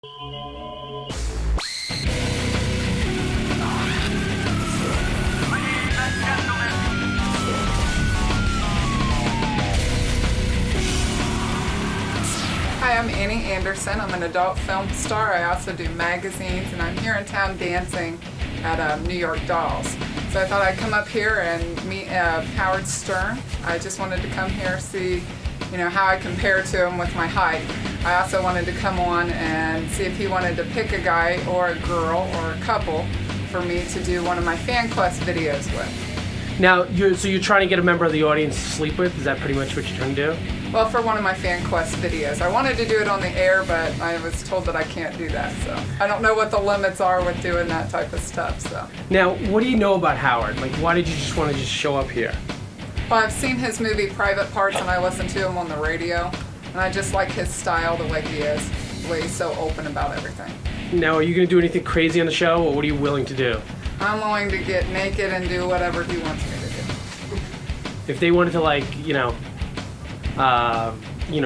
Hi, I'm Annie Anderson. I'm an adult film star. I also do magazines, and I'm here in town dancing at New York Dolls. So I thought I'd come up here and meet Howard Stern. I just wanted to come here, see, how I compare to him with my height. I also wanted to come on and see if he wanted to pick a guy or a girl or a couple for me to do one of my fan quest videos with. Now, you're trying to get a member of the audience to sleep with? Is that pretty much what you're trying to do? Well, for one of my fan quest videos. I wanted to do it on the air, but I was told that I can't do that, so I don't know what the limits are with doing that type of stuff, so. Now, what do you know about Howard? Like, why did you just want to show up here? Well, I've seen his movie Private Parts, and I listen to him on the radio, and I just like his style, the way he is, the way he's so open about everything. Now, are you going to do anything crazy on the show, or what are you willing to do? I'm willing to get naked and do whatever he wants me to do. If they wanted to,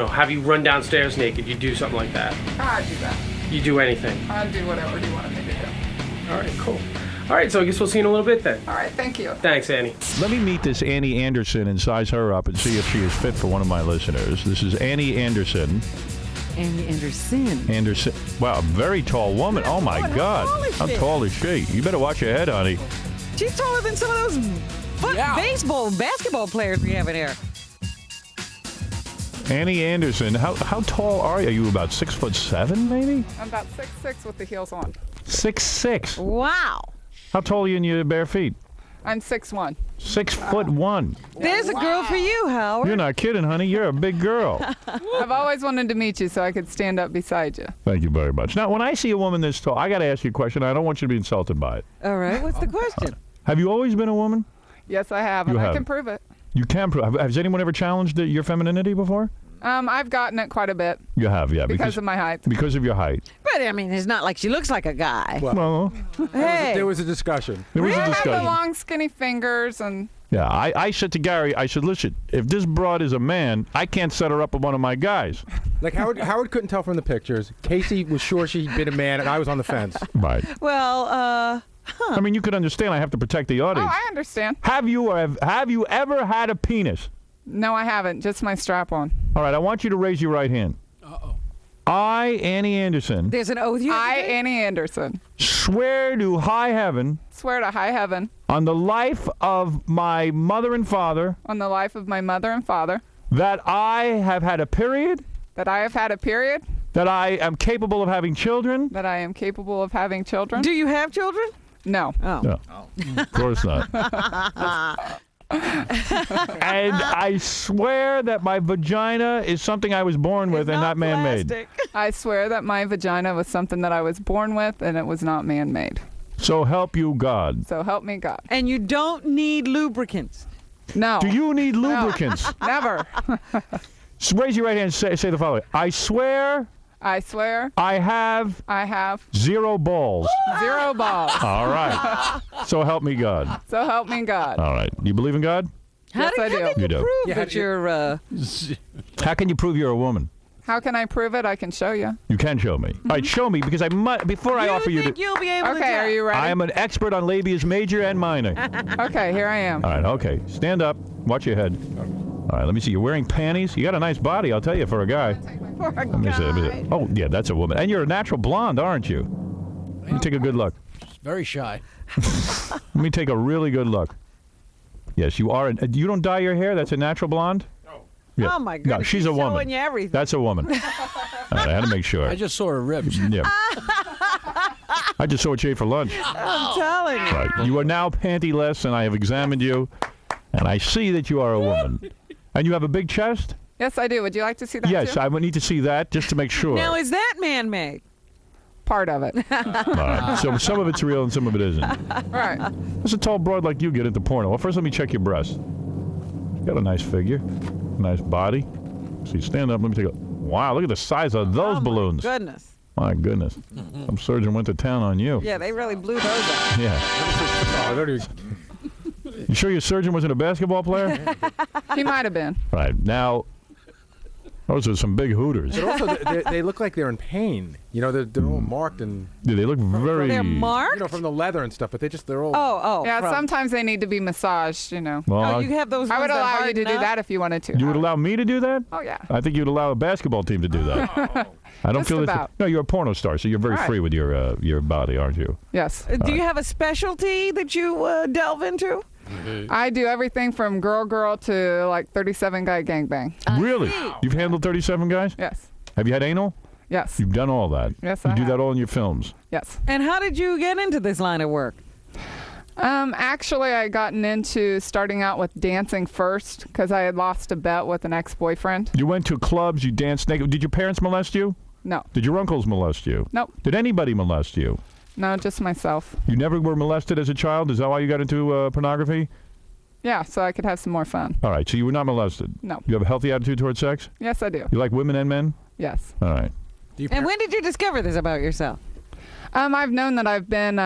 have you run downstairs naked, you'd do something like that? I'd do that. You do anything? I'd do whatever he wanted me to do. All right, cool. All right, so I guess we'll see you in a little bit then. All right, thank you. Thanks, Annie. Let me meet this Annie Anderson and size her up and see if she is fit for one of my listeners. This is Annie Anderson. Annie Anderson. Anderson. Wow, a very tall woman. Oh, my God. How tall is she? You better watch your head, honey. She's taller than some of those basketball players we have in here. Annie Anderson, how tall are you? Are you about 6'7", maybe? I'm about 6'6" with the heels on. 6'6". Wow. How tall are you in your bare feet? I'm 6'1". 6'1". There's a girl for you, Howard. You're not kidding, honey. You're a big girl. I've always wanted to meet you so I could stand up beside you. Thank you very much. Now, when I see a woman this tall, I got to ask you a question. I don't want you to be insulted by it. All right, what's the question? Have you always been a woman? Yes, I have, and I can prove it. You can prove. Has anyone ever challenged your femininity before? I've gotten it quite a bit. You have, yeah. Because of my height. Because of your height. But, I mean, it's not like she looks like a guy. Well, hey. There was a discussion. There was a I have discussion. the long, skinny fingers and... Yeah, I said to Gary, I said, listen, if this broad is a man, I can't set her up with one of my guys. Like Howard couldn't tell from the pictures. Casey was sure she'd been a man, and I was on the fence. Right. Well, I mean, you could understand. I have to protect the audience. Oh, I understand. Have you ever had a penis? No, I haven't. Just my strap-on. All right, I want you to raise your right hand. Uh-oh. I, Annie Anderson. there's an oath you have to take? Annie Anderson. Swear to high heaven. Swear to high heaven. On the life of my mother and father. On the life of my mother and father. That I have had a period. That I have had a period. That I am capable of having children. That I am capable of having children. Do you have children? No. Oh. No. Of course not. And I swear that my vagina is something I was born with and not man-made. I swear that my vagina was something that I was born with and it was not man-made. So help you God. So help me God. And you don't need lubricants. No. Do you need lubricants? Never. So raise your right hand and say the following. I swear. I swear. I have 0 balls. 0 balls. All right. So help me God. So help me God. All right. Do you believe in God? Yes, I do. How can You you do. prove that you're... How can you prove you're a woman? How can I prove it? I can show you. You can show me. All right, show me because I must. Before I offer you think to. you'll be able to Okay, are you ready? I am an expert on labias major and minor. Okay, here I am. All right. Okay. Stand up. Watch your head. All right. Let me see. You're wearing panties. You got a nice body. I'll tell you for a guy. Let me see. Oh yeah, that's a woman. And you're a natural blonde, aren't you? Let me take a good look. Very shy. Let me take a really good look. Yes, you are. You don't dye your hair? That's a natural blonde? No. Yeah. Oh, my goodness. No, she's a woman. Showing you everything. That's a woman. All right, I had to make sure. I just saw her ribs. Yeah. I just saw what you ate for lunch. I'm telling you. Right. You are now pantyless, and I have examined you, and I see that you are a woman. And you have a big chest? Yes, I do. Would you like to see that Yes, too? I would need to see that just to make sure. Now, is that man-made? Part of it. All right. So some of it's real and some of it isn't. Right. What's a tall broad like you get into porno? Well, first let me check your breasts. You got a nice figure, nice body. See, stand up. Let me take a. Wow, look at the size of those balloons. Goodness. My goodness. Some surgeon went to town on you. Yeah, they really blew those up. Yeah. You sure your surgeon wasn't a basketball player? He might have been. Right. Now, Those are some big hooters. But also, they look like they're in pain. You know, they're all marked and. Yeah, they look very. They're marked? You know, from the leather and stuff, but they're all. Oh. Yeah, from- sometimes they need to be massaged, you know. Well, you have those I would ones that allow you to harden do up? that if you wanted to. you would allow me to do that? Oh, yeah. I think you'd allow a basketball team to do that. I don't Just feel about. No, you're a porno star, so you're very Right. free with your body, aren't you? Yes. Do you have a specialty that you delve into? I do everything from girl to like 37 guy gangbang. Really? You've handled 37 guys? Yes. Have you had anal? Yes. You've done all that. Yes, You I do have. that all in your films. Yes. And how did you get into this line of work? Actually, I gotten into starting out with dancing first because I had lost a bet with an ex-boyfriend. You went to clubs, you danced naked. Did your parents molest you? No. Did your uncles molest you? Nope. Did anybody molest you? No, just myself. You never were molested as a child? Is that why you got into pornography? Yeah, so I could have some more fun. All right, so you were not molested? No. You have a healthy attitude towards sex? Yes, I do. You like women and men? Yes. All right. And when did you discover this about yourself? I've known that I've been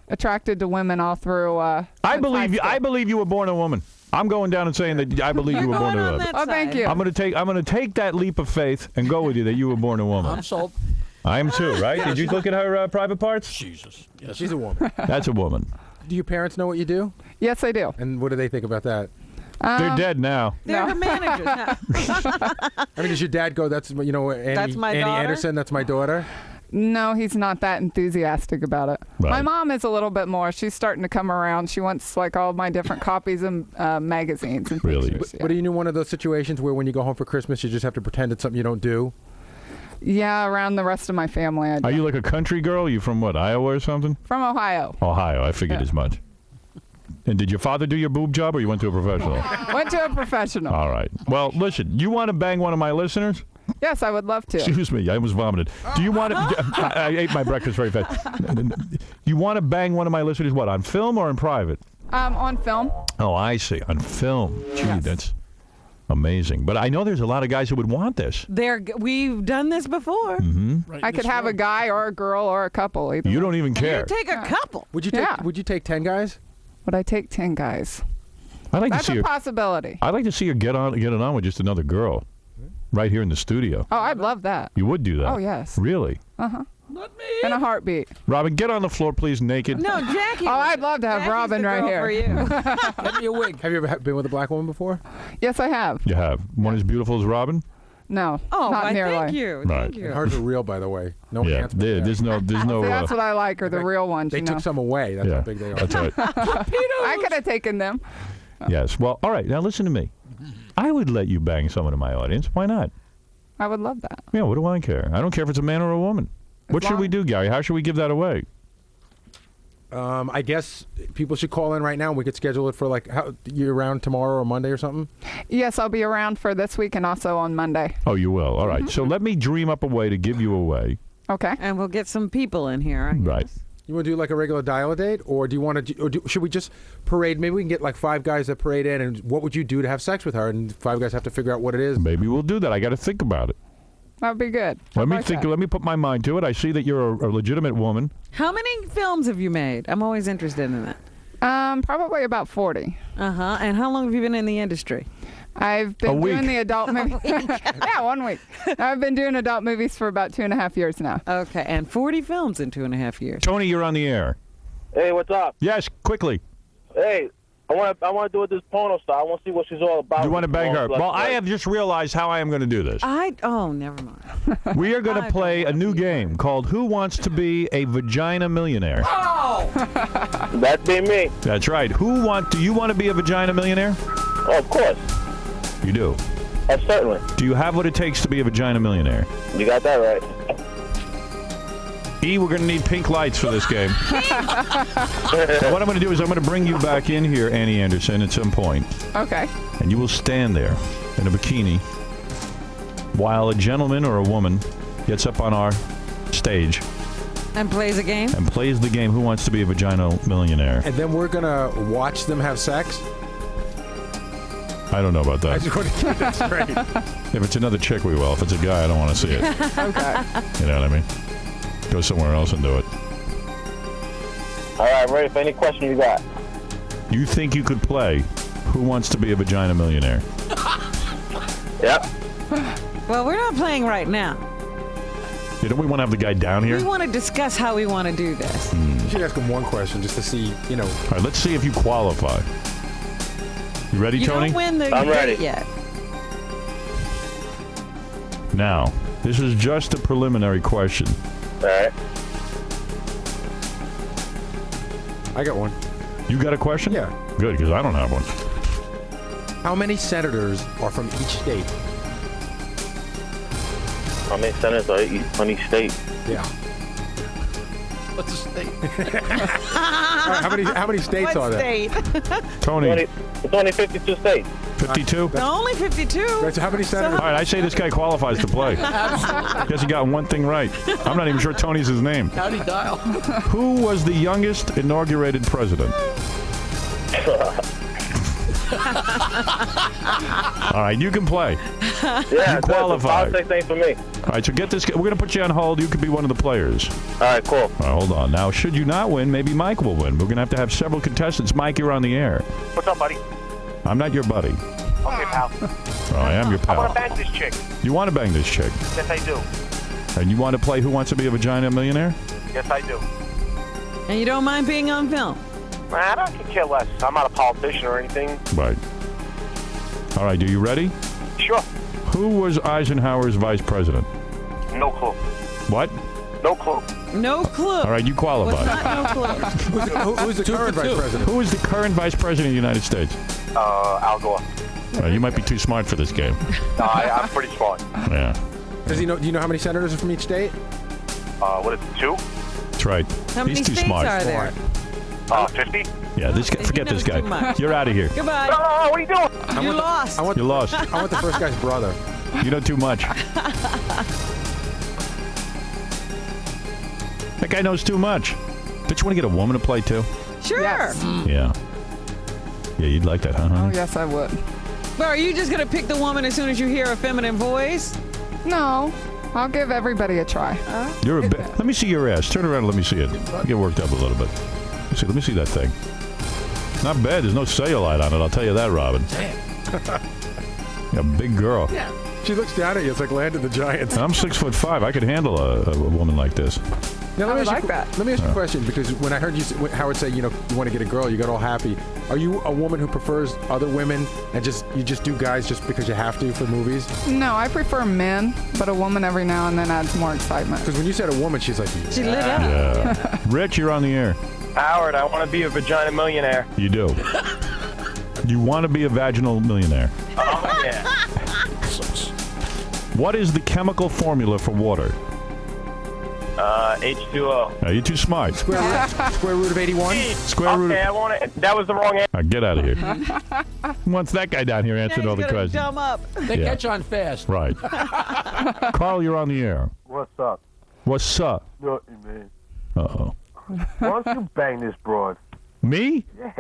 attracted to women all through. I since believe high you. school. I believe you were born a woman. I'm going down and saying that I believe you were born Going a on woman. that Oh, thank side. you. I'm going to take that leap of faith and go with you that you were born a woman. I'm sold. I am too, right? Did you look at her private parts? Jesus. Yes. She's a woman. That's a woman. Do your parents know what you do? Yes, I do. And what do they think about that? They're dead now. They're her managers. I mean, does your dad go, that's, you know, Annie, That's my Annie daughter? Anderson, that's my daughter? No, he's not that enthusiastic about it. Right. My mom is a little bit more. She's starting to come around. She wants like all of my different copies of magazines and Really? pictures. But are you in one of those situations where when you go home for Christmas, you just have to pretend it's something you don't do? Yeah, around the rest of my family. I do. Are you like a country girl? Are you from what, Iowa or something? From Ohio. Ohio. I figured Yeah. as much. And did your father do your boob job or you went to a professional? Went to a professional. All right. Well, listen, you want to bang one of my listeners? Yes, I would love to. Excuse me, I almost vomited. Do you want to? I ate my breakfast very fast. You want to bang one of my listeners? What, on film or in private? On film. Oh, I see. On film. Gee, Yes. that's amazing. But I know there's a lot of guys who would want this. We've done this before. Mm-hmm. I could have a guy or a girl or a couple. Either You way. don't even care. You take a couple. Would you take, Yeah. would you take 10 guys? Would I take 10 guys? I'd like That's to see a her. possibility. I'd like to see her get it on with just another girl, right here in the studio. Oh, I'd love that. You would do that? Oh, yes. Really? In a heartbeat. Robin, get on the floor, please, naked. No, Jackie. Oh, I'd love to have Jackie's Robin the right girl here. For you. Get me a wig. Have you ever been with a black woman before? Yes, I have. You have one as beautiful as Robin. No, Oh, not why, nearly. thank you. Right. Thank you. Hers are real, by the way. No Yeah. enhancement there. There's no. See, that's what I like, are the real ones. They you took know. some away. That's Yeah. how big they are. That's right. I could have taken them. Yes. Well, all right. Now listen to me. I would let you bang someone in my audience. Why not? I would love that. Yeah. What do I care? I don't care if it's a man or a woman. What should we do, Gary? How should we give that away? I guess people should call in right now and we could schedule it for like you around tomorrow or Monday or something. Yes, I'll be around for this week and also on Monday. Oh, you will. All right. So let me dream up a way to give you away. Okay. And we'll get some people in here. I Right. guess. You want to do like a regular dial-a date, or do you want to? Should we just parade? Maybe we can get like 5 guys that parade in, and what would you do to have sex with her? And 5 guys have to figure out what it is. Maybe we'll do that. I got to think about it. That would be good. Let me How about think. that? Let me put my mind to it. I see that you're a legitimate woman. How many films have you made? I'm always interested in that. Probably about 40. Uh-huh. And how long have you been in the industry? I've A been week. doing the adult movie. Yeah, 1 week. I've been doing adult movies for about 2.5 years now. Okay. And 40 films in 2.5 years. Tony, you're on the air. Hey, what's up? Yes, quickly. Hey, I want to do it this porno star. I want to see what she's all about. You want to bang her? Porno Well, plus- I have just realized how I am going to do this. Never mind. We are going I to play don't a new game called Who Wants to Be a Vagina Millionaire? That'd be me. That's right. Do you want to be a vagina millionaire? Oh, of course. You do. Certainly. Do you have what it takes to be a vagina millionaire? You got that right. E, we're going to need pink lights for this game. So what I'm going to do is I'm going to bring you back in here, Annie Anderson, at some point, Okay. and you will stand there in a bikini while a gentleman or a woman gets up on our stage And plays a game? and plays the game Who Wants to Be a Vagina Millionaire. And then we're gonna watch them have sex. I don't know about I that. just want to keep it straight. If it's another chick, we will. If it's a guy, I don't want to see it. Okay. You know what I mean? Go somewhere else and do it. All right, ready for any question you got. You think you could play Who Wants to Be a Vagina Millionaire? Yep. Well, we're not playing right now. You know, we want to have the guy down here. We want to discuss how we want to do this. You should ask him one question just to see, you know. All right, let's see if you qualify. You ready, You Tony? don't win the I'm ready. date yet. Now, this is just a preliminary question. All right. I got one. You got a question? Yeah. Good, because I don't have one. How many senators are from each state? How many senators are on each state? Yeah. What's the state? All right, how many states What are there? state? Tony, It's only 52 states. 52? No, only 52. Right, so how many senators? All right, I say this guy qualifies to play. Guess he got one thing right. I'm not even sure Tony's his name. Howdy dial. Who was the youngest inaugurated president? All right, you can play. Yeah, You qualify. Politics ain't for me. All right, so get this. We're going to put you on hold. You could be one of the players. All right, cool. All right, hold on. Now, should you not win, maybe Mike will win. We're going to have several contestants. Mike, you're on the air. What's up, buddy? I'm not your buddy. Okay, pal. Oh, I am your I want pal. to bang this chick. You want to bang this chick? Yes, I do. And you want to play Who Wants to Be a Vagina Millionaire? Yes, I do. And you don't mind being on film. I don't care less. I'm not a politician or anything. Right. All right, are you ready? Sure. Who was Eisenhower's vice president? No clue. What? No clue. No clue. All right, you Was qualify. not no clue. Who's the current vice president? Who is the current vice president of the United States? Al Gore. You might be too smart for this game. No, I'm pretty smart. Yeah, Does he know? Do you know how many senators are from each state? What is it, 2? that's right. How He's many too states smart. are there? 50? Yeah, this guy, He forget knows this guy. too much. You're out of here. Goodbye. No, what are you doing? You lost. I want You lost. I want the first guy's brother. You know too much. That guy knows too much. Don't you want to get a woman to play too? Sure. Yes. Yeah. Yeah, you'd like that, huh, Oh, honey? yes, I would. But are you just going to pick the woman as soon as you hear a feminine voice? No, I'll give everybody a try. You're a let me see your ass. Turn around and let me see it. Get worked up a little bit. Let me see that thing. Not bad. There's no cellulite on it. I'll tell you that, Robin. You're a big girl. Yeah. She looks down at you. It's like Land of the Giants. I'm 6'5". I could handle a woman like this. Now, I would like that. Let me ask you a question, because when I heard you, Howard say, you want to get a girl, you got all happy. Are you a woman who prefers other women and you just do guys just because you have to for movies? No, I prefer men, but a woman every now and then adds more excitement. Because when you said a woman, she's like, She lit up. Yeah. Rich, you're on the air. Howard, I want to be a vagina millionaire. You do. You want to be a vaginal millionaire. Oh, yeah. What is the chemical formula for water? H2O. You're too smart. square root of 81? Square root. Okay, I want it. That was the wrong answer. Get out of here. Who wants that guy down here answering all the questions? Dumb up. They Yeah. catch on fast. Right. Carl, you're on the air. What's up? What's up? Nothing, man. Uh-oh. Why don't you bang this broad? Me? Yeah.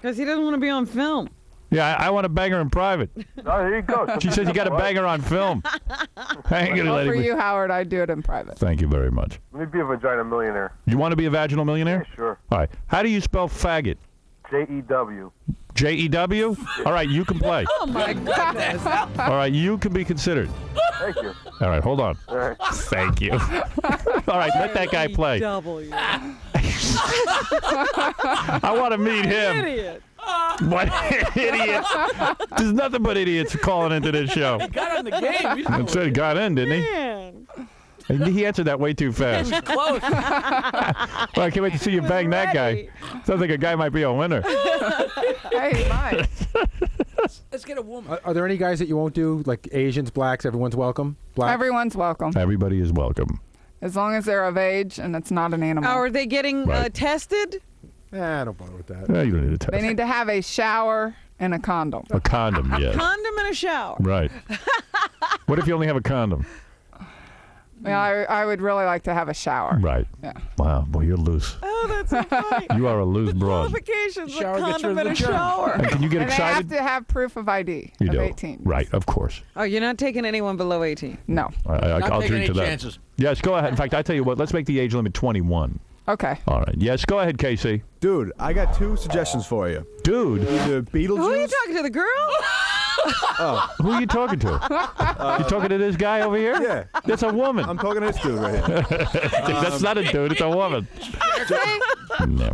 Because he doesn't want to be on film. Yeah, I want to bang her in private. Oh, here you go. She says you got to bang her on film. I ain't gonna Well, let for him. you, Howard, I do it in private. Thank you very much. Let me be a vagina millionaire. You want to be a vaginal millionaire? Sure. All right. How do you spell faggot? J-E-W. J-E-W? All right, you can play. Oh, my goodness. All right, you can be considered. Thank you. All right, hold on. All right. Thank you. All right, let that guy play. W. I want to meet him. Idiot. What idiot. There's nothing but idiots calling into this show. Got on the game. He's That's it. Got in, didn't he? Man. He answered that way too fast. close. Well, I can't wait to see you bang that guy. Sounds like a guy might be a winner. Hey, Mike. Let's get a woman. Are there any guys that you won't do? Like Asians, blacks, everyone's welcome? Black? Everyone's welcome, Everybody is welcome. as long as they're of age and it's not an animal. Are they getting Right. tested? I don't bother with that. You don't need to They test. need to have a shower and a condom. A condom, yes. Condom and a shower. Right. What if you only have a condom? Yeah, I would really like to have a shower. Right. Yeah. Wow, boy, you're loose. Oh, that's so funny. You are a loose broad. Qualifications, a Shower gets rid condom of and a the germs. shower. And can you get And they have excited? to have proof of ID You of do. 18. Right, of course. Oh, you're not taking anyone below 18? No. I'll Not taking drink any to that. chances. Yes, go ahead. In fact, I tell you what, let's make the age limit 21. Okay. All right. Yes, go ahead, Casey. Dude, I got two suggestions for you. Dude. Either Who are you Beetlejuice. talking to, the girl? Who are you talking to? You talking to this guy over here? Yeah. That's a woman. I'm talking to this dude right here. That's not a dude. It's a woman. No.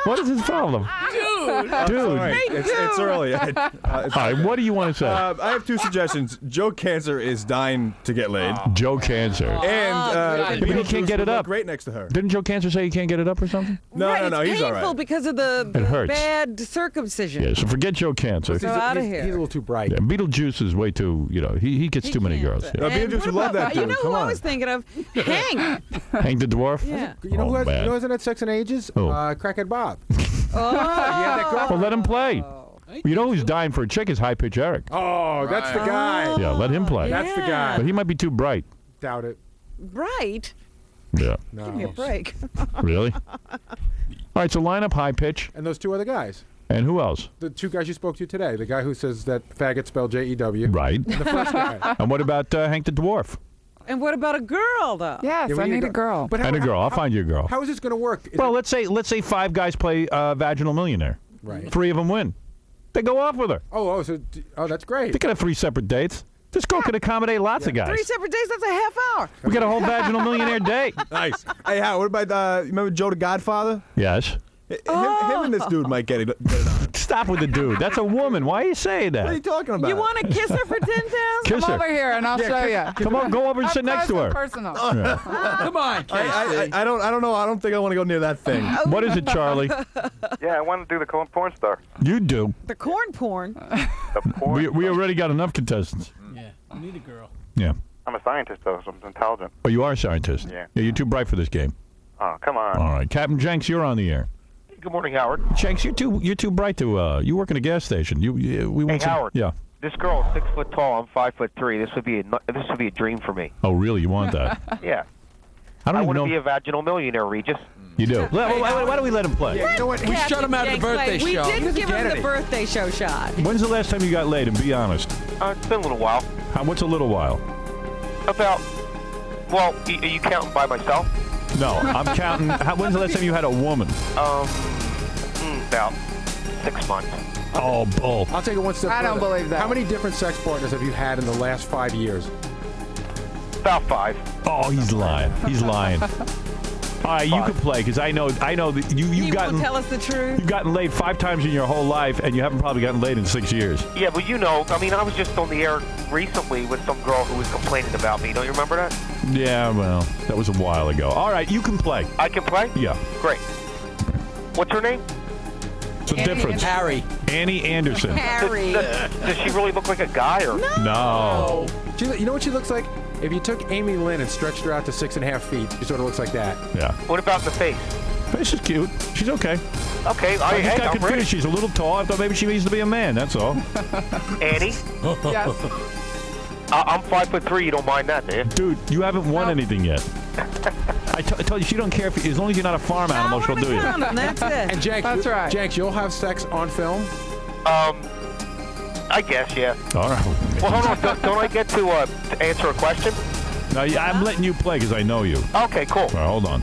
What is his problem? Dude. Dude. It's early. All right, what do you want to say? I have two suggestions. Joe Cancer is dying to get laid. Joe Cancer. And but he can't get it up. Great next to her. Didn't Joe Cancer say he can't get it up or something? No, Right, no, it's he's all painful right. because of the hurts. bad circumcision. Yeah, so forget Joe Cancer. So out of He's here. a little too bright. Yeah, Beetlejuice is way too, he gets too many girls. Yeah. No, Beetlejuice would love that You dude. know Come who I on. was thinking of? Hank. Hank the Dwarf? Yeah. You know Oh, who has, man. hasn't had sex in ages? Who? Crackhead Bob. Well, let him play. You know who's dying for a chick is High Pitch Eric. Oh, that's the guy. Yeah, let him play. That's the guy. But he might be too bright. Doubt it. Right. Yeah. No. Give me a break. Really? All right, so line up High Pitch. And those two other guys. And who else? The two guys you spoke to today. The guy who says that faggot spelled J-E-W. Right. And the first guy. And what about Hank the Dwarf? And what about a girl, though? Yes, Yeah, we I need a girl. But And a girl. I'll find you a girl. How is this going to work? Is Well, it- let's say 5 guys play Vaginal Millionaire. Right. 3 of them win. They go off with her. Oh, that's great. They could have 3 separate dates. This girl could accommodate lots of guys. 3 separate days, that's a half hour. We got a whole Vaginal Millionaire day. Nice. Hey, Howard, what about, you remember Joe the Godfather? Yes. Him and this dude might get it on. Stop with the dude. That's a woman. Why are you saying What are you that? talking about? You want to kiss her for 10,000? Kiss Come her. over here and I'll show you. Come on, go over and sit next to her. Personal. Come on, Casey. I don't know. I don't think I want to go near that thing. What is it, Charlie? Yeah, I want to do the porn star. You do. The corn porn. The porn. We already got enough contestants. Yeah, we need a girl. Yeah. I'm a scientist, though, so I'm intelligent. Oh, you are a scientist. Yeah. Yeah, you're too bright for this game. Oh, come on. All right, Captain Jenks, you're on the air. Good morning, Howard. Jenks, you're too bright to. You work in a gas station. We want Hey, Howard. Yeah. This girl is 6 foot tall. I'm 5'3". This would be a dream for me. Oh, really? You want that? Yeah. I don't I even want know. to be a vaginal millionaire, Regis. You do. Why don't we let him play? You know what? We shut him at the birthday We show. did give him get the it. birthday show shot. When's the last time you got laid? And be honest. It's been a little while. What's a little while? About, well, are you counting by myself? No, I'm counting. When's the last time you had a woman? About 6 months. Oh, bull. I'll take it one step I don't further. believe that. How many different sex partners have you had in the last 5 years? About 5. Oh, he's lying. He's lying. All right, you can play because I know that He you've won't tell us the truth. you've gotten laid 5 times in your whole life, and you haven't probably gotten laid in 6 years. Yeah, but you know, I mean, I was just on the air recently with some girl who was complaining about me. Don't you remember that? Yeah, well, that was a while ago. All right, you can play. I can play? Yeah. Great. What's her name? It's a difference. Harry. Annie Anderson. Harry. Does she really look like a guy or? No. You know what she looks like? If you took Amy Lynn and stretched her out to 6.5 feet, she sort of looks like that. Yeah. What about the face? This is cute. She's okay. Okay, I just got I'm confused. ready. She's a little tall. I thought maybe she needs to be a man. That's all. Annie? Yes. I'm 5'3". You don't mind that, do you? Dude, you haven't won anything yet. I told you she don't care if as long as you're not a farm animal, she'll do you. That's it. And Jenks, That's right. Jenks, you'll have sex on film? I guess, yeah. All right. Well, hold on. Don't I get to answer a question? No, I'm letting you play because I know you. Okay, cool. All right, hold on.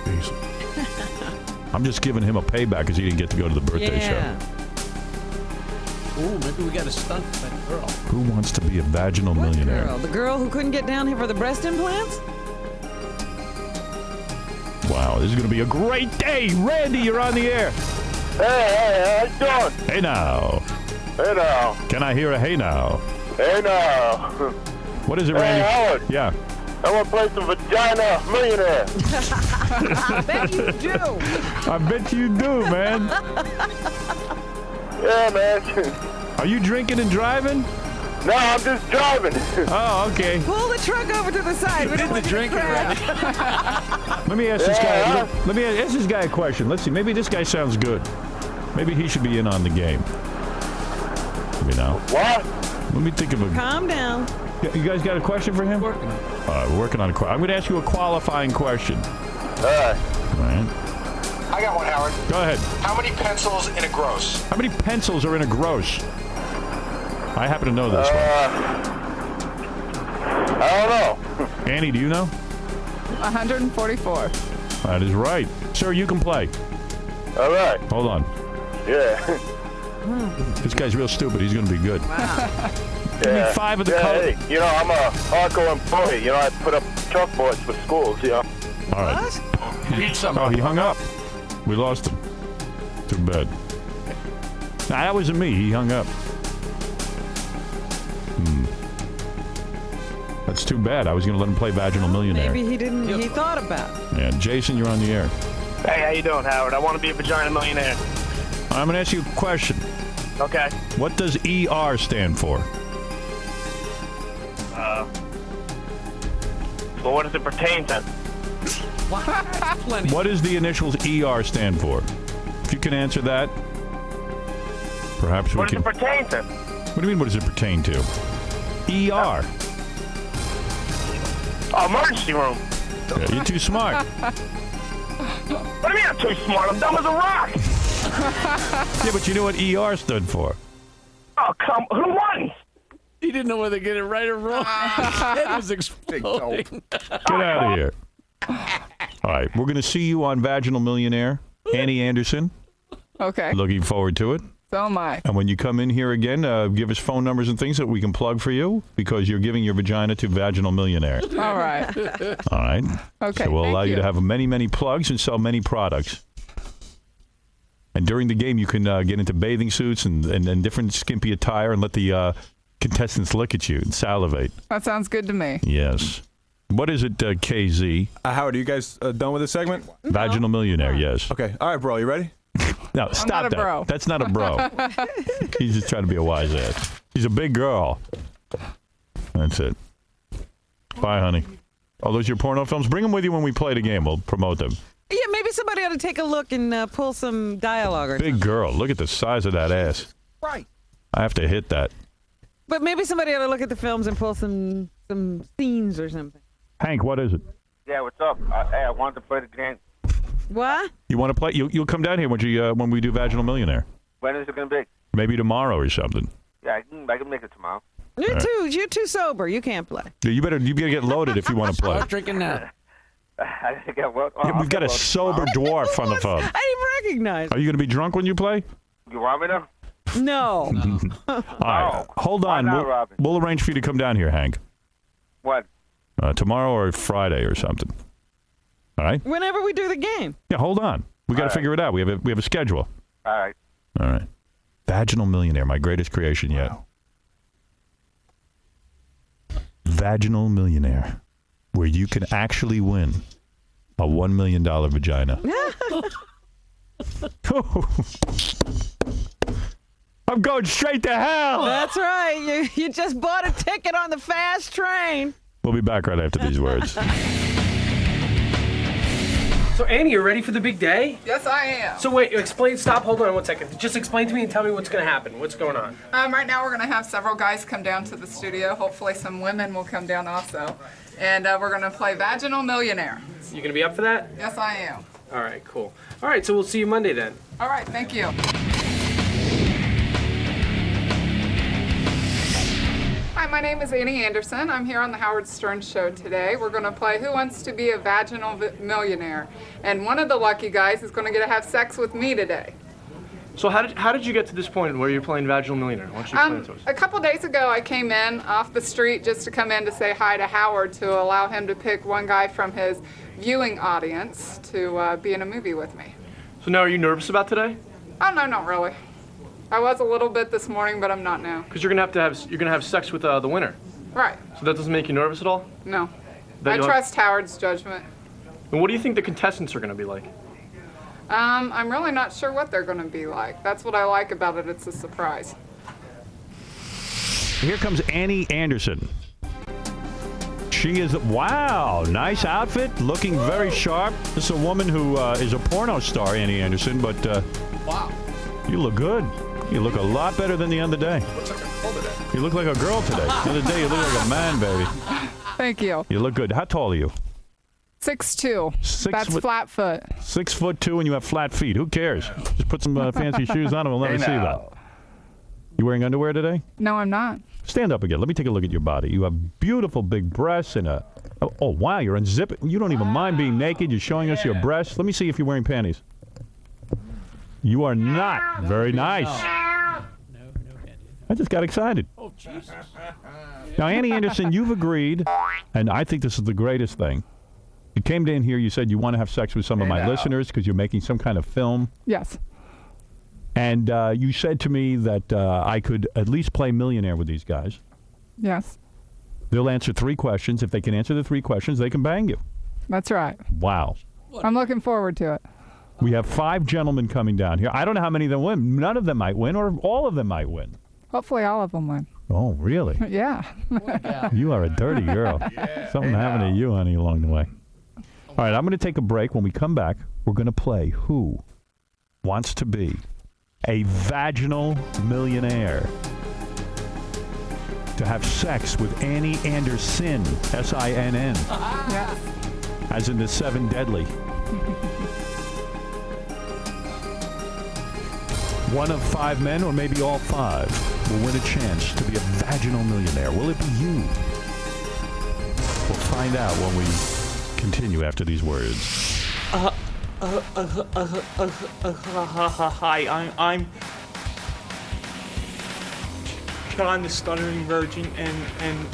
Jeez. I'm just giving him a payback because he didn't get to go to the birthday Yeah. show. Ooh, maybe we got a stunt for that girl. Who wants to be a vaginal What millionaire? girl? The girl who couldn't get down here for the breast implants? Wow, this is going to be a great day. Randy, you're on the air. Hey, how you doing? Hey now. Hey now. Can I hear a hey now? Hey now. What is it, Randy? Howard. Yeah. I want to play some Vagina Millionaire. I bet you do. I bet you do, man. Yeah, man. Are you drinking and driving? No, I'm just driving. Oh, okay. Pull the truck over to the side. We don't want you to crash. Let me ask this guy. Let me ask this guy a question. Let's see. Maybe this guy sounds good. Maybe he should be in on the game. You know. What? Let me think of a. Calm down. You guys got a question for him? Working on it. All right, we're working on a question. I'm going to ask you a qualifying question. All right. All right. I got one, Howard. Go ahead. How many pencils in a gross? How many pencils are in a gross? I happen to know this one. I don't know. Annie, do you know? 144. That is right. Sir, you can play. All right. Hold on. Yeah. This guy's real stupid. He's going to be good. Wow. Give me 5 of the colors. Hey, you know, I'm a hardcore employee. You know, I put up chalkboards for schools, you know. All right. Oh, he hung up. We lost him. Too bad. Nah, that wasn't me. He hung up. That's too bad. I was going to let him play Vaginal Millionaire. Maybe he didn't. He thought about it. Yeah, Jason, you're on the air. Hey, how you doing, Howard? I want to be a Vaginal Millionaire. I'm going to ask you a question. Okay. What does ER stand for? Well, what does it pertain to? What does the initials ER stand for? If you can answer that, perhaps we What can... does it pertain to? What do you mean, what does it pertain to? ER. Oh, emergency room. Yeah, you're too smart. What do you mean I'm too smart? I'm dumb as a rock. Yeah, but you know what ER stood for? Oh, who won? He didn't know whether to get it right or wrong. His head was exploding. Get out of here. All right, we're going to see you on Vaginal Millionaire. Annie Anderson. Okay. Looking forward to it. So am I. And when you come in here again, give us phone numbers and things that we can plug for you because you're giving your vagina to Vaginal Millionaire. All right. All right. Okay. So we'll thank allow you to have many, many plugs and sell many products. And during the game, you can get into bathing suits and different skimpy attire and let the contestants look at you and salivate. That sounds good to me. Yes. What is it, KZ? Howard, are you guys done with this segment? Vaginal Millionaire, yes. Okay. All right, bro. You ready? No, stop not a that. bro. That's not a bro. He's just trying to be a wise ass. She's a big girl. That's it. Bye, honey. Oh, those are your porno films? Bring them with you when we play the game. We'll promote them. Yeah, maybe somebody ought to take a look and pull some dialogue or Big something. girl. Look at the size of that ass. Right. I have to hit that. But maybe somebody ought to look at the films and pull some scenes or something. Hank, what is it? Yeah, what's up? Hey, I wanted to play the game. What? You want to play? You'll come down here when we do Vaginal Millionaire. When is it going to be? Maybe tomorrow or something. Yeah, I can make it tomorrow. You're too sober. You can't play. Yeah, you better get loaded if you want to play. Start drinking now. I think I will. Yeah, we've got a sober dwarf on the phone. I didn't recognize. Are you going to be drunk when you play? You want me to? No. All right. Hold on. Why not, Robin? We'll arrange for you to come down here, Hank. What? Tomorrow or Friday or something. All right? Whenever we do the game. Yeah, hold on. We got to figure it out. We have a schedule. All right. All right. Vaginal Millionaire, my greatest creation yet. Wow. Vaginal Millionaire, where you can actually win a $1 million vagina. I'm going straight to hell. That's right. You just bought a ticket on the fast train. We'll be back right after these words. So, Annie, you ready for the big day? Yes, I am. So, wait, hold on 1 second. Just explain to me and tell me what's going to happen. What's going on? Right now, we're going to have several guys come down to the studio. Hopefully, some women will come down also. And we're going to play Vaginal Millionaire. You going to be up for that? Yes, I am. All right, cool. All right, so we'll see you Monday then. All right, thank you. Hi, my name is Annie Anderson. I'm here on the Howard Stern Show today. We're going to play Who Wants to Be a Vaginal Millionaire? And one of the lucky guys is going to get to have sex with me today. So how did you get to this point where you're playing Vaginal Millionaire? Why don't you explain it to us? A couple days ago, I came in off the street just to come in to say hi to Howard to allow him to pick one guy from his viewing audience to be in a movie with me. So now are you nervous about today? Oh, no, not really. I was a little bit this morning, but I'm not now. Because you're gonna have sex with the winner. Right. So that doesn't make you nervous at all? No. I trust Howard's judgment. And what do you think the contestants are gonna be like? I'm really not sure what they're going to be like. That's what I like about it. It's a surprise. Here comes Annie Anderson. She is, wow, nice outfit, looking very sharp. This is a woman who is a porno star, Annie Anderson, but Wow. you look good. You look a lot better than the other day. Looks like a girl today. You look like a girl today. The other day you look like a man, baby. Thank you. You look good. How tall are you? 6'2". That's flat foot. 6'2", and you have flat feet. Who cares? Just put some fancy shoes on and we'll never see that. You wearing underwear today? No, I'm not. Stand up again. Let me take a look at your body. You have beautiful big breasts and a... Oh, wow, you're unzipping. You don't even mind being naked. You're showing us your breasts. Let me see if you're wearing panties. You are not. Very nice. I just got excited. Oh, Jesus. Now, Annie Anderson, you've agreed, and I think this is the greatest thing. You came in here, you said you want to have sex with some of my listeners because you're making some kind of film. Yes. And you said to me that I could at least play millionaire with these guys. Yes. They'll answer 3 questions. If they can answer the 3 questions, they can bang you. That's right. Wow. I'm looking forward to it. We have 5 gentlemen coming down here. I don't know how many of them win. None of them might win, or all of them might win. Hopefully all of them win. Oh, really? Yeah. You are a dirty girl. Something happened to you, honey, along the way. All right, I'm going to take a break. When we come back, we're going to play Who Wants to Be a Vaginal Millionaire? To have sex with Annie Anderson, S-I-N-N, Yes. as in the 7 deadly. One of 5 men, or maybe all 5, will win a chance to be a vaginal millionaire. Will it be you? We'll find out when we continue after these words. Hi, I'm John, the stuttering virgin, and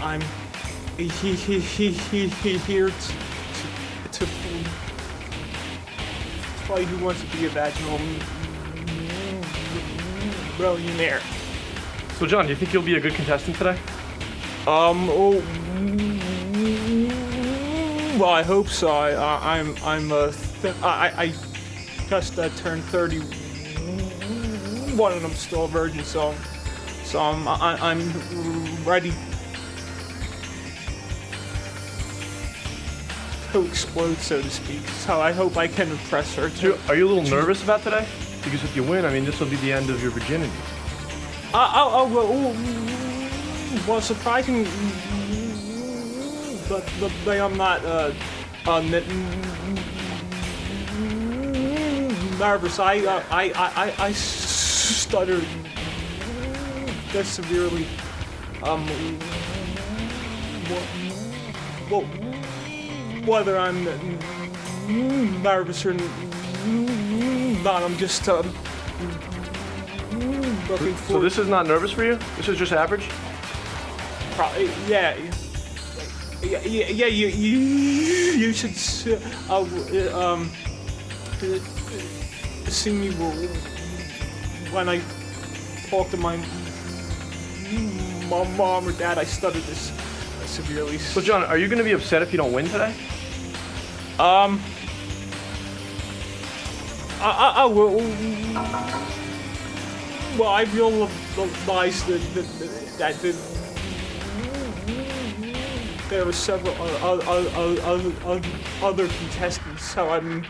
I'm here to play Who Wants to Be a Vaginal Millionaire. So, John, do you think you'll be a good contestant today? Well, I hope so. I just turned 31 and I'm still a virgin, so I'm ready to explode, so to speak. So I hope I can impress her too. Are you a little nervous about today? Because if you win, I mean, this will be the end of your virginity. Well, surprising, but I'm not nervous. I stuttered that severely. Whether I'm nervous or not, I'm just looking for. So this is not nervous for you? This is just average? Probably, yeah. Yeah. You should see me when I talk to my mom or dad. I stuttered this severely. So, John, are you going to be upset if you don't win today? I will. Well, I realized that there were several other contestants, so I mean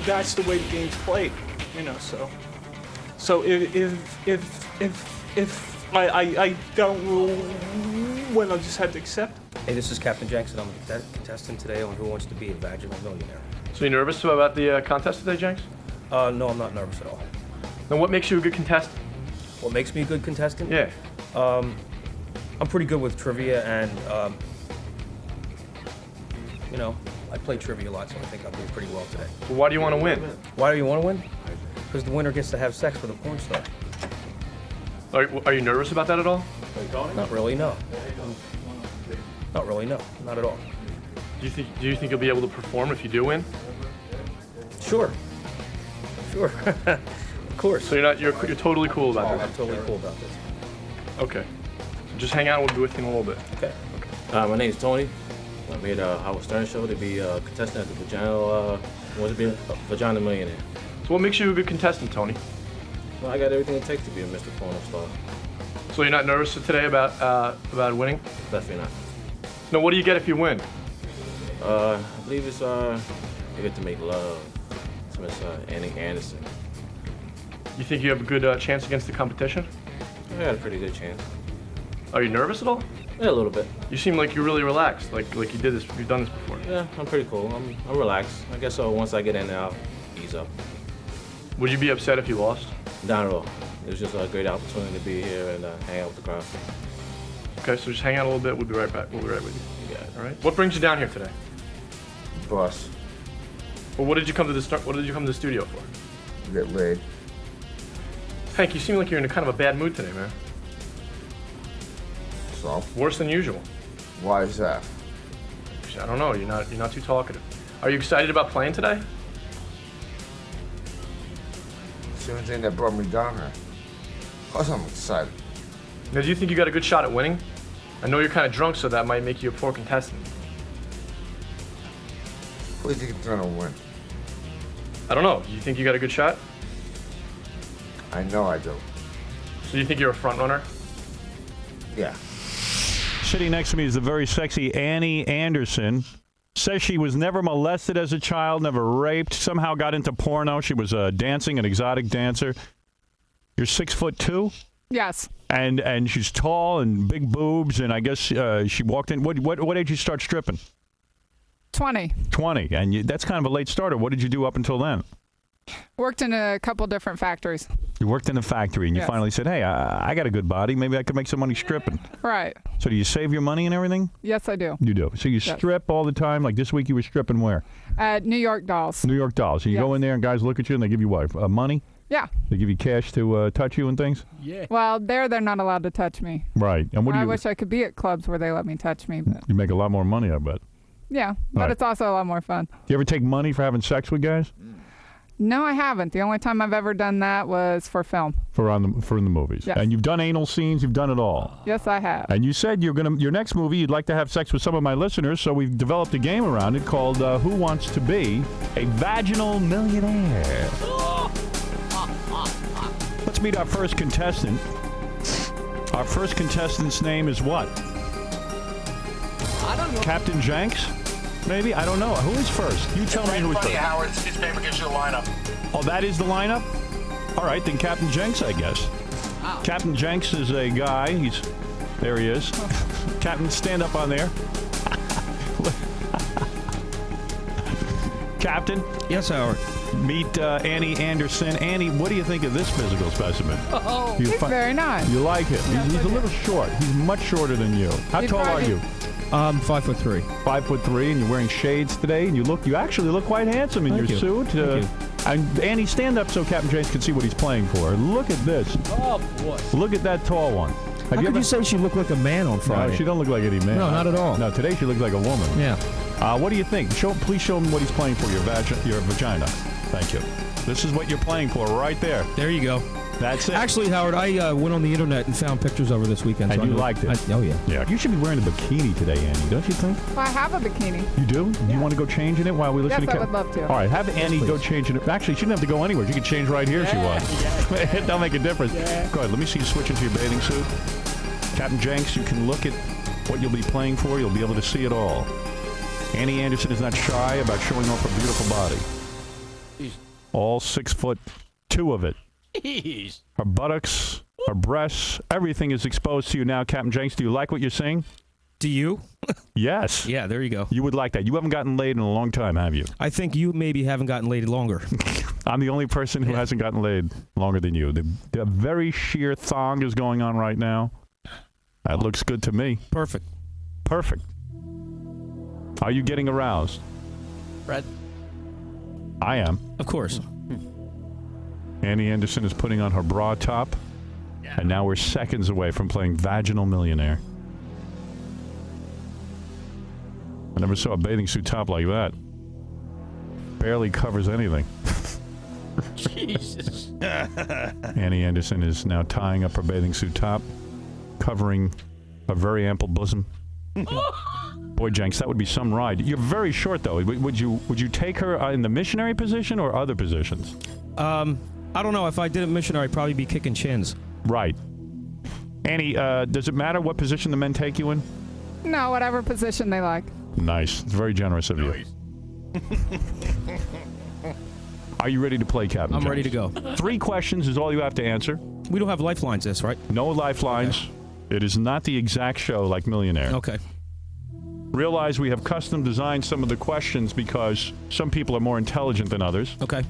that's the way the game's played, you know. So if I don't win, I'll just have to accept. Hey, this is Captain Jenks, and I'm a contestant today on Who Wants to Be a Vaginal Millionaire. So you nervous about the contest today, Jenks? No, I'm not nervous at all. Then what makes you a good contestant? What makes me a good contestant? Yeah. I'm pretty good with trivia, and you know, I play trivia a lot, so I think I'll do pretty well today. Well, why do you want to win? Why do you want to win? Because the winner gets to have sex with a porn star. Are you nervous about that at all? Not really, no. Not really, no. Not at all. Do you think you'll be able to perform if you do win? Sure. Sure. Of course. So you're totally cool about this? I'm totally cool about this. Okay. So just hang out and we'll be with you in a little bit. Okay. My name's Tony. I'm here at the Howard Stern show to be a contestant at the Vaginal Millionaire. So what makes you a good contestant, Tony? Well, I got everything it takes to be a Mr. Porno star. So you're not nervous today about winning? Definitely not. No, what do you get if you win? I believe it's you get to make love to Miss Annie Anderson. You think you have a good chance against the competition? I got a pretty good chance. Are you nervous at all? Yeah, a little bit. you seem like you're really relaxed, like you did this. You've done this before. Yeah, I'm pretty cool. I'm relaxed. I guess so. Once I get in there, I'll ease up. Would you be upset if you lost? Not at all. It was just a great opportunity to be here and hang out with the crowd. Okay, so just hang out a little bit. We'll be right back. We'll be right with you. Yeah. All right. What brings you down here today? Boss. Well, what did you come to the studio for? Get laid. Hank, you seem like you're in a kind of a bad mood today, man. So? Worse than usual. Why is that? I don't know. You're not too talkative. Are you excited about playing today? It's the only thing that brought me down here. Of course I'm excited. Now, do you think you got a good shot at winning? I know you're kind of drunk, so that might make you a poor contestant. Who do you think is gonna win? I don't know. Do you think you got a good shot? I know I do. So you think you're a front runner? Yeah. Sitting next to me is the very sexy Annie Anderson. Says she was never molested as a child, never raped, somehow got into porno. She was dancing, an exotic dancer. You're 6'2"? Yes. And she's tall and big boobs, and I guess she walked in. What age did you start stripping? 20. 20, and that's kind of a late starter. What did you do up until then? Worked in a couple different factories. You worked in a factory, and you finally said, hey, I got a good body. Maybe I could make some money stripping. Right. So do you save your money and everything? Yes, I do. You do. So you strip all the time? Like this week you were stripping where? At New York Dolls. New York Dolls. So you go in there and guys look at you and they give you what? Money? Yeah. They give you cash to touch you and things? Yeah. Well, they're not allowed to touch me. Right. And what do you... I wish I could be at clubs where they let me touch me. But... You make a lot more money, I bet. Yeah, but it's also a lot more fun. Do you ever take money for having sex with guys? No, I haven't. The only time I've ever done that was for film. For in the movies. Yes. And you've done anal scenes, you've done it all. Yes, I have. And you said your next movie you'd like to have sex with some of my listeners, so we've developed a game around it called Who Wants to Be a Vaginal Millionaire? Let's meet our first contestant. Our first contestant's name is what? I don't know. Captain Jenks? Maybe? I don't know. Who is first? You tell me who is first. Howard. This paper gives you a lineup. Oh, that is the lineup? All right, then Captain Jenks, I guess. Wow. Captain Jenks is a guy. There he is. Captain, stand up on there. Captain? Yes, Howard. Meet Annie Anderson. Annie, what do you think of this physical specimen? Oh, he's very nice. You like him? He's a little short. He's much shorter than you. How tall are you? 5'3". 5'3", and you're wearing shades today, and you actually look quite handsome in your suit. Thank you. And Annie, stand up so Captain James can see what he's playing for. Look at this. Oh boy! Look at that tall one. How could you say she looked like a man on Friday? No, she don't look like any man. No, not at all. No, today she looks like a woman. Yeah. What do you think? Please show him what he's playing for. Your vagina. Thank you. This is what you're playing for right there. There you go. That's it. Actually, Howard, I went on the internet and found pictures of her this weekend. And so you liked it? Oh, yeah. Yeah. You should be wearing a bikini today, Annie, don't you think? Well, I have a bikini. You do? Yeah. You want to go change in it while we listen yes, to I would love to. All right, have Annie go change in it. Actually, she didn't have to go anywhere. She could change right here if she wants. That'll make a difference. Yeah. Go ahead. Let me see you switch into your bathing suit. Captain Jenks, you can look at what you'll be playing for. You'll be able to see it all. Annie Anderson is not shy about showing off her beautiful body. All 6'2" of it. Jeez. Her buttocks, her breasts, everything is exposed to you now, Captain Jenks. Do you like what you're seeing? Do you? Yes. Yeah, there you go. You would like that. You haven't gotten laid in a long time, have you? I think you maybe haven't gotten laid longer. I'm the only person who hasn't gotten laid longer than you. The very sheer thong is going on right now. That looks good to me. Perfect. Perfect. Are you getting aroused? Brett? I am. Of course. Annie Anderson is putting on her bra top. Yeah. And now we're seconds away from playing Vaginal Millionaire. I never saw a bathing suit top like that. Barely covers anything. Jesus. Annie Anderson is now tying up her bathing suit top, covering a very ample bosom. Boy, Jenks, that would be some ride. You're very short, though. Would you take her in the missionary position or other positions? I don't know. If I did a missionary, I'd probably be kicking chins. Right. Annie, does it matter what position the men take you in? No, whatever position they like. Nice. It's very generous of you. Are you ready to play, Captain I'm Jenks? ready to go. 3 questions is all you have to answer. We don't have lifelines, right? No lifelines. Okay. It is not the exact show like Millionaire. Okay. Realize we have custom designed some of the questions because some people are more intelligent than others. Okay.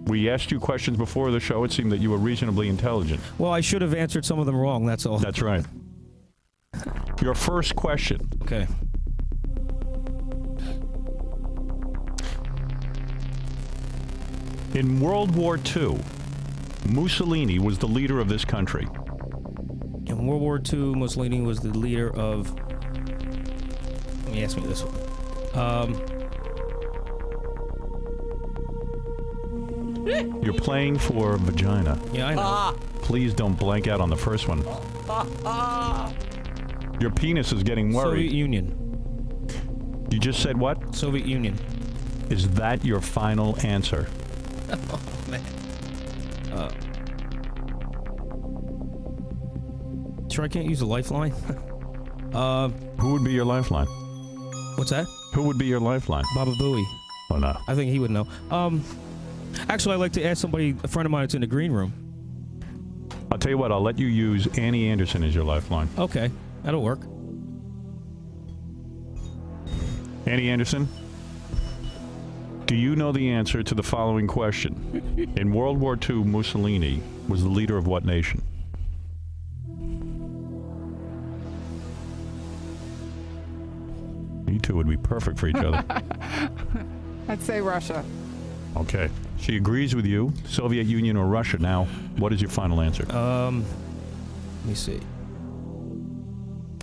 We asked you questions before the show. It seemed that you were reasonably intelligent. Well, I should have answered some of them wrong, that's all. That's right. Your first question. Okay. In World War II, Mussolini was the leader of this country. In World War II, Mussolini was the leader of... Let me ask me this one. You're playing for vagina. Yeah, I know. Please don't blank out on the first one. Your penis is getting worried. Soviet Union. You just said what? Soviet Union. Is that your final answer? Oh, man. Sure I can't use a lifeline? Who would be your lifeline? What's that? Who would be your lifeline? Baba Booey. Oh, no. I think he would know. Actually, I'd like to ask somebody, a friend of mine that's in the green room. I'll tell you what, I'll let you use Annie Anderson as your lifeline. Okay, that'll work. Annie Anderson, do you know the answer to the following question? In World War II, Mussolini was the leader of what nation? You two would be perfect for each other. I'd say Russia. Okay. She agrees with you. Soviet Union or Russia. Now, what is your final answer? Let me see.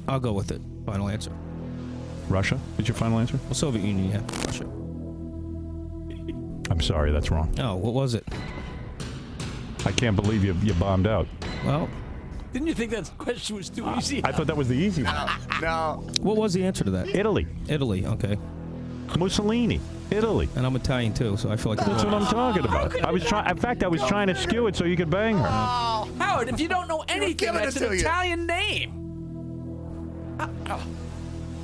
I'll go with it. Final answer. Russia is your final answer? Well, Soviet Union, yeah. Russia. I'm sorry, that's wrong. Oh, what was it? I can't believe you bombed out. Well... Didn't you think that question was too easy? I thought that was the easy one. No. What was the answer to that? Italy. Italy, okay. Mussolini. Italy. And I'm Italian too, so I feel like... That's what I'm talking about. In fact, I was trying to skew it so you could bang her. Oh, Howard, if you don't know anything, that's an Italian name.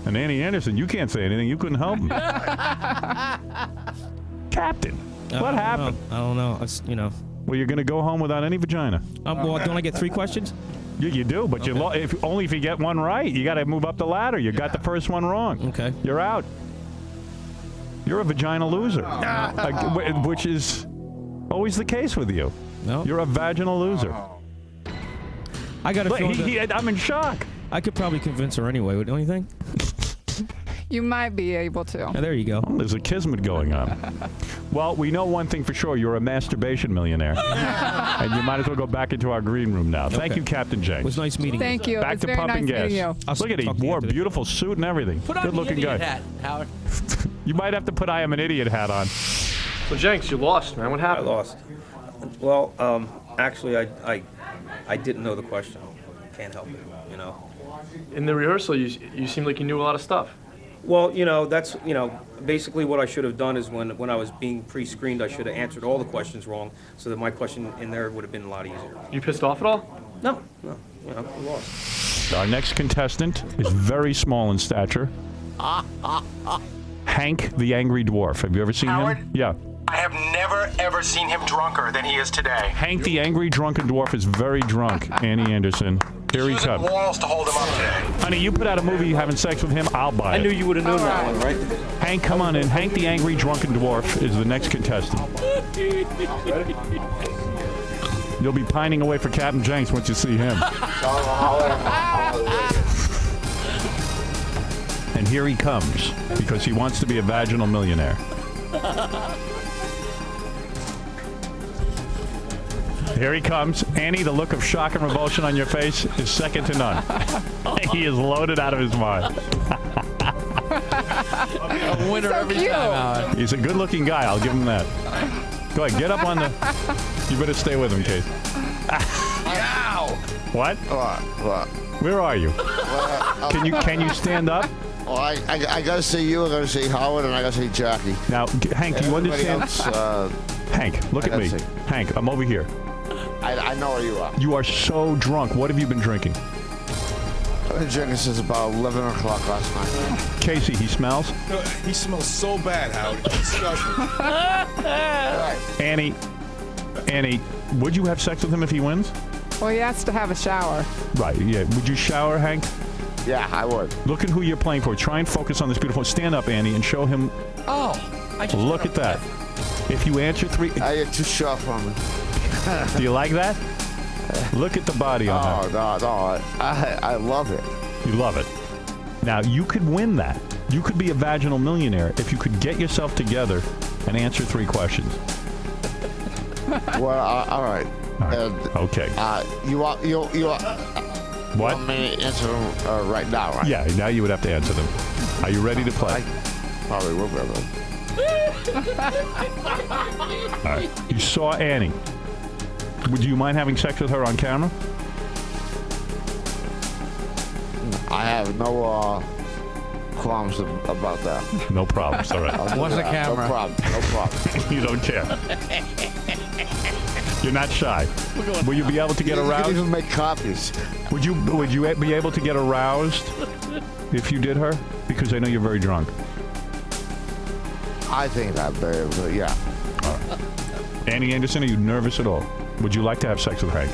And Annie Anderson, you can't say anything. You couldn't help him. Captain, what happened? I don't know. It's, you know... Well, you're going to go home without any vagina. Well, don't I get 3 questions? You do, but okay. Only if you get one right. You got to move up the ladder. You got the first one wrong. Okay. You're out. You're a vagina loser, which is always the case with you. No. You're a vaginal loser. I got a feeling I'm in shock. I could probably convince her anyway, don't you think? You might be able to. Oh, there you go. Well, there's a kismet going on. Well, we know one thing for sure. You're a masturbation millionaire. And you might as well go back into our green room now. Thank you, Captain Jenks. It was nice meeting you. Thank you. Back to pumping gas. Look at him. He wore a beautiful suit and everything. Put on Good-looking the guy. idiot hat, Howard. You might have to put I am an idiot hat on. So, Jenks, you lost, man. What happened? I lost. Well, actually, I didn't know the question. Can't help it, you know. In the rehearsal, you seemed like you knew a lot of stuff. Well, you know, that's, you know, basically what I should have done is when I was being pre-screened, I should have answered all the questions wrong so that my question in there would have been a lot easier. You pissed off at all? No, you know, I lost. Our next contestant is very small in stature. Hank the Angry Dwarf. Have you ever seen him? Yeah. I have never, ever seen him drunker than he is today. Hank the Angry Drunken Dwarf is very drunk, Annie Anderson. Here he comes. Walls to hold him up today. Honey, you put out a movie, you having sex with him, I'll buy it. I knew you would have known that one, right? Hank, come on in. Hank the Angry Drunken Dwarf is the next contestant. You'll be pining away for Captain Jenks once you see him. And here he comes, because he wants to be a vaginal millionaire. Here he comes. Annie, the look of shock and revulsion on your face is second to none. He is loaded out of his mind. A winner so every cute. time, Howard. He's a good-looking guy. I'll give him that. Go ahead, get up on the... You better stay with him, Case. What? What? Where are you? Can you stand up? Well, I gotta see you, I gotta see Howard, and I gotta see Jackie. Now, Hank, do you understand? Hank, look at me. see. Hank, I'm over here. I know where you are. You are so drunk. What have you been drinking? I've been drinking since about 11 o'clock last night. Casey, he smells? He smells so bad, Howard. It's disgusting. Annie, would you have sex with him if he wins? Well, he has to have a shower. Right, yeah. Would you shower, Hank? Yeah, I would. Look at who you're playing for. Try and focus on this beautiful... Stand up, Annie, and show him... Oh, I just Look at that. If you answer 3... You're too short for me. Do you like that? Look at the body on that. No. I love it. You love it. Now, you could win that. You could be a vaginal millionaire if you could get yourself together and answer 3 questions. Well, all right. Okay. You want What? want me to answer them right now, right? Yeah, now you would have to answer them. Are you ready to play? Probably will be able to. All right. You saw Annie. Would you mind having sex with her on camera? I have no qualms about that. No problems. All right. What's the camera? No problem. No problem. You don't care. You're not shy. Will you be able to get aroused? You can even make copies. Would you be able to get aroused if you did her? Because I know you're very drunk. I think I'd be able to, yeah. All right. Annie Anderson, are you nervous at all? Would you like to have sex with Hank?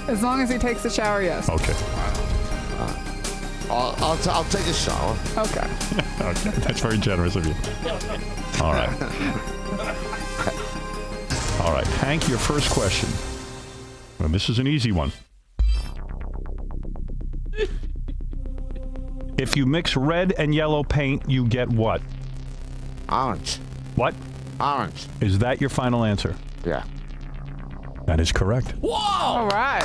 As long as he takes a shower, yes. Okay. I'll take a shower. Okay. Okay. That's very generous of you. All right. All right. Hank, your first question. Well, this is an easy one. If you mix red and yellow paint, you get what? Orange. What? Orange. Is that your final answer? Yeah. That is correct. Whoa! All right.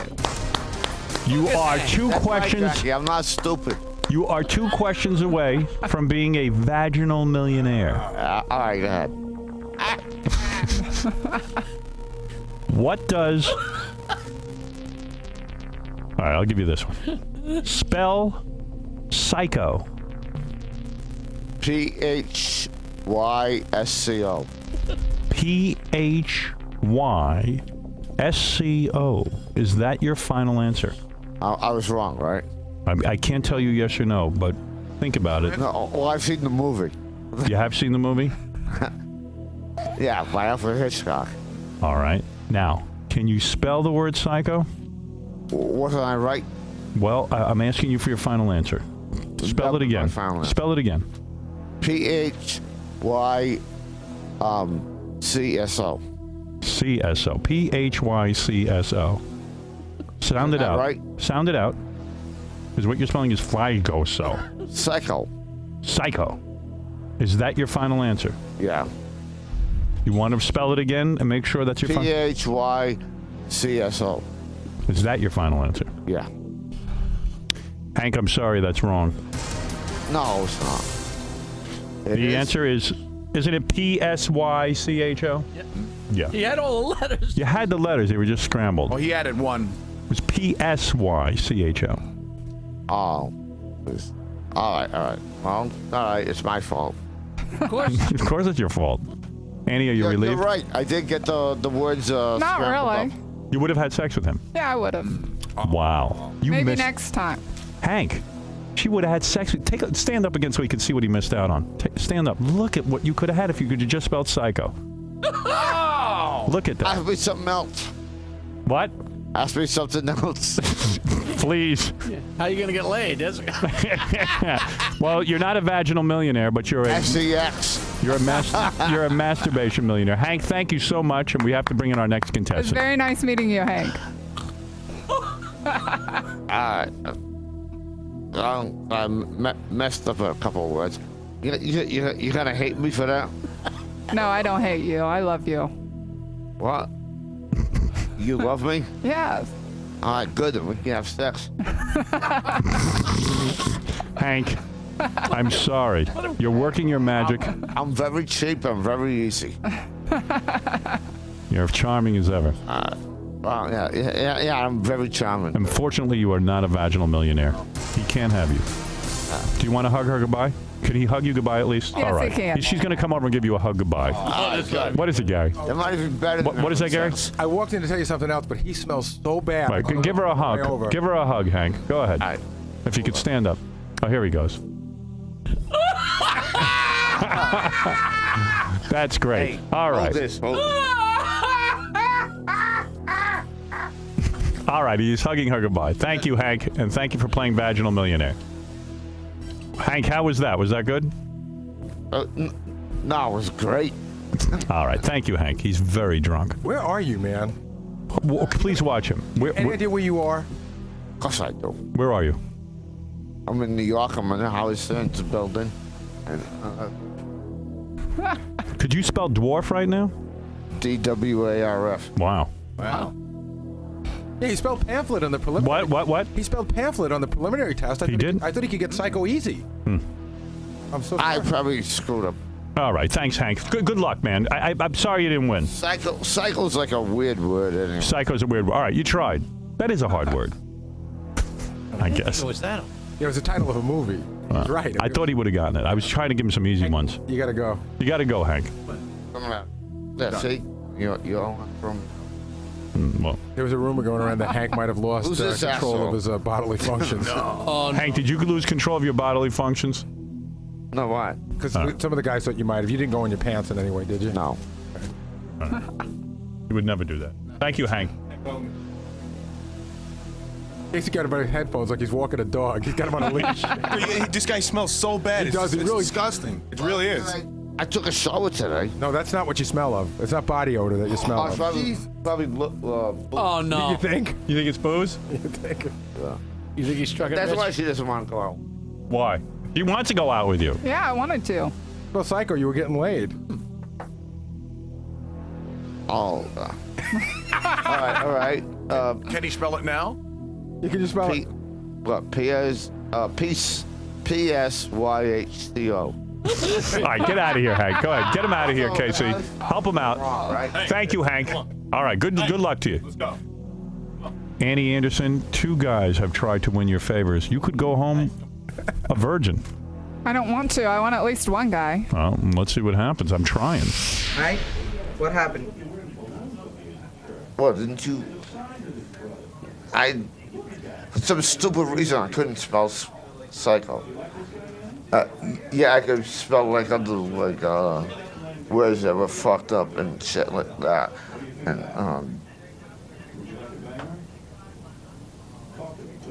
You are two questions. Right, Jackie. I'm not stupid. You are 2 questions away from being a vaginal millionaire. All right, go ahead. What does... All right, I'll give you this one. Spell psycho. P-H-Y-S-C-O. P-H-Y-S-C-O. Is that your final answer? I was wrong, right? I can't tell you yes or no, but think about it. No, well, I've seen the movie. You have seen the movie? Yeah, by Alfred Hitchcock. All right. Now, can you spell the word psycho? Wasn't I right? Well, I'm asking you for your final answer. Spell it again. Spell it again. P-H-Y-C-S-O. C-S-O. P-H-Y-C-S-O. Sound it out. Right? Sound it out. Because what you're spelling is Flygo, so. Psycho. Psycho. Is that your final answer? Yeah. You want to spell it again and make sure that's your final... P-H-Y-C-S-O. Is that your final answer? Yeah. Hank, I'm sorry, that's wrong. No, it's not. The answer is, isn't it P-S-Y-C-H-O? Yeah. He had all the letters. You had the letters. They were just scrambled. Oh, he added one. It was P-S-Y-C-H-O. Oh. All right. Well, all right. It's my fault. Of course. Of course it's your fault. Annie, are you relieved? You're right. I did get the words Not really. up. You would have had sex with him. Yeah, I would have. Wow. You Maybe missed... next time. Hank, she would have had sex with... Stand up again so he could see what he missed out on. Stand up. Look at what you could have had if you could have just spelled psycho. Oh! Look at that. Ask me something else. What? Ask me something else. Please. How are you going to get laid? Well, you're not a vaginal millionaire, but you're a... SEX. You're a masturbation millionaire. Hank, thank you so much, and we have to bring in our next It was contestant. very nice meeting you, Hank. I messed up a couple of words. You gonna hate me for that? No, I don't hate you. I love you. What? You love me? Yes. All right, good. We can have sex. Hank, I'm sorry. You're working your magic. I'm very cheap. I'm very easy. You're charming as ever. Well, yeah. I'm very charming. Unfortunately, you are not a vaginal millionaire. He can't have you. Do you want to hug her goodbye? Could he hug you goodbye at least? Yes, all right. he can. She's going to come over and give you a hug goodbye. What is it, Gary? That might even better. What is that, Gary? I walked in to tell you something else, but he smells so bad. Right, give her a hug. Give her a hug, Hank. Go ahead. Right. If you could stand up. Oh, here he goes. That's great. Hey, all right. Hold this. All right, he's hugging her goodbye. Thank you, Hank, and thank you for playing Vaginal Millionaire. Hank, how was that? Was that good? No, it was great. All right, thank you, Hank. He's very drunk. Where are you, man? Please watch him. Any idea where you are? Of course I do. Where are you? I'm in New York. I'm in the Howard Stern's building. And, Could you spell dwarf right now? DWARF. Wow. Wow. Yeah, he spelled pamphlet on the preliminary. What? He spelled pamphlet on the preliminary test. He did? I thought he could get psycho easy. I'm so sorry. I probably screwed up. All right, thanks, Hank. Good luck, man. I'm sorry you didn't win. Psycho's like a weird word. Anyway. Psycho's a weird word. All right, you tried. That is a hard word. I guess. What's that? Yeah, it was the title of a movie. Right. I thought he would have gotten it. I was trying to give him some easy ones. You gotta go. You gotta go, Hank. Yeah, see? You all from... Well, there was a rumor going around that Hank might have lost control of his bodily functions. Hank, did you lose control of your bodily functions? No, why? Because some of the guys thought you might have. You didn't go in your pants in any way, did you? No. You would never do that. Thank you, Hank. Casey got him on headphones like he's walking a dog. He's got him on a leash. This guy smells so bad. He does. It's really disgusting. It really is. I took a shower today. No, that's not what you smell of. It's not body odor that you smell of. Probably Oh, no. You think? You think it's booze? You think? Yeah. You think he struck it? That's why she doesn't want to go out. Why? He wants to go out with you. Yeah, I wanted to. Well, psycho, you were getting laid. Oh. All right. Can he spell it now? You can just spell it. What? P-S-Y-H-C-O. All right, get out of here, Hank. Go ahead. Get him out of here, Casey. Help him out. Thank you, Hank. All right, good luck to you. Let's go. Annie Anderson, 2 guys have tried to win your favors. You could go home a virgin. I don't want to. I want at least one guy. Well, let's see what happens. I'm trying. Hank, what happened? What, didn't you... For some stupid reason, I couldn't spell psycho. Yeah, I could spell like other words that were fucked up and shit like that. And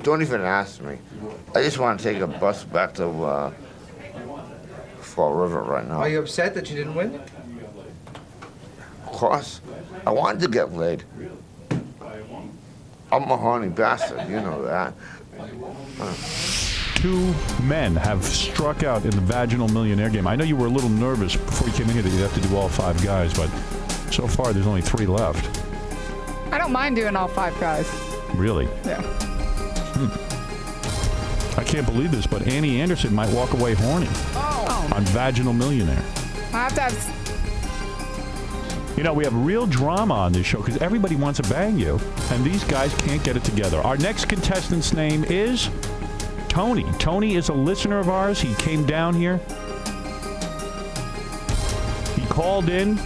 don't even ask me. I just want to take a bus back to Fall River right now. Are you upset that you didn't win? Of course. I wanted to get laid. I'm a horny bastard, you know that. 2 men have struck out in the Vaginal Millionaire game. I know you were a little nervous before you came in here that you'd have to do all 5 guys, but so far there's only 3 left. I don't mind doing all 5 guys. Really? Yeah. I can't believe this, but Annie Anderson might walk away horny on Vaginal Millionaire. I have to have... You know, we have real drama on this show because everybody wants to bang you, and these guys can't get it together. Our next contestant's name is Tony. Tony is a listener of ours. He came down here. He called in.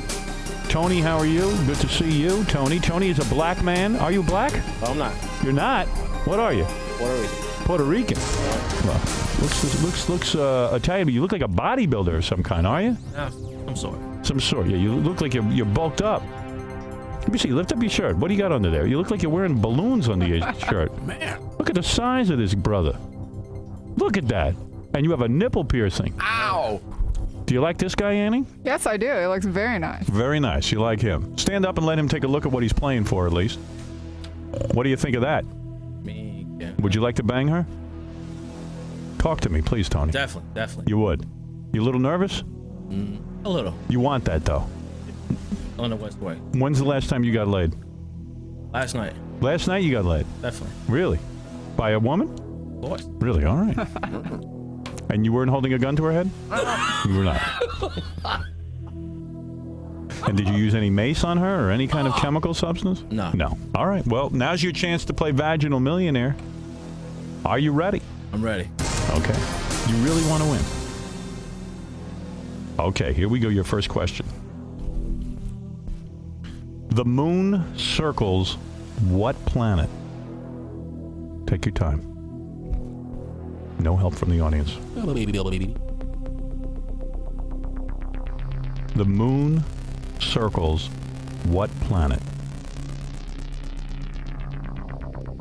Tony, how are you? Good to see you, Tony. Tony is a black man. Are you black? No, I'm not. You're not? What are you? Puerto Rican. Puerto Rican. Well, looks Italian, but you look like a bodybuilder of some kind, are you? No, I'm sorry. Some sort. Yeah, you look like you're bulked up. Let me see. Lift up your shirt. What do you got under there? You look like you're wearing balloons under your shirt. Man. Look at the size of this brother. Look at that. And you have a nipple piercing. Ow. Do you like this guy, Annie? Yes, I do. It looks very nice. Very nice. You like him. Stand up and let him take a look at what he's playing for, at least. What do you think of that? Me, yeah. Would you like to bang her? Talk to me, please, Tony. Definitely. You would. You a little nervous? A little. You want that, though? On the West Way. When's the last time you got laid? Last night. Last night you got laid? Definitely. Really? By a woman? Of course. Really? All right. And you weren't holding a gun to her head? You were not. And did you use any mace on her or any kind of chemical substance? No. No. All right. Well, now's your chance to play Vaginal Millionaire. Are you ready? I'm ready. Okay. You really want to win? Okay, here we go. Your first question. The moon circles what planet? Take your time. No help from the audience. The moon circles what planet?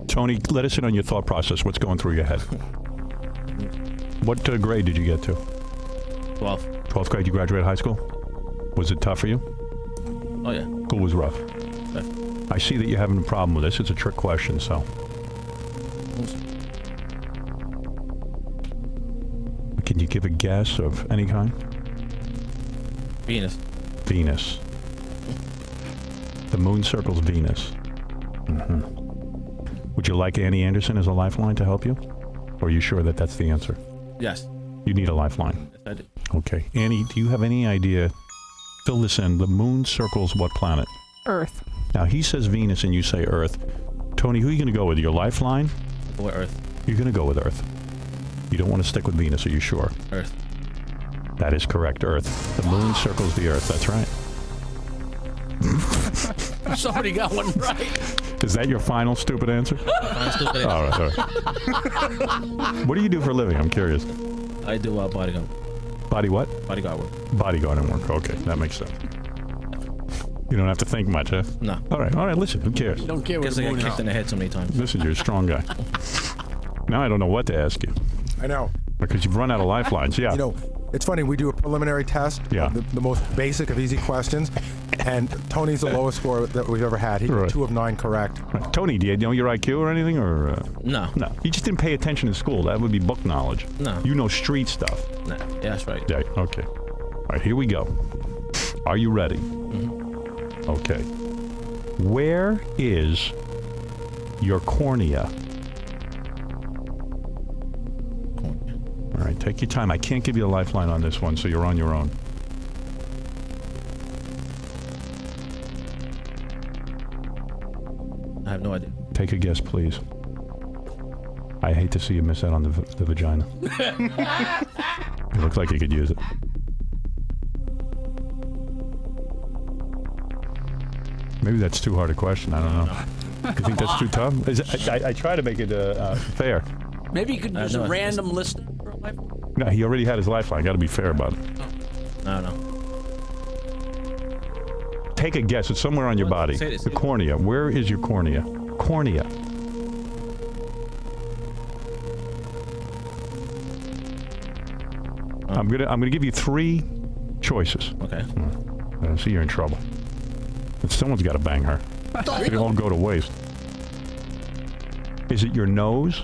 Tony, let us in on your thought process. What's going through your head? What grade did you get to? 12th. 12th grade, you graduated high school? Was it tough for you? Oh, yeah. School was rough. I see that you're having a problem with this. It's a trick question, so. Can you give a guess of any kind? Venus. Venus. The moon circles Venus. Mm-hmm. Would you like Annie Anderson as a lifeline to help you? Or are you sure that that's the answer? Yes. You need a lifeline. Yes, I do. Okay. Annie, do you have any idea? Fill this in. The moon circles what planet? Earth. Now, he says Venus and you say Earth. Tony, who are you going to go with? Your lifeline? I'll go with Earth. You're going to go with Earth. You don't want to stick with Venus, are you sure? Earth. That is correct, Earth. The moon circles the Earth. That's right. Somebody got one right. Is that your final stupid answer? Final stupid answer. All right. What do you do for a living? I'm curious. I do bodyguard. Body what? Bodyguard work. Bodyguarding work. Okay, that makes sense. You don't have to think much, huh? No. All right. Listen, who cares? You don't care what Because I got kicked in the head so many times. Listen, you're a strong guy. Now I don't know what to ask you. I know. Because you've run out of lifelines. Yeah. You know, it's funny. We do a preliminary test. Yeah. The most basic of easy questions, and Tony's the lowest score that we've ever had. He got 2 of 9 correct. Right. Tony, do you know your IQ or anything, or? No. No. You just didn't pay attention in school. That would be book knowledge. No. You know street stuff. No. Yeah, that's right. Yeah. Okay. All right. Here we go. Are you ready? Mm-hmm. Okay. Where is your cornea? All right, take your time. I can't give you a lifeline on this one, so you're on your own. I have no idea. Take a guess, please. I hate to see you miss out on the vagina. It looks like you could use it. Maybe that's too hard a question. I don't know. You think that's too tough? I try to make it fair. Maybe you could use a random list for a life. No, he already had his lifeline. Got to be fair about it. I don't know. Take a guess. It's somewhere on your body. The cornea. Where is your cornea? Cornea. I'm gonna give you 3 choices. Okay. I see you're in trouble. Someone's got to bang her. It won't go to waste. Is it your nose?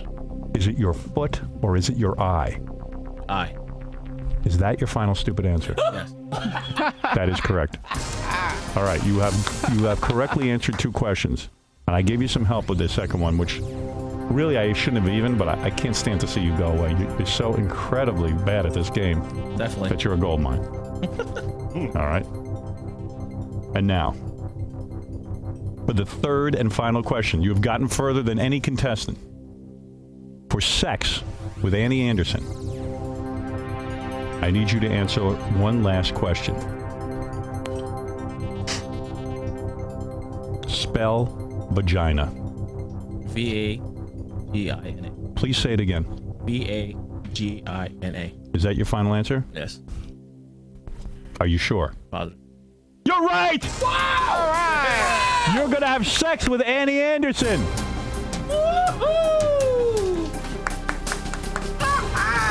Is it your foot? Or is it your eye? Eye. Is that your final stupid answer? Yes. That is correct. All right, you have correctly answered 2 questions, and I gave you some help with the second one, which really I shouldn't have even, but I can't stand to see you go away. You're so incredibly bad at this game. Definitely. That you're a gold mine. All right. And now, for the third and final question, you have gotten further than any contestant. For sex with Annie Anderson, I need you to answer one last question. Spell vagina. V-A-G-I-N-A. Please say it again. V-A-G-I-N-A. Is that your final answer? Yes. Are you sure? Positive. You're right! Wow! All right! You're gonna have sex with Annie Anderson! Woohoo!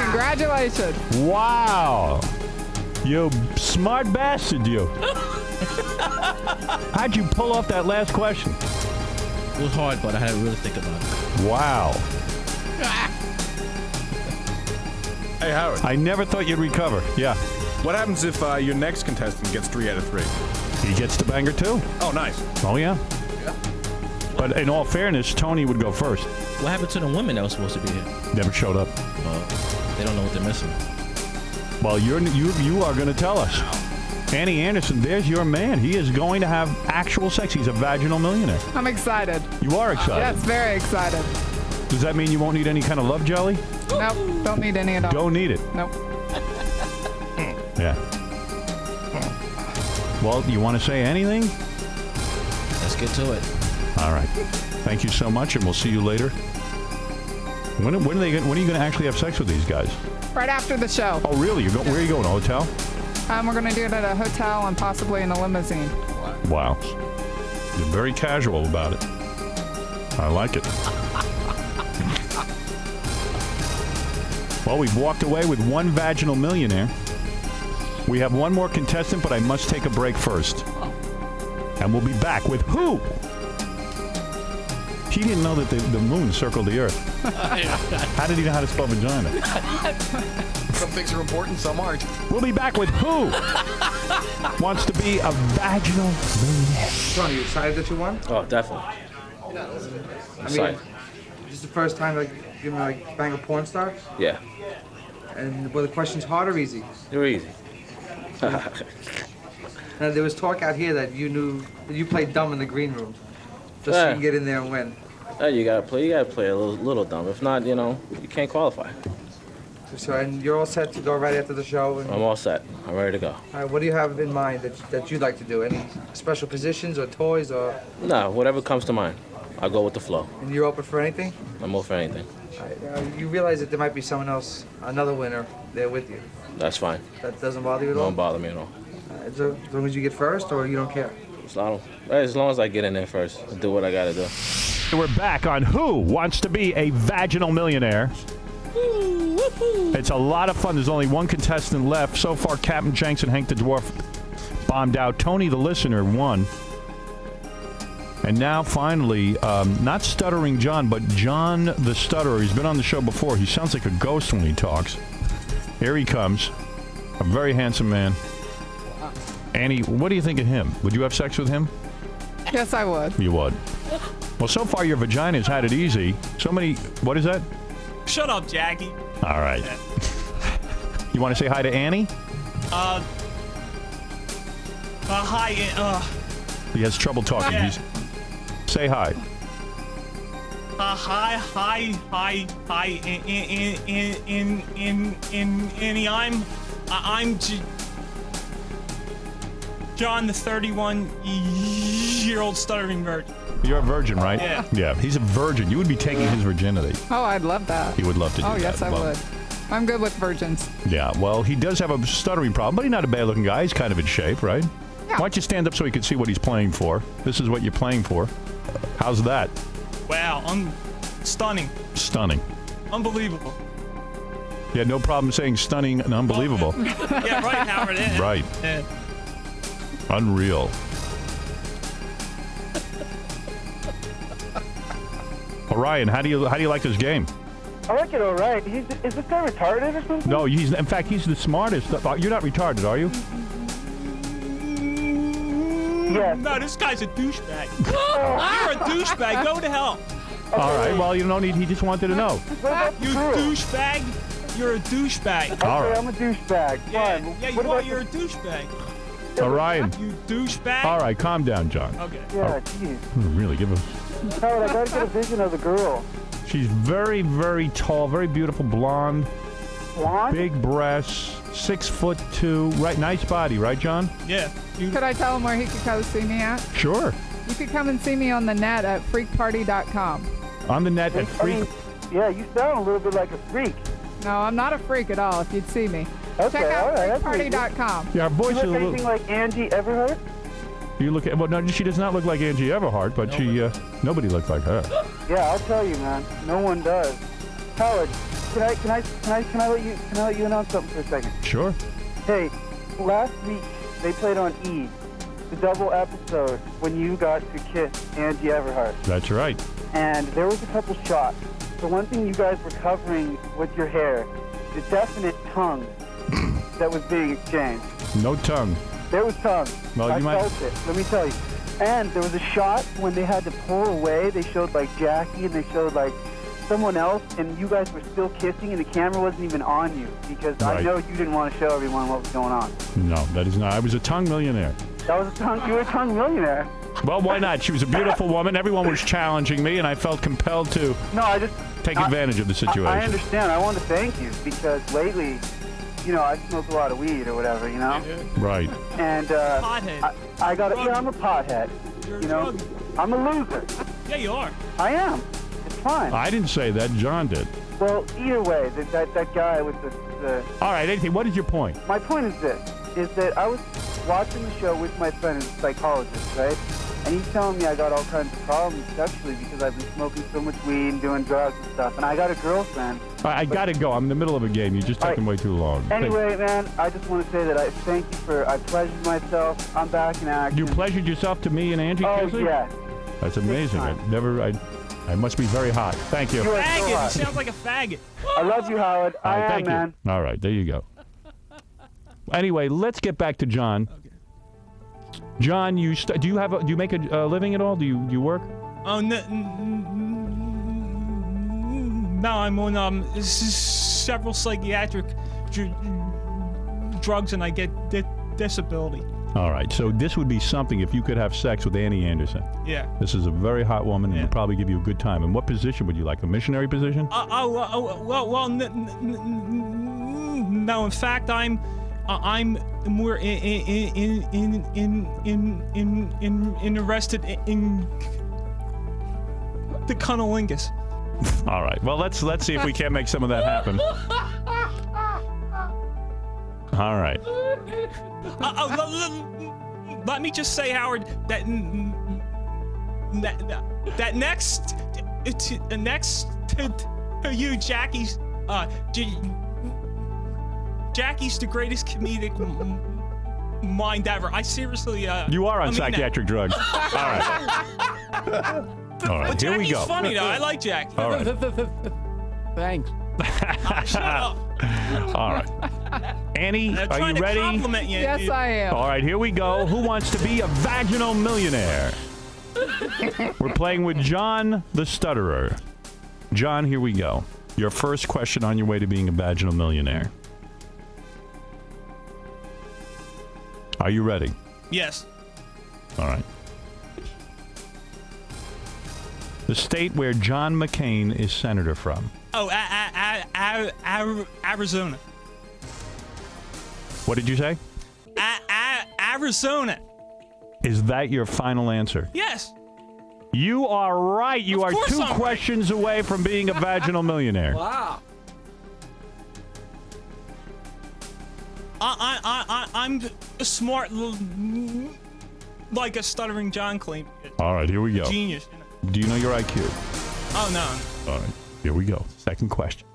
Congratulations. Wow! You smart bastard, you. How'd you pull off that last question? It was hard, but I had to really think about it. Wow. Hey, Howard. I never thought you'd recover. Yeah. What happens if your next contestant gets 3 out of 3? He gets to bang her too. Oh, nice. Oh, yeah. But in all fairness, Tony would go first. What happened to the women that were supposed to be here? Never showed up. They don't know what they're missing. Well, you are going to tell us. Annie Anderson, there's your man. He is going to have actual sex. He's a vaginal millionaire. I'm excited. You are excited? Yes, very excited. Does that mean you won't need any kind of love jelly? Nope, don't need any at all. Don't need it? Nope. Yeah. Well, you want to say anything? Let's get to it. All right. Thank you so much, and we'll see you later. When are you going to actually have sex with these guys? Right after the show. Oh, really? Where are you going? A hotel? We're going to do it at a hotel and possibly in a limousine. Wow. You're very casual about it. I like it. Well, we've walked away with 1 vaginal millionaire. We have 1 more contestant, but I must take a break first. And we'll be back with who? He didn't know that the moon circled the Earth. How did he know how to spell vagina? Some things are important, some aren't. We'll be back with who wants to be a vaginal millionaire. Sean, are you excited that you won? Oh, definitely. I mean, this is the first time like you're gonna like bang a porn star? Yeah. And were the questions hard or easy? They were easy. Now, there was talk out here that you knew that you played dumb in the green room, just so you can get in there and win. You gotta play a little dumb. If not, you can't qualify. So, and you're all set to go right after the show? And, I'm all set. I'm ready to go. all right, what do you have in mind that you'd like to do? Any special positions or toys or? No, whatever comes to mind. I'll go with the flow. And you're open for anything? I'm open for anything. All right, you realize that there might be someone else, another winner, there with you. That's fine. That doesn't bother you at all? Don't bother me at all. As long as you get first, or you don't care? As long as I get in there first, I'll do what I gotta do. We're back on Who Wants to Be a Vaginal Millionaire. It's a lot of fun. There's only one contestant left. So far, Captain Jenks and Hank the Dwarf bombed out. Tony the Listener won. And now, finally, not Stuttering John, but John the Stutterer. He's been on the show before. He sounds like a ghost when he talks. Here he comes. A very handsome man. Annie, what do you think of him? Would you have sex with him? Yes, I would. You would. Well, so far your vagina's had it easy. So many... What is that? Shut up, Jackie. All right. You want to say hi to Annie? Hi. He has trouble talking. Yeah. Say hi. Hi, Annie. I'm John, the 31-year-old stuttering virgin. You're a virgin, right? Yeah. Yeah, he's a virgin. You would be taking his virginity. Oh, I'd love that. He would love to do that. Oh, yes, I would. I'm good with virgins. Yeah, well, he does have a stuttering problem, but he's not a bad-looking guy. He's kind of in shape, right? Yeah. Why don't you stand up so he can see what he's playing for? This is what you're playing for. How's that? Wow, stunning. Stunning. Unbelievable. You had no problem saying stunning and unbelievable. Yeah, right, Howard. Yeah. Right. Yeah. Unreal. Orion, how do you like this game? I like it all right. Is this guy retarded or something? No, in fact, he's the smartest. You're not retarded, are you? Yeah. No, this guy's a douchebag. You're a douchebag. Go to hell. All right, well, you don't need, he just wanted to know. You douchebag. You're a douchebag. Okay, All right. I'm a douchebag. Yeah, Fine. yeah, What you are. about You're a douchebag. Orion. You douchebag. All right, calm down, John. Okay. Yeah, jeez. Really, give him. Howard, I gotta get a vision of the girl. She's very, very tall, very beautiful, blonde. Blonde? Big breasts, 6'2", right? Nice body, right, John? Yeah. Could I tell him where he could come see me at? Sure. You could come and see me on the net at freakparty.com. On the net at freak. Yeah, you sound a little bit like a freak. No, I'm not a freak at all, if you'd see me. Okay, Check out all right, that's freakparty.com. Yeah, our voice You is a look little. anything like Angie Everhart? You look at. Well, no, she does not look like Angie Everhart, but nobody looks like her. Yeah, I'll tell you, man. No one does. Howard, can I let you announce something for a second? Sure. Hey, last week they played on E, the double episode when you got to kiss Angie Everhart. That's right. And there was a couple shots. The one thing you guys were covering with your hair, the definite tongue that was being exchanged. No tongue. There was tongue. Well, I you might- felt it. Let me tell you. And there was a shot when they had to pull away. They showed like Jackie and they showed like someone else, and you guys were still kissing, and the camera wasn't even on you because I Right. know you didn't want to show everyone what was going on. No, that is not. I was a tongue millionaire. That was a tongue. You were a tongue millionaire. Well, why not? She was a beautiful woman. Everyone was challenging me, and I felt compelled to No, I just take advantage of the situation. I understand. I want to thank you because lately, you know, I smoke a lot of weed or whatever, you know. Right. And Pothead. I got it. Yeah, I'm a pothead. You know, I'm a loser. Yeah, you are. I am. It's fine. I didn't say that. John did. Well, either way, that guy with the All right, anything. What is your point? My point is this, is that I was watching the show with my friend who's a psychologist, right? And he's telling me I got all kinds of problems sexually because I've been smoking so much weed and doing drugs and stuff. And I got a girlfriend. All right, I got to go. I'm in the middle of a game. You're just taking way too long. Anyway, man, I just want to say that I thank you for, I pleasured myself. I'm back in action. You pleasured yourself to me and Angie Oh, kissing? yeah. That's amazing. time. It must be very hot. Thank you. You are so Faggot. hot. He sounds like a faggot. I love you, Howard. All right, I am, thank man. you. All right, there you go. Anyway, let's get back to John. John, do you make a living at all? Do you work? Oh no, no, I'm on several psychiatric drugs, and I get disability. All right, so this would be something if you could have sex with Annie Anderson. Yeah. This is a very hot woman, and would probably give you a good time. And what position would you like? A missionary position? Well, no. In fact, I'm more interested in the cunnilingus. All right. Well, let's see if we can't make some of that happen. All right. Let me just say, Howard, that next to you, Jackie's the greatest comedic mind ever. I seriously. You are on I mean psychiatric drugs. All right. All right. But Here we Jackie's go. funny though. I like Jackie. All right. Thanks. Shut up. All right. Annie, I'm are trying you to ready? compliment you. Yes, I am. All right, here we go. Who wants to be a vaginal millionaire? We're playing with John the Stutterer. John, here we go. Your first question on your way to being a vaginal millionaire. Are you ready? Yes. All right. The state where John McCain is senator from. Oh, Arizona. What did you say? Arizona. Is that your final answer? Yes. You are right. You are course two I'm questions away from being a vaginal millionaire. Wow. I'm smart, like a stuttering John claimed. All right, here we go. Genius. Do you know your IQ? Oh, no. All right, here we go. Second question.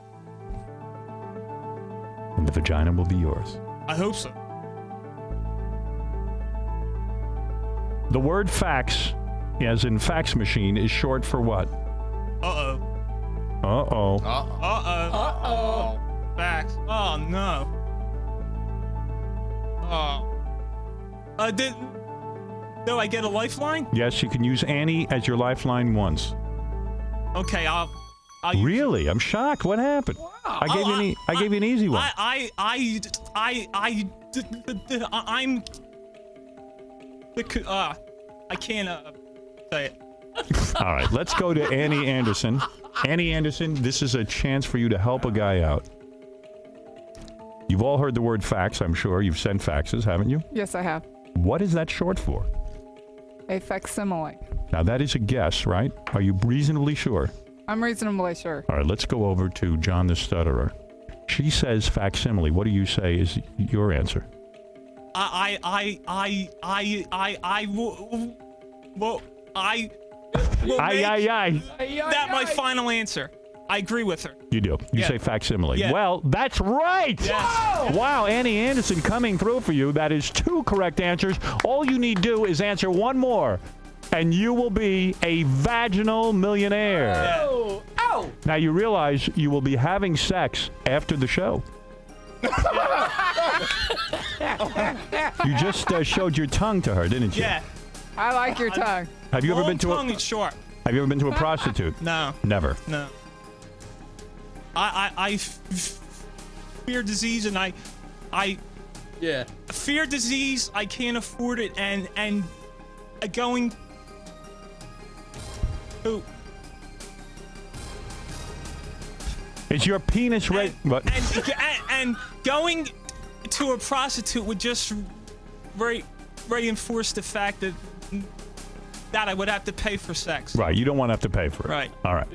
And the vagina will be yours. I hope so. The word fax, as in fax machine, is short for what? Uh-oh. Uh-oh. Uh-oh. Facts. Oh, no. Oh. Do I get a lifeline? Yes, you can use Annie as your lifeline once. Okay, I'll really? I'm shocked. What happened? I gave you an easy one. I can't say it. All right, let's go to Annie Anderson. Annie Anderson, this is a chance for you to help a guy out. You've all heard the word fax, I'm sure. You've sent faxes, haven't you? Yes, I have. What is that short for? A facsimile. Now, that is a guess, right? Are you reasonably sure? I'm reasonably sure. All right, let's go over to John the Stutterer. She says facsimile. What do you say is your answer? I will that my final answer. I agree with her. You do. You Yeah. say facsimile. Yeah. Well, that's right. Yes. Wow, Annie Anderson coming through for you. That is 2 correct answers. All you need to do is answer one more, and you will be a vaginal millionaire. Oh! Ow! Now, you realize you will be having sex after the show. You just showed your tongue to her, didn't you? Yeah. I like your tongue. Have you ever been to tongue and short. Have you ever been to a prostitute? No. Never. No. I fear disease, and I fear disease. I can't afford it, and going to Is your penis ready? What? and going to a prostitute would just reinforce the fact that I would have to pay for sex. Right. You don't want to have to pay for it. Right. All right.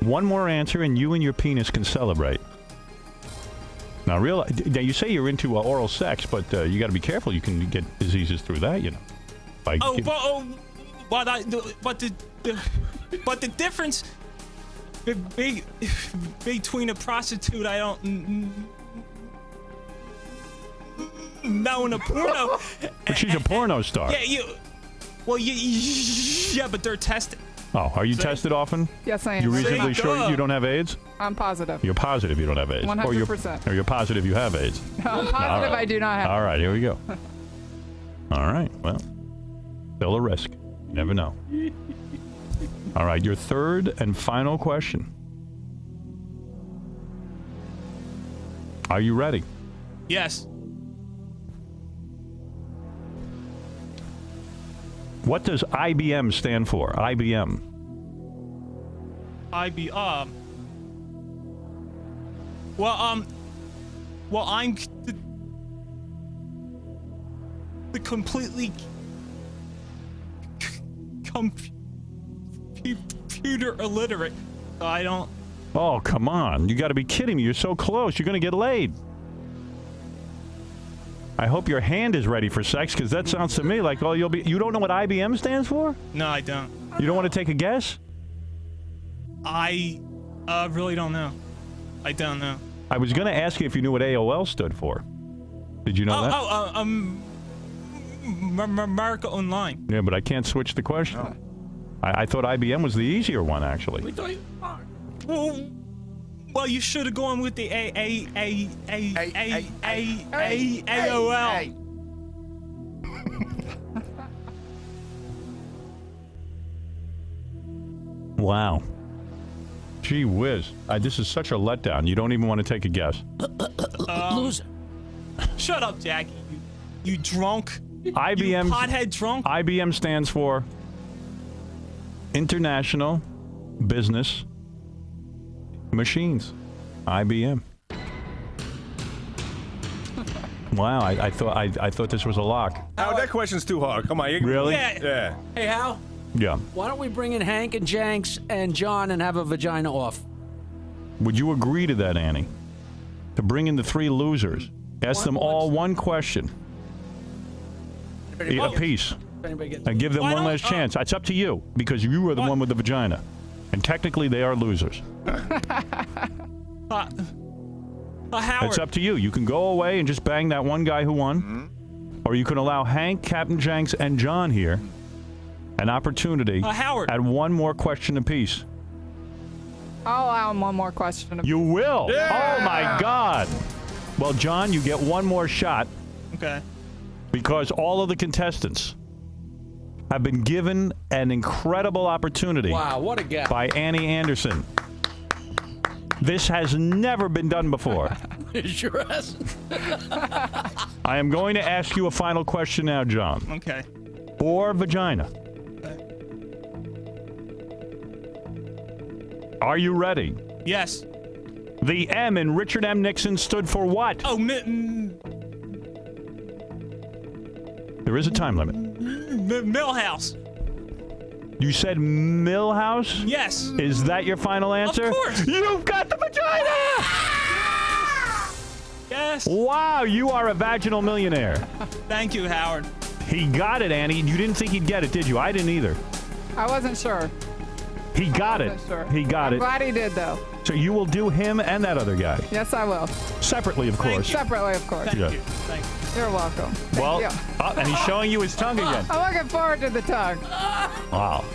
One more answer, and you and your penis can celebrate. Now, now you say you're into oral sex, but you got to be careful. You can get diseases through that, you know. But the difference between a prostitute I don't know and a porno. But she's a porno star. Yeah, but they're tested. Oh, are you tested often? Yes, I am. You're reasonably sure you don't have AIDS? I'm positive. You're positive you don't have AIDS? 100%. Or you're positive you have AIDS? No, I'm positive I do not have. All right, here we go. All right, well, still a risk. You never know. All right, your third and final question. Are you ready? Yes. What does IBM stand for? IBM. Well, I'm the completely computer illiterate. So I don't. Oh, come on. You got to be kidding me. You're so close. You're going to get laid. I hope your hand is ready for sex, because that sounds to me like, oh, you'll be. You don't know what IBM stands for? No, I don't. You don't want to take a guess? I really don't know. I don't know. I was going to ask you if you knew what AOL stood for. Did you know that? America Online. Yeah, but I can't switch the question. No. I thought IBM was the easier one, actually. We thought you. Well, you should have gone with the AOL. Wow. Gee whiz. This is such a letdown. You don't even want to take a guess. Loser. Shut up, Jackie. You drunk. IBM. You pothead drunk. IBM stands for International Business Machines. IBM. Wow, I thought this was a lock. Howard, that question's too hard. Come on, really? Yeah. Hey, Hal. Yeah. Why don't we bring in Hank and Jenks and John and have a vagina off? Would you agree to that, Annie? To bring in the three losers, ask them all one question, a piece, and give them one last chance. It's up to you, because you are the one with the vagina, and technically they are losers. Howard. It's up to you. You can go away and just bang that one guy who won, or you can allow Hank, Captain Jenks, and John here an opportunity Howard. at one more question apiece. I'll allow him one more question. You will? Yeah. Oh, my God. Well, John, you get one more shot. Okay. Because all of the contestants have been given an incredible opportunity. Wow, what a guy. By Annie Anderson. This has never been done before. It sure has. I am going to ask you a final question now, John. Okay. Or vagina. Are you ready? Yes. The M in Richard M. Nixon stood for what? Oh, there is a time limit. Millhouse. You said Millhouse? Yes. Is that your final answer? Of course. You've got the vagina! Yes. Wow, you are a vaginal millionaire. Thank you, Howard. He got it, Annie. You didn't think he'd get it, did you? I didn't either. I wasn't sure. He got it. Sure. He got I'm it. glad he did, though. So you will do him and that other guy. Yes, I will. Separately, of course. Separately, of course. Thank you. Thank you. You're welcome. Well, Thank you. and he's showing you his tongue again. I'm looking forward to the tongue. Wow.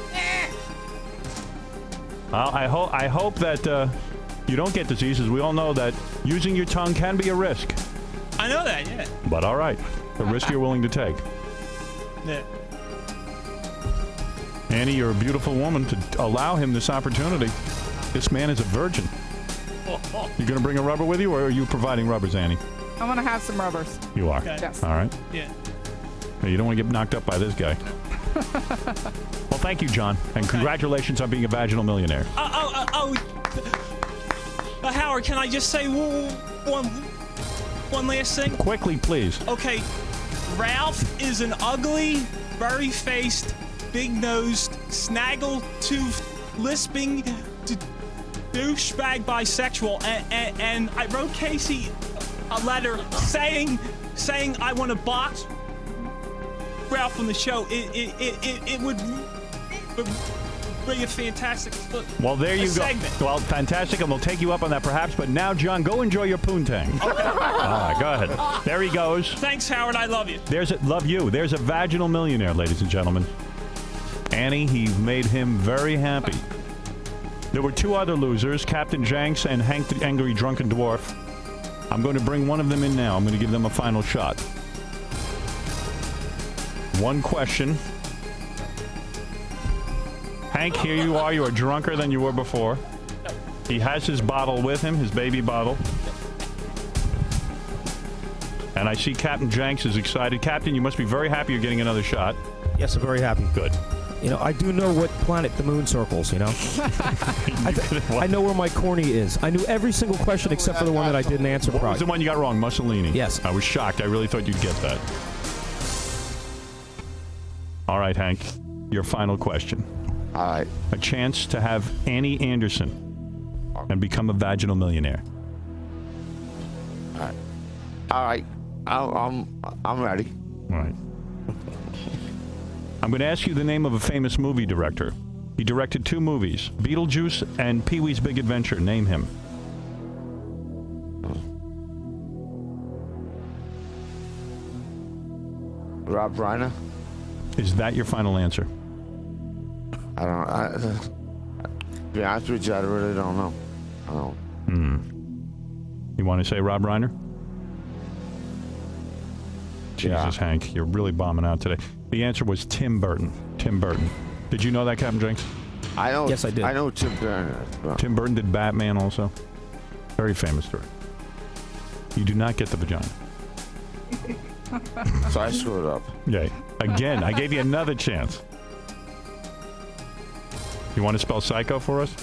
Well, I hope that you don't get diseases. We all know that using your tongue can be a risk. I know that, yeah. But all right, the risk you're willing to take. Yeah. Annie, you're a beautiful woman to allow him this opportunity. This man is a virgin. You going to bring a rubber with you, or are you providing rubbers, Annie? I want to have some rubbers. You are? Okay. Yes. All right. Yeah. Now, you don't want to get knocked up by this guy. Well, thank you, John, and congratulations on being a vaginal millionaire. Howard, can I just say one last thing? Quickly, please. Okay, Ralph is an ugly, furry-faced, big-nosed, snaggle-toothed, lisping douchebag bisexual, and I wrote Casey a letter saying I want to box Ralph on the show. It would bring a fantastic Well, there you go. Segment. Well, fantastic, and we'll take you up on that perhaps. But now, John, go enjoy your poontang. Okay. All right, go ahead. There he goes. Thanks, Howard. I love you. Love you. There's a vaginal millionaire, ladies and gentlemen. Annie, he made him very happy. There were two other losers, Captain Janks and Hank the Angry Drunken Dwarf. I'm going to bring one of them in now. I'm going to give them a final shot. One question. Hank, here you are. You are drunker than you were before. He has his bottle with him, his baby bottle. And I see Captain Janks is excited. Captain, you must be very happy you're getting another shot. Yes, I'm very happy. Good. You know, I do know what planet the moon circles, you know? I know where my corny is. I knew every single question except for the one that I didn't answer What was the one you got wrong? Mussolini? Yes. I was shocked. I really thought you'd get that. All right, Hank. Your final question. All right. A chance to have Annie Anderson and become a vaginal millionaire. All right. I'm ready. All right. I'm going to ask you the name of a famous movie director. He directed 2 movies, Beetlejuice and Pee-wee's Big Adventure. Name him. Rob Reiner. Is that your final answer? To be honest with you, I really don't know. I don't. You want to say Rob Reiner? Yeah. Jesus, Hank, you're really bombing out today. The answer was Tim Burton. Tim Burton. Did you know that, Captain Jenks? I know. Yes, I did. I know Tim Burton. Tim Burton did Batman also. Very famous story. You do not get the vagina. So I screwed up. Yeah. Again, I gave you another chance. You want to spell psycho for us?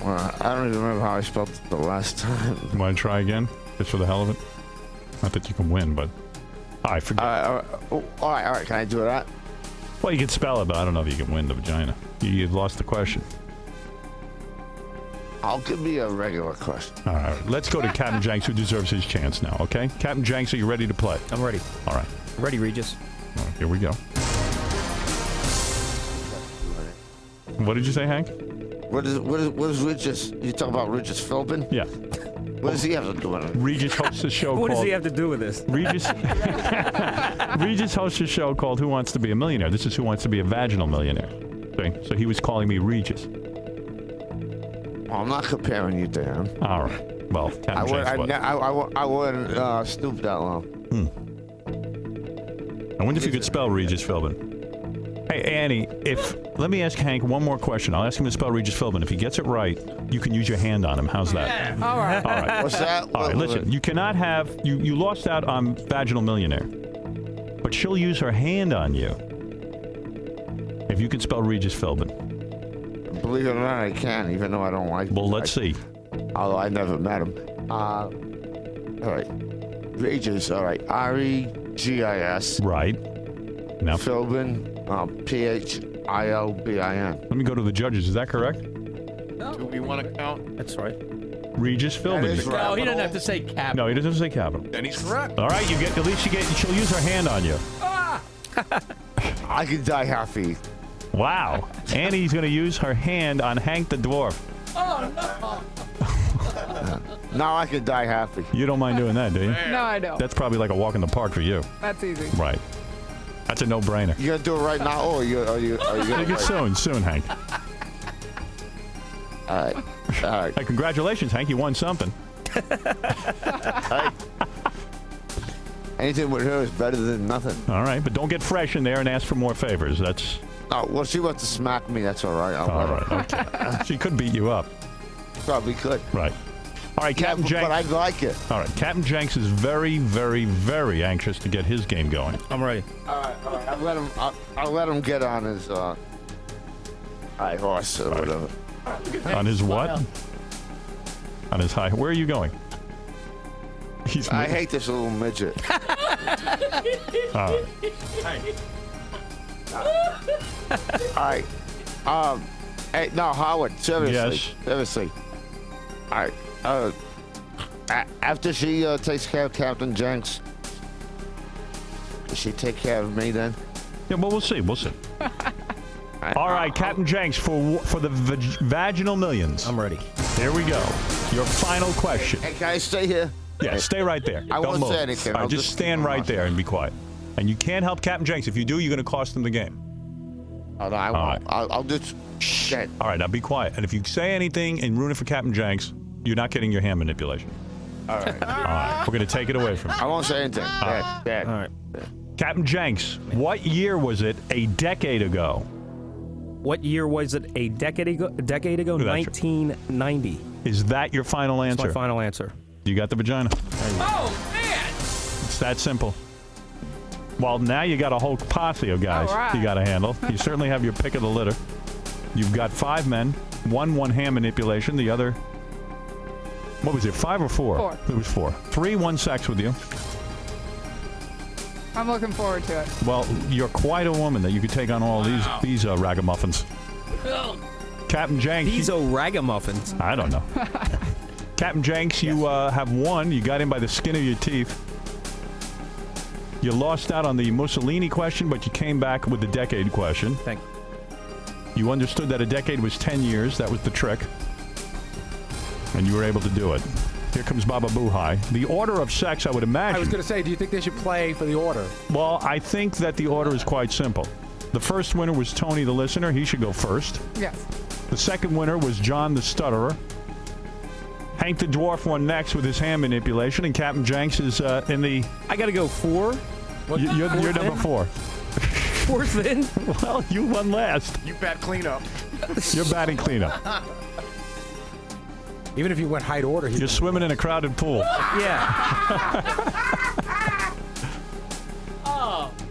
Well, I don't even remember how I spelled it the last time. You want to try again? Just for the hell of it? Not that you can win, but... I forget. All right. Can I do that? Well, you can spell it, but I don't know if you can win the vagina. You've lost the question. I'll give me a regular question. All right. Let's go to Captain Janks, who deserves his chance now, okay? Captain Janks, are you ready to play? I'm ready. All right. Ready, Regis. All right, here we go. What did you say, Hank? What is Regis? You talking about Regis Philbin? Yeah. What does he have to do with it? Regis hosts a show What called... does he have to do with this? Regis hosts a show called Who Wants to Be a Millionaire? This is Who Wants to Be a Vaginal Millionaire. Okay? So he was calling me Regis. Well, I'm not comparing you to him. All right. Well, Captain Janks was. I wouldn't stoop that low. I wonder if you could spell Regis Philbin. Hey, Annie, let me ask Hank one more question. I'll ask him to spell Regis Philbin. If he gets it right, you can use your hand on him. How's that? All right. All right. What's that? All right, listen, you cannot have... You lost out on Vaginal Millionaire. But she'll use her hand on you if you can spell Regis Philbin. Believe it or not, I can, even though I don't like him. Well, let's see. Although I never met him. All right. Regis, all right. R-E-G-I-S. Right. Now, Philbin, P-H-I-L-B-I-N. let me go to the judges. Is that correct? Do we want to count? That's right. Regis Philbin. is right. No, he doesn't have to say capital. No, he doesn't have to say capital. Then he's correct. All right, at least she'll use her hand on you. I could die happy. Wow. Annie's going to use her hand on Hank the Dwarf. Now I could die happy. You don't mind doing that, do you? No, I don't. That's probably like a walk in the park for you. That's easy. Right. That's a no-brainer. You gonna do it right now, or are you Take it soon, Hank. All right. Hey, congratulations, Hank. You won something. Hey. Anything with her is better than nothing. All right, but don't get fresh in there and ask for more favors. That's... Oh, well, she wants to smack me. That's all right. All right, okay. She could beat you up. Probably could. Right. All right, Yeah, Captain Janks. but I like it. All right, Captain Janks is very, very, very anxious to get his game going. I'm ready. All right. I'll let him get on his high horse or whatever. On his what? On his high... Where are you going? I hate this little midget. All right. Hey, no, Howard. Seriously. Yes. Seriously. All right. After she takes care of Captain Janks, does she take care of me then? Yeah, well, we'll see. We'll see. All right, Captain Janks, for the Vaginal Millions. I'm ready. Here we go. Your final question. Hey, can I stay here? Yeah, stay right there. I Don't won't move. say anything. All right, I'll just stand right there and be quiet. And you can't help Captain Jenks. If you do, you're going to cost him the game. Oh, no, I won't. I'll just... Shit. All right, now be quiet. And if you say anything and ruin it for Captain Jenks, you're not getting your hand manipulation. All right. All right. We're going to take it away from you. I won't say anything. Bad. All right. Captain Jenks, what year was it a decade ago? What year was it a decade ago? 1990. Is that your final answer? That's my final answer. You got the vagina. Oh, man! It's that simple. Well, now you got a whole posse of guys you got to handle. You certainly have your pick of the litter. You've got 5 men, one hand manipulation, the other... What was it, 5 or 4? 4. It was 4. 3 won sex with you. I'm looking forward to it. Well, you're quite a woman that you could take on all these ragamuffins. Captain Jenks. These ragamuffins. I don't know. Captain Jenks, you have won. You got in by the skin of your teeth. You lost out on the Mussolini question, but you came back with the decade question. Thank you. You understood that a decade was 10 years. That was the trick. And you were able to do it. Here comes Baba Boohai. The order of sex, I would imagine. I was going to say, do you think they should play for the order? Well, I think that the order is quite simple. The first winner was Tony the listener. He should go first. Yes. The second winner was John the stutterer. Hank the dwarf won next with his hand manipulation, and Captain Jenks is in the... I got to go 4? You're number 4. 4th in? Well, you won last. You bat cleanup. You're batting cleanup. Even if you went height order, you're swimming in a crowded pool. Yeah.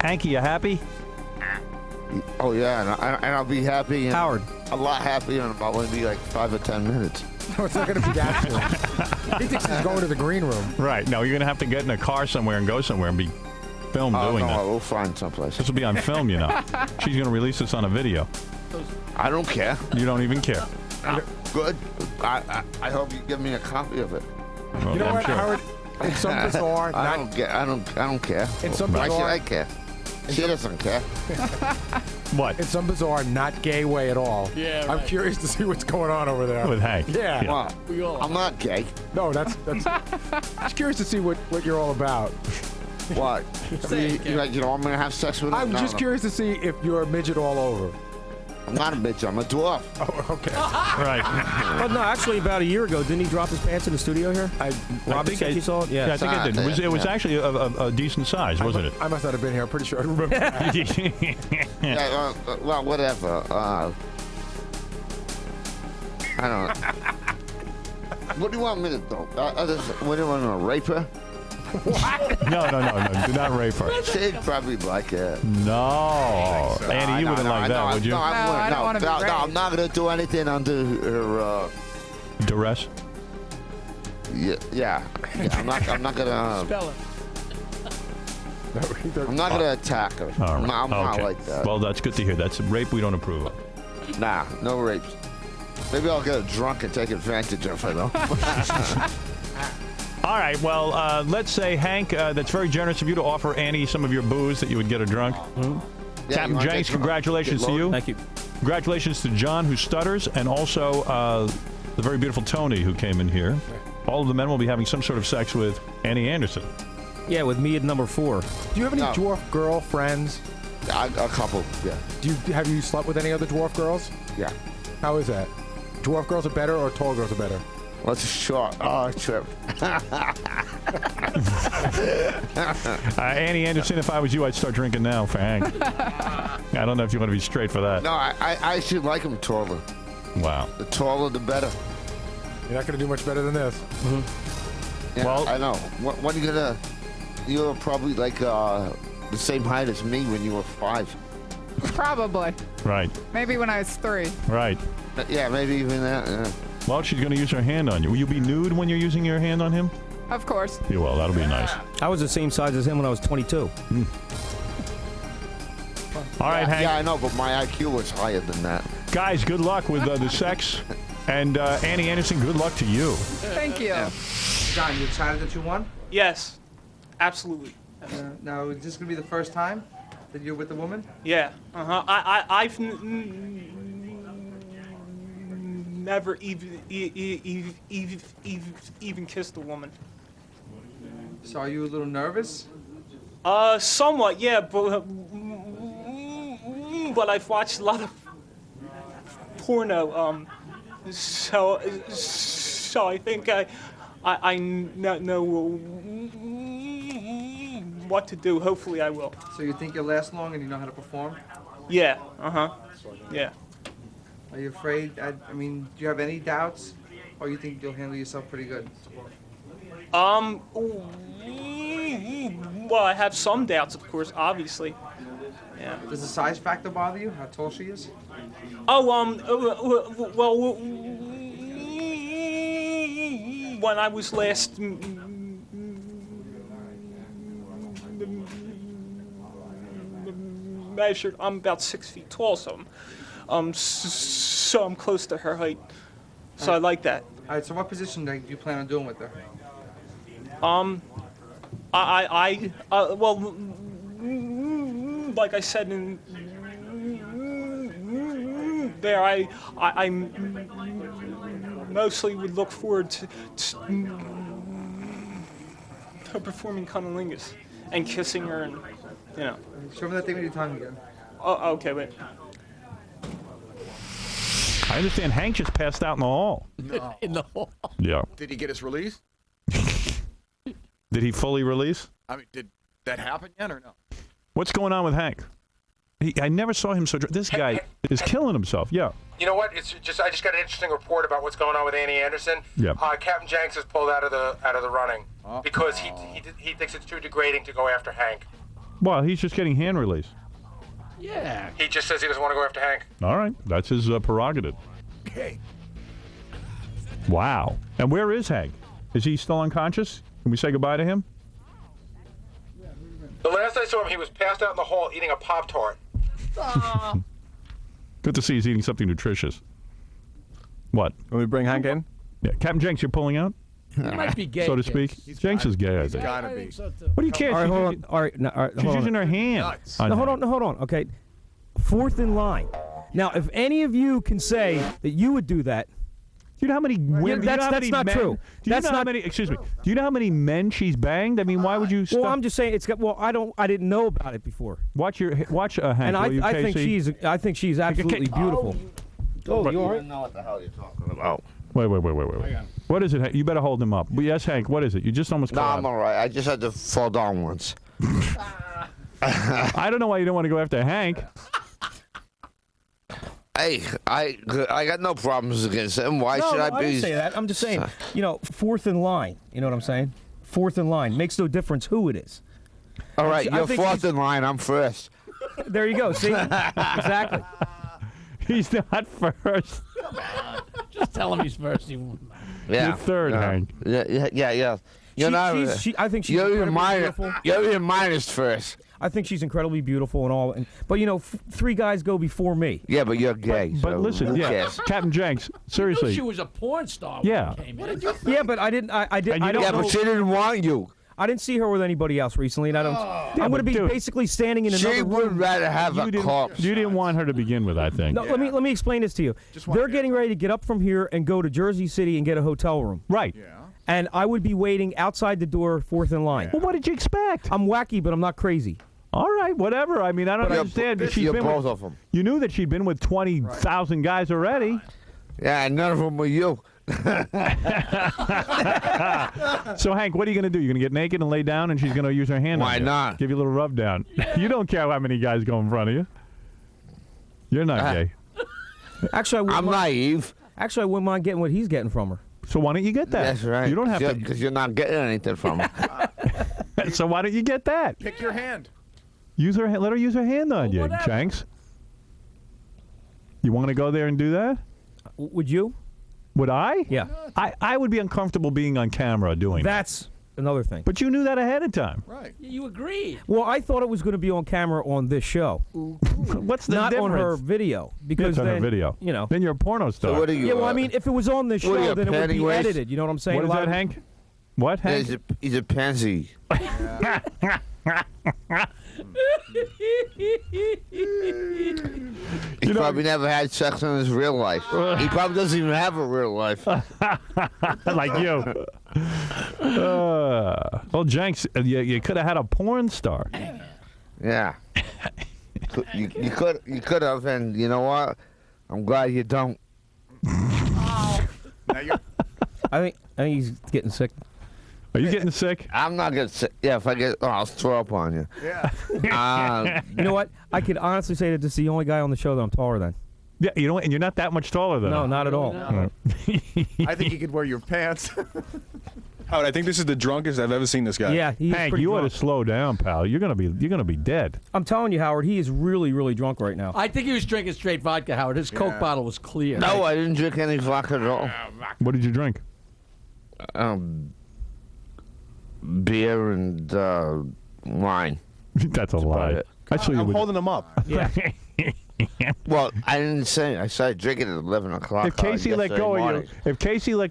Hanky, you happy? Oh, yeah, and I'll be happy. Howard. A lot happier in about maybe like 5 or 10 minutes. No, it's not going to be that soon. He thinks he's going to the green room. Right. No, you're going to have to get in a car somewhere and go somewhere and be filmed doing that. We'll find someplace. This will be on film, you know. She's going to release this on a video. I don't care. You don't even care. Good. I hope you give me a copy of it. Well, You know I'm what, sure. Howard? In some bizarre... I don't care. In some Why should bizarre... I care? She doesn't care. What? In some bizarre, not gay way at all. Yeah, I'm right. curious to see what's going on over there. With Hank. Yeah. Well, I'm not gay. No, that's just curious to see what you're all about. What? Say it, you know, I'm going to have sex with him? I'm just curious to see if you're a midget all over. I'm not a bitch. I'm a dwarf. Oh, okay. Right. Well, no, actually, about a year ago, didn't he drop his pants in the studio here? Robbie said you saw it? Yeah, I think it did. It was actually a decent size, wasn't it? I must not have been here. I'm pretty sure I remember that. Yeah, well, whatever. I don't know. What do you want me to do? What do you want to rape her? No. Do not rape her. She'd probably like it. No. Andy, you wouldn't like that, would you? No, I don't wanna be raped. I'm not going to do anything under her... Duress? Yeah. I'm not going to... Spell it. I'm not going to attack her. All right. I'm not Okay. like that. Well, that's good to hear. That's rape we don't approve of. Nah, no rapes. Maybe I'll get drunk and take advantage of her, though. All right, well, let's say, Hank, that's very generous of you to offer Annie some of your booze that you would get her drunk. Yeah, Captain Jenks, congratulations to you. Thank you. Congratulations to John, who stutters, and also the very beautiful Tony, who came in here. All of the men will be having some sort of sex with Annie Anderson. Yeah, with me at number 4. Do you have any dwarf girl friends? A couple, yeah. Have you slept with any other dwarf girls? Yeah. How is that? Dwarf girls are better or tall girls are better? Well, it's a short trip. Annie Anderson, if I was you, I'd start drinking now for Hank. I don't know if you want to be straight for that. No, I should like them taller. Wow. The taller, the better. You're not going to do much better than this. Yeah, Well- I know. What are you going to... You were probably like the same height as me when you were 5. Probably. Right, Maybe when I was 3. right. Yeah, maybe even that. Yeah. Well, she's going to use her hand on you. Will you be nude when you're using your hand on him? Of course. You will. That'll be nice. I was the same size as him when I was 22. All right, Hank. Yeah, I know, but my IQ was higher than that. Guys, good luck with the sex. And Annie Anderson, good luck to you. Thank you. John, you excited that you won? Yes, absolutely. Now, is this going to be the first time that you're with a woman? Yeah. I've never even kissed a woman. So are you a little nervous? Somewhat, yeah, but I've watched a lot of porno, so I think I know what to do. Hopefully I will. So you think you'll last long and you know how to perform? Yeah, yeah. Are you afraid? I mean, do you have any doubts? Or you think you'll handle yourself pretty good? Well, I have some doubts, of course, obviously. Yeah. Does the size factor bother you? How tall she is? Oh, well, when I was last measured, I'm about 6 feet tall, so I'm close to her height. So I like that. All right. So what position do you plan on doing with her? Well, like I said in there, I mostly would look forward to performing cunnilingus and kissing her, and you know. Show me that thing with your tongue again. Oh, okay, wait. I understand Hank just passed out in the hall. No. In the hall. Yeah. Did he get his release? Did he fully release? I mean, did that happen yet or no? What's going on with Hank? I never saw him so drunk. This guy is killing himself. Yeah. You know what? I just got an interesting report about what's going on with Annie Anderson. Yeah. Captain Jenks is pulled out of the running because he thinks it's too degrading to go after Hank. Well, he's just getting hand release. Yeah. He just says he doesn't want to go after Hank. All right. That's his prerogative. Okay. Wow. And where is Hank? Is he still unconscious? Can we say goodbye to him? The last I saw him, he was passed out in the hall eating a Pop-Tart. Good to see he's eating something nutritious. What? Can we bring Hank in? Yeah. Captain Jenks, you're pulling out? He might be gay. So to speak. Jenks is gay, I think. Gotta be. What do you care? All right, hold on. All right, She's using her hand. No, hold on. Okay, fourth in line. Now, if any of you can say that you would do that, do you know how many women? That's not true. That's not many. Excuse me. Do you know how many men she's banged? I mean, why would you? Well, I'm just saying it's got. Well, I didn't know about it before. Watch Hank. And I think she's absolutely beautiful. Oh, you don't know what the hell you're talking about. Wait. What is it? You better hold him up. Yes, Hank. What is it? You just almost. No, I'm all right. I just had to fall down once. I don't know why you don't want to go after Hank. Hey, I got no problems against him. Why should I be? I didn't say that. I'm just saying, fourth in line. You know what I'm saying? Fourth in line. Makes no difference who it is. All right, you're fourth in line. I'm first. There you go. See? Exactly. He's not first. Come on. Just tell him he's first. You're third, Hank. Yeah. You're not. I think she's incredibly beautiful. You're your minus first. I think she's incredibly beautiful and all. But three guys go before me. Yeah, but you're gay. But so listen, Captain Jenks, seriously. She was a porn star. Yeah. When she came in. Yeah, but I didn't. I don't know. Yeah, but she didn't want you. I didn't see her with anybody else recently, and I don't. I'm going to be basically standing in another room. She would rather have a corpse. You didn't want her to begin with, I think. No, let me explain this to you. They're getting ready to get up from here and go to Jersey City and get a hotel room. Right. Yeah. And I would be waiting outside the door, fourth in line. Well, what did you expect? I'm wacky, but I'm not crazy. All right, whatever. I mean, I don't understand. She's been both of them. You knew that she'd been with 20,000 guys already. Yeah, and none of them were you. So, Hank, what are you going to do? You're going to get naked and lay down, and she's going to use her hand on you? Why not? Give you a little rub down. You don't care how many guys go in front of you. You're not gay. Actually, I'm naive. Actually, I wouldn't mind getting what he's getting from her. So why don't you get that? That's right. You don't have to. Because you're not getting anything from her. So why don't you get that? Pick your hand. Use her. Let her use her hand on you, Jenks. You want to go there and do that? Would you? Would I? Yeah. I would be uncomfortable being on camera doing That's another thing. But you knew that ahead of time. Right. You agreed. Well, I thought it was going to be on camera on this show. What's the Not difference? on her video. Because it's on then, her video. You know. Then you're a porno star. So what are you? Yeah, well, I mean, if it was on this what are show, you, then it would be Pennywise? edited. You know what I'm saying? What is that, Hank? What, Hank? He's a pansy. He probably never had sex in his real life. He probably doesn't even have a real life. Like you. Well, Jenks, you could have had a porn star. Yeah. You could have, and you know what? I'm glad you don't. I think he's getting sick. Are you getting sick? I'm not getting sick. Yeah, if I get, I'll throw up on you. Yeah. You know what? I could honestly say that this is the only guy on the show that I'm taller than. Yeah, you know what? And you're not that much taller than No, him. not at all. No. I think you could wear your pants. Howard, I think this is the drunkest I've ever seen this guy. Yeah, he's Hank, pretty you ought drunk. to slow down, pal. You're gonna be dead. I'm telling you, Howard, he is really, really drunk right now. I think he was drinking straight vodka, Howard. His Coke bottle was clear. No, I didn't drink any vodka at all. What did you drink? Beer and wine. That's a lie. I'm holding him up. Yeah. Well, I didn't say. I started drinking at 11 o'clock. If Casey let go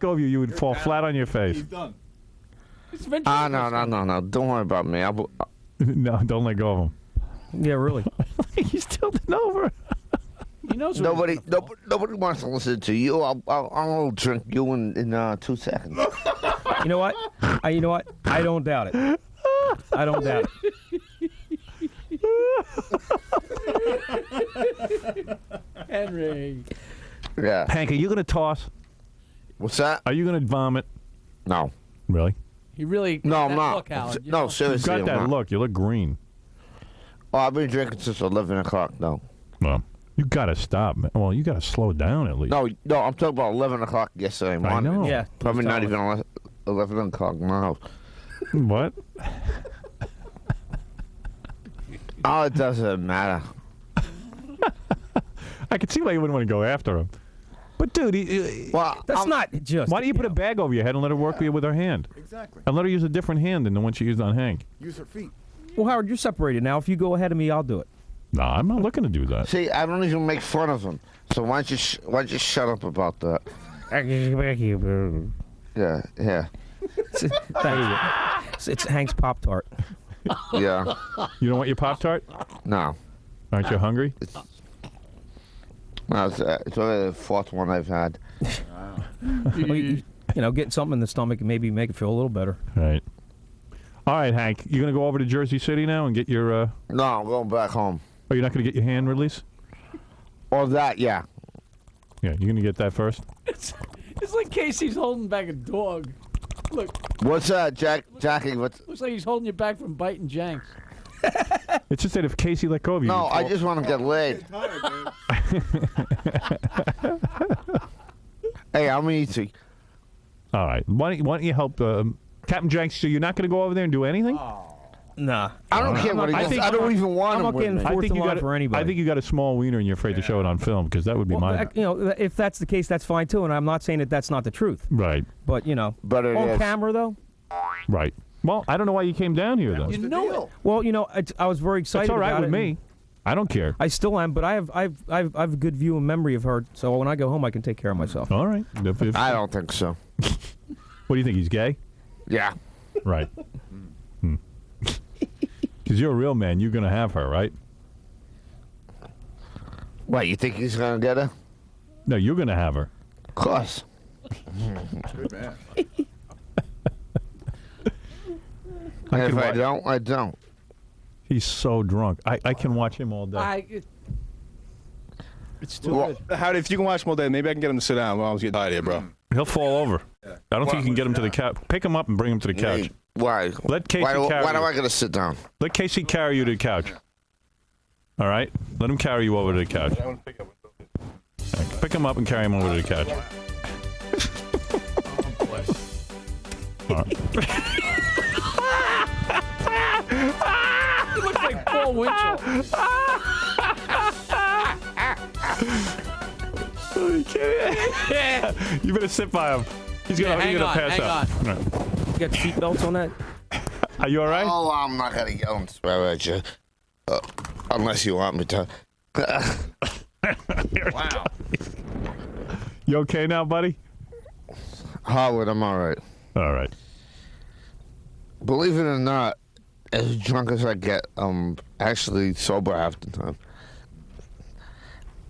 of you, you would fall flat on your face. He's done. No. Don't worry about me. No, don't let go of him. Yeah, really. He's tilting over. He knows nobody wants to listen to you. I'll drink you in 2 seconds. You know what? I don't doubt it. I don't doubt it. Henry. Yeah. Hank, are you going to toss? What's that? Are you going to vomit? No. Really? He really. No, I'm that not. Look, Howard, No, seriously. You've got I'm that not. look. You look green. Oh, I've been drinking since 11 o'clock. No. Well, you got to stop, man. Well, you got to slow down at least. No, I'm talking about 11 o'clock yesterday morning. know. Yeah. Probably not even 11 o'clock now. What? Oh, it doesn't matter. I can see why you wouldn't want to go after him. But, dude, that's not just. Why don't you put a bag over your head and let her work with her hand? Exactly. And let her use a different hand than the one she used on Hank. Use her feet. Well, Howard, you're separated now. If you go ahead of me, I'll do it. No, I'm not looking to do that. See, I don't even make fun of him. So why don't you shut up about that? Yeah. It's Hank's Pop-Tart. Yeah. You don't want your Pop-Tart? No. Aren't you hungry? No, it's only the fourth one I've had. Well, getting something in the stomach and maybe make it feel a little better. Right. All right, Hank. You going to go over to Jersey City now and get your... No, I'm going back home. Oh, you're not going to get your hand release? Or that, yeah. Yeah, you're going to get that first? It's like Casey's holding back a dog. Look. What's that, Jackie? Looks like he's holding you back from biting Jenks. It's just that if Casey let go of you... No, I just want to get laid. Hey, I'm easy. All right. Why don't you help... Captain Jenks, so you're not going to go over there and do anything? Nah. I don't care what he does. I don't even want him with me. I think you got a small wiener and you're afraid to show it on film because that would be my... if that's the case, that's fine too. And I'm not saying that that's not the truth. Right. But, But it on is. camera, though. Right. Well, I don't know why you came down here, though. You know it. Well, I was very excited It's all right about with it. me. I don't care. I still am, but I have a good view and memory of her. So when I go home, I can take care of myself. All right. I don't think so. What do you think? He's gay? Yeah. Right. Because you're a real man. You're going to have her, right? What, you think he's going to get her? No, you're going to have her. Of course. Good man. If I don't, I don't. He's so drunk. I can watch him all day. It's too good. Howdy, if you can watch him all day, maybe I can get him to sit down while I was getting tired here, bro. He'll fall over. I don't think you can get him to the couch. Pick him up and bring him to the couch. Why? Let Casey why carry am you. I going to sit down? Let Casey carry you to the couch. All right? Let him carry you over to the couch. Pick him up and carry him over to the couch. All right. He looks like Paul Winchell. You better sit by him. He's gonna pass out. Right. You got seatbelts on that? Are you all right? Oh, I'm not going to yell and swear at you. Unless you want me to. Wow. You okay now, buddy? Howard, I'm all right. All right. Believe it or not, as drunk as I get. Actually sober half the time.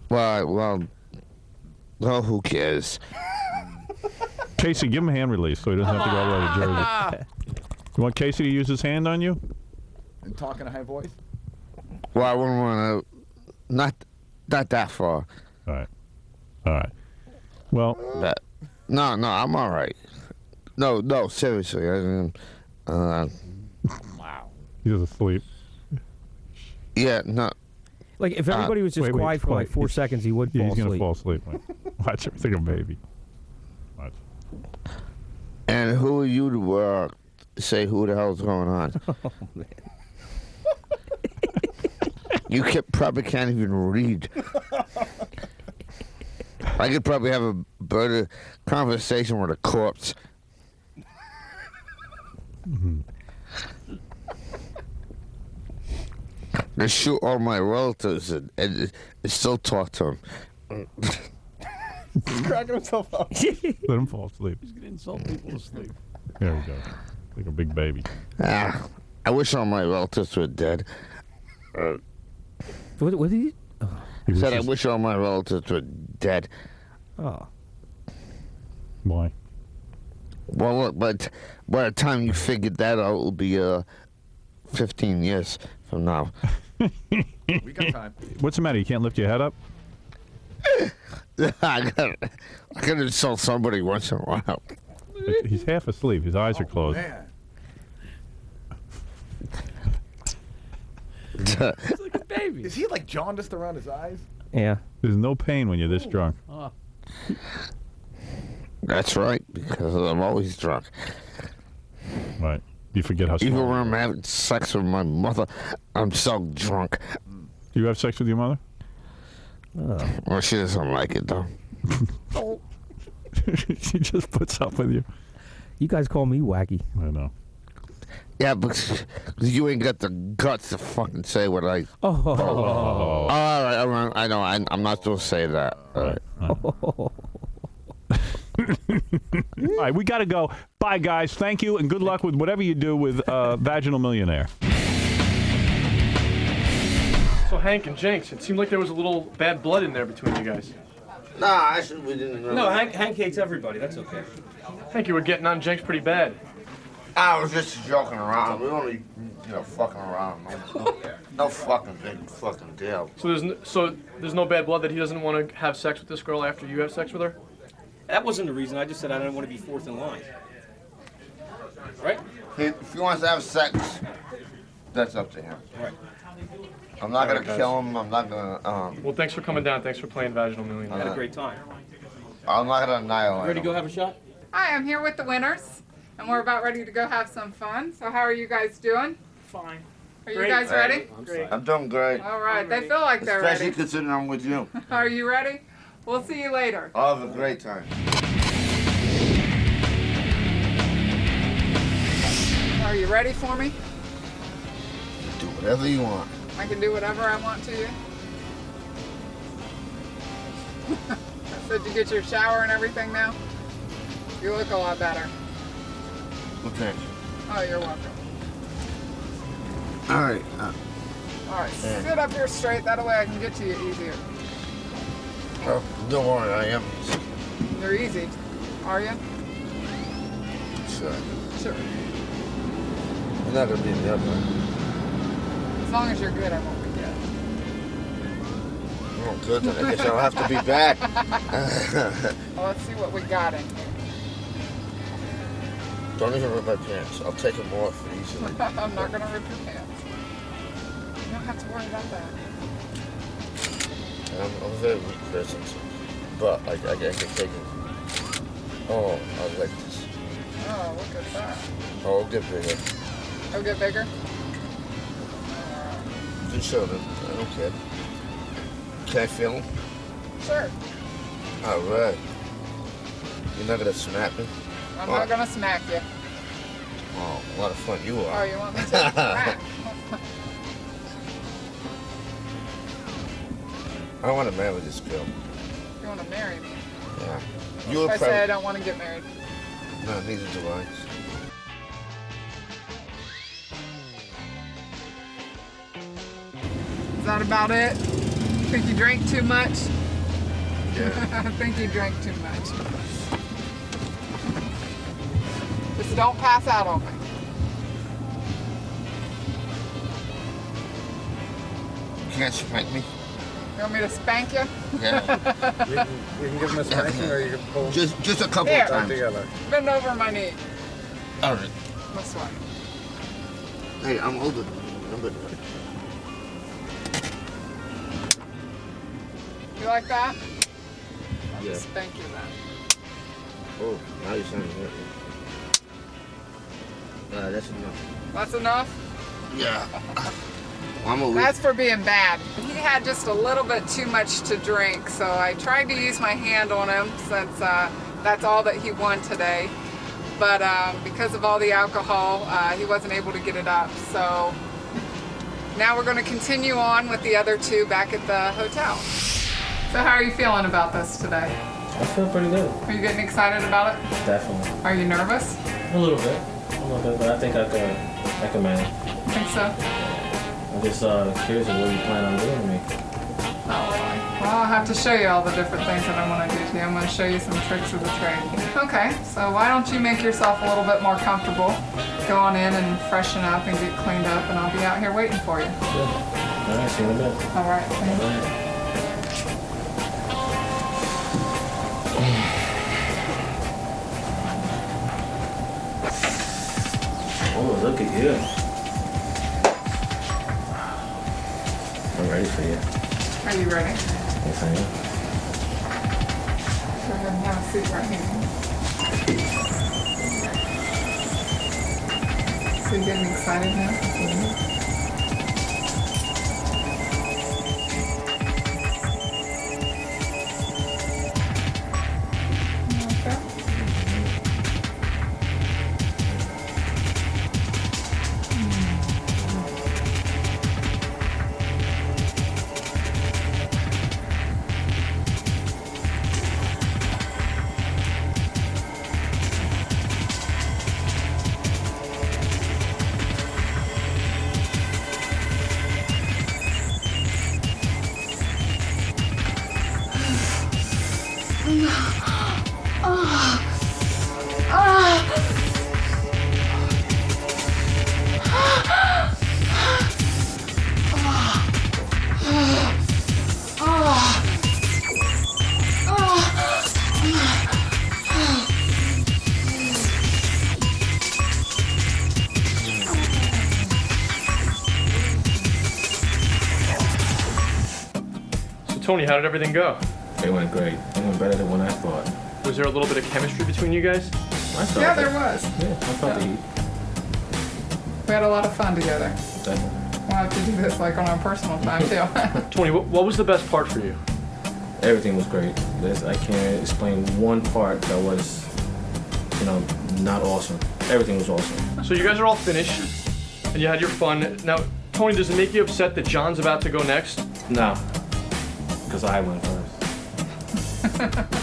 Well, who cares? Casey, give him a hand release so he doesn't have to go all the way to Jersey. You want Casey to use his hand on you? And talk in a high voice? Well, I wouldn't want to. Not that far. All right. Well, no, I'm all right. No, seriously. Wow. He's asleep. Yeah, no. Like, if everybody was just quiet for like 4 seconds, he would fall asleep. He's going to fall asleep. Watch him. Think of baby. Watch. And who are you to say who the hell's going on? Oh, man. You probably can't even read. I could probably have a better conversation with a corpse. I shoot all my relatives and still talk to them. He's cracking himself up. Let him fall asleep. He's going to insult people to sleep. There we go. Like a big baby. I wish all my relatives were dead. What did he? Oh. He said I wish all my relatives were dead. Oh. Why? Well, look, but by the time you figured that out, it'll be 15 years from now. We got time. What's the matter? You can't lift your head up? I gotta insult somebody once in a while. He's half asleep. His eyes are closed. Man. He's like a baby. Is he like jaundiced around his eyes? Yeah. There's no pain when you're this drunk. Oh. That's right, because I'm always drunk. Right. You forget how Even small when I'm having sex with my mother, I'm so drunk. Do you have sex with your mother? Well, she doesn't like it, though. She just puts up with you. You guys call me wacky. I know. Yeah, but you ain't got the guts to fucking say what I... Oh. All right. I know. I'm not supposed to say that. All right. All right, we got to go. Bye, guys. Thank you, and good luck with whatever you do with Vaginal Millionaire. So, Hank and Jenks, it seemed like there was a little bad blood in there between you guys. Nah, actually, we didn't know. No, Hank hates everybody. That's okay. Hank, you were getting on Jenks pretty bad. I was just joking around. We only, fucking around. No fucking big fucking deal. So there's no bad blood that he doesn't want to have sex with this girl after you have sex with her? That wasn't the reason. I just said I didn't want to be fourth in line. Right? If he wants to have sex, that's up to him. Right. I'm not going to kill him. I'm not going to... Well, thanks for coming down. Thanks for playing Vaginal Millionaire. I had a great time. I'm not going to annihilate Ready to go have a shot? Hi, I'm here with the winners, and we're about ready to go have some fun. So how are you guys doing? Fine. Are you guys ready? I'm doing great. All right, they feel like they're Especially ready. considering I'm with you. Are you ready? We'll see you later. I'll have a great time. Are you ready for me? Do whatever you want. I can do whatever I want to you. So did you get your shower and everything now? You look a lot better. Well, thanks. Oh, you're welcome. All right. All right, sit up here straight. That way I can get to you easier. Oh, don't worry, I am. You're easy, are you? Sure. Sure. You're not going to be in the other one. As long as you're good, I won't be good. Oh, good, then I guess I'll have to be back. Well, let's see what we got in here. Don't even rip my pants. I'll take them off easily. I'm not going to rip your pants. You don't have to worry about that. I'm a very weak person, but I can take it. Oh, I like this. Oh, look at that. Oh, it'll get bigger. It'll get bigger? Just show them. I don't care. Can I feel them? Sure. All right. You're not going to smack me? I'm not going to smack you. Oh, a lot of fun you are. Oh, you want me to? Right. I want to marry this girl. You want to marry me? Yeah. If I say I don't want to get married. No, neither do I. Is that about it? Think you drank too much? Yeah. I think you drank too much. Just don't pass out on me. You can't spank me. You want me to spank you? Yeah. You can give him a spanking or you can pull him. Just a couple Here. of times. Together. Bend over my knee. All right. This way. Hey, I'm older. You like that? I'll Yeah. just spank you then. Oh, now you're saying that. That's enough. That's enough? Yeah. I'm over. That's for being bad. He had just a little bit too much to drink, so I tried to use my hand on him since that's all that he won today. But because of all the alcohol, he wasn't able to get it up. So now we're going to continue on with the other two back at the hotel. So how are you feeling about this today? I feel pretty good. Are you getting excited about it? Definitely. Are you nervous? A little bit, but I think I can manage. Think so? I'm just curious of what you plan on doing to me. Oh, well, I'll have to show you all the different things that I want to do to you. I'm going to show you some tricks of the trade. Okay, so why don't you make yourself a little bit more comfortable? Go on in and freshen up and get cleaned up, and I'll be out here waiting for you. Good. All right, see you in a bit. All right, thank you. Oh, look at you. I'm ready for you. Are you ready? Yes, I am. Go ahead and have a seat right here. So you getting excited now? Tony, how did everything go? It went great. It went better than what I thought. Was there a little bit of chemistry between you guys? Yeah, there was. Yeah, I felt the heat. We had a lot of fun together. Definitely. We'll have to do this like on our personal time too. Tony, what was the best part for you? Everything was great. I can't explain one part that was, not awesome. Everything was awesome. So you guys are all finished, and you had your fun. Now, Tony, does it make you upset that John's about to go next? No, because I went first.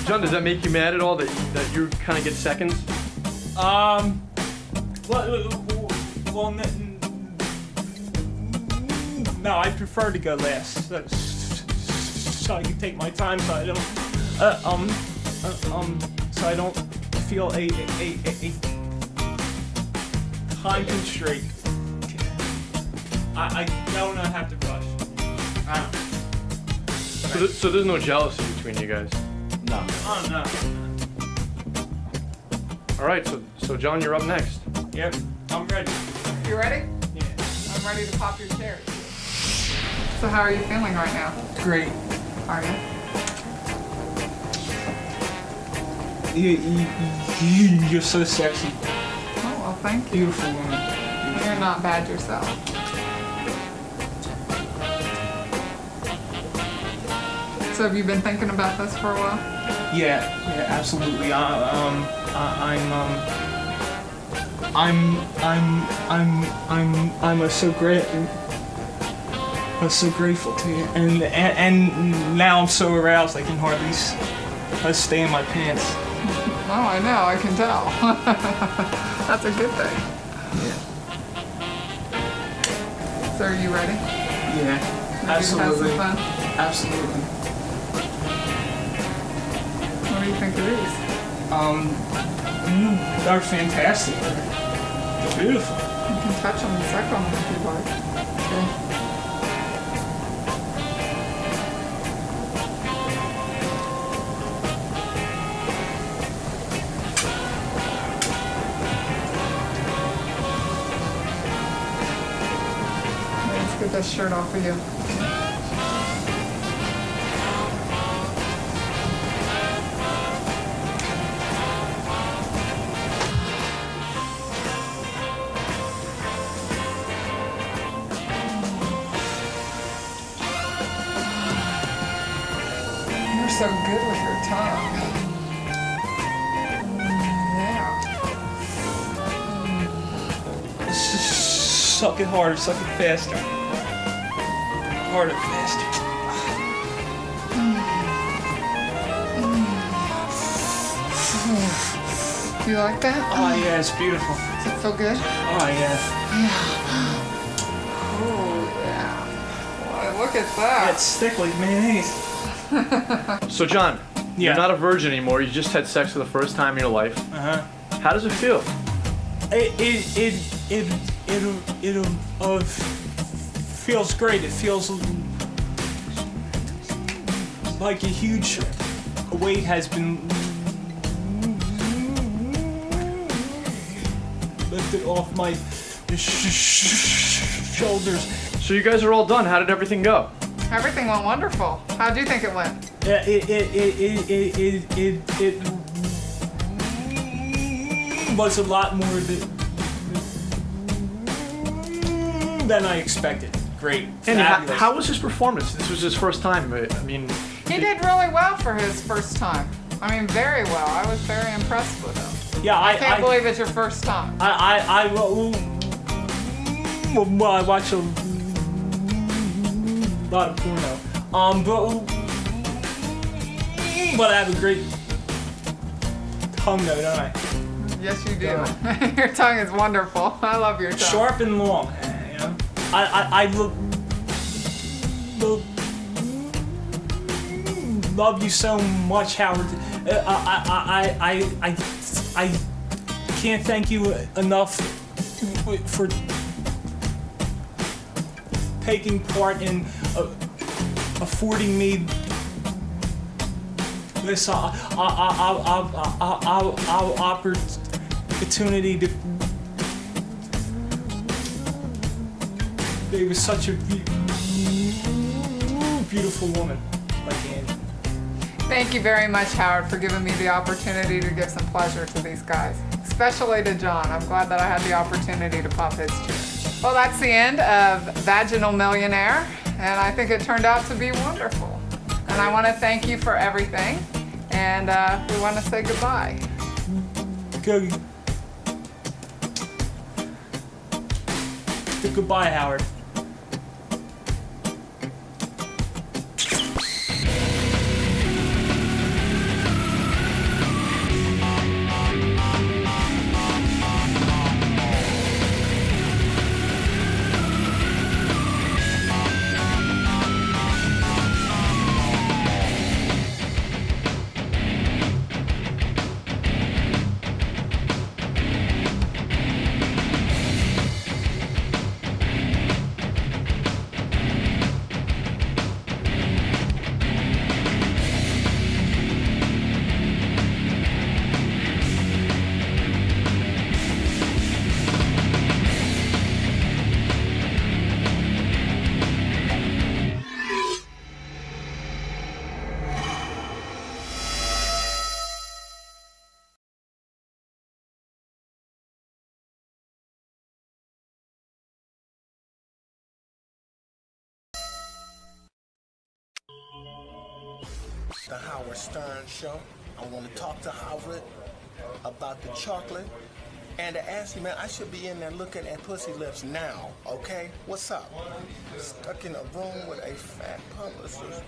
John, does that make you mad at all that you kind of get seconds? Well, no, I prefer to go last, so I can take my time, so I don't feel a time constraint. I don't have to rush. So there's no jealousy between you guys? No. Oh no. All right, so John, you're up next. Yep, I'm ready. You ready? Yeah. I'm ready to pop your cherry. So how are you feeling right now? Great. Are you? You're so sexy. Oh, well, thank you. Beautiful woman. You're not bad yourself. So have you been thinking about this for a while? Yeah, absolutely. I'm so grateful to you, and now I'm so aroused I can hardly stay in my pants. Oh, I know, I can tell. That's a good thing. Yeah. So are you ready? Yeah. Absolutely. Have some fun? Absolutely. What do you think of these? They're fantastic. They're beautiful. You can touch them and suck on them if you like. Okay. Let's get this shirt off of you. So good with your tongue. Yeah. Suck it harder, suck it faster. Harder, faster. Do you like that? Oh yeah, it's beautiful. Does it feel good? Oh yeah. Oh yeah. Boy, look at that. It's thick like mayonnaise. So John, Yeah. you're not a virgin anymore. You just had sex for the first time in your life. How does it feel? It feels great. It feels like a huge weight has been lifted off my shoulders. So you guys are all done. How did everything go? Everything went wonderful. How do you think it went? It was a lot more than I expected. Great. Andy, Fabulous. how was his performance? This was his first time. I mean, He did really well for his first time. I mean, very well. I was very impressed with him. Yeah, I can't believe it's your first time. Well, I watch a lot of porno. But I have a great tongue though, don't I? Yes, you do. Your tongue is wonderful. I love your tongue. Sharp and long. You know? I love you so much, Howard. I can't thank you enough for taking part in affording me this opportunity to. It was such a beautiful woman like Andy. Thank you very much, Howard, for giving me the opportunity to give some pleasure to these guys, especially to John. I'm glad that I had the opportunity to pump his chair. Well, that's the end of Vaginal Millionaire, and I think it turned out to be wonderful. And I want to thank you for everything, and we want to say goodbye. Goodbye, Howard. The Howard Stern Show. I want to talk to Howard about the chocolate and to ask you, man, I should be in there looking at pussy lips now, okay? What's up? Stuck in a room with a fat publicist.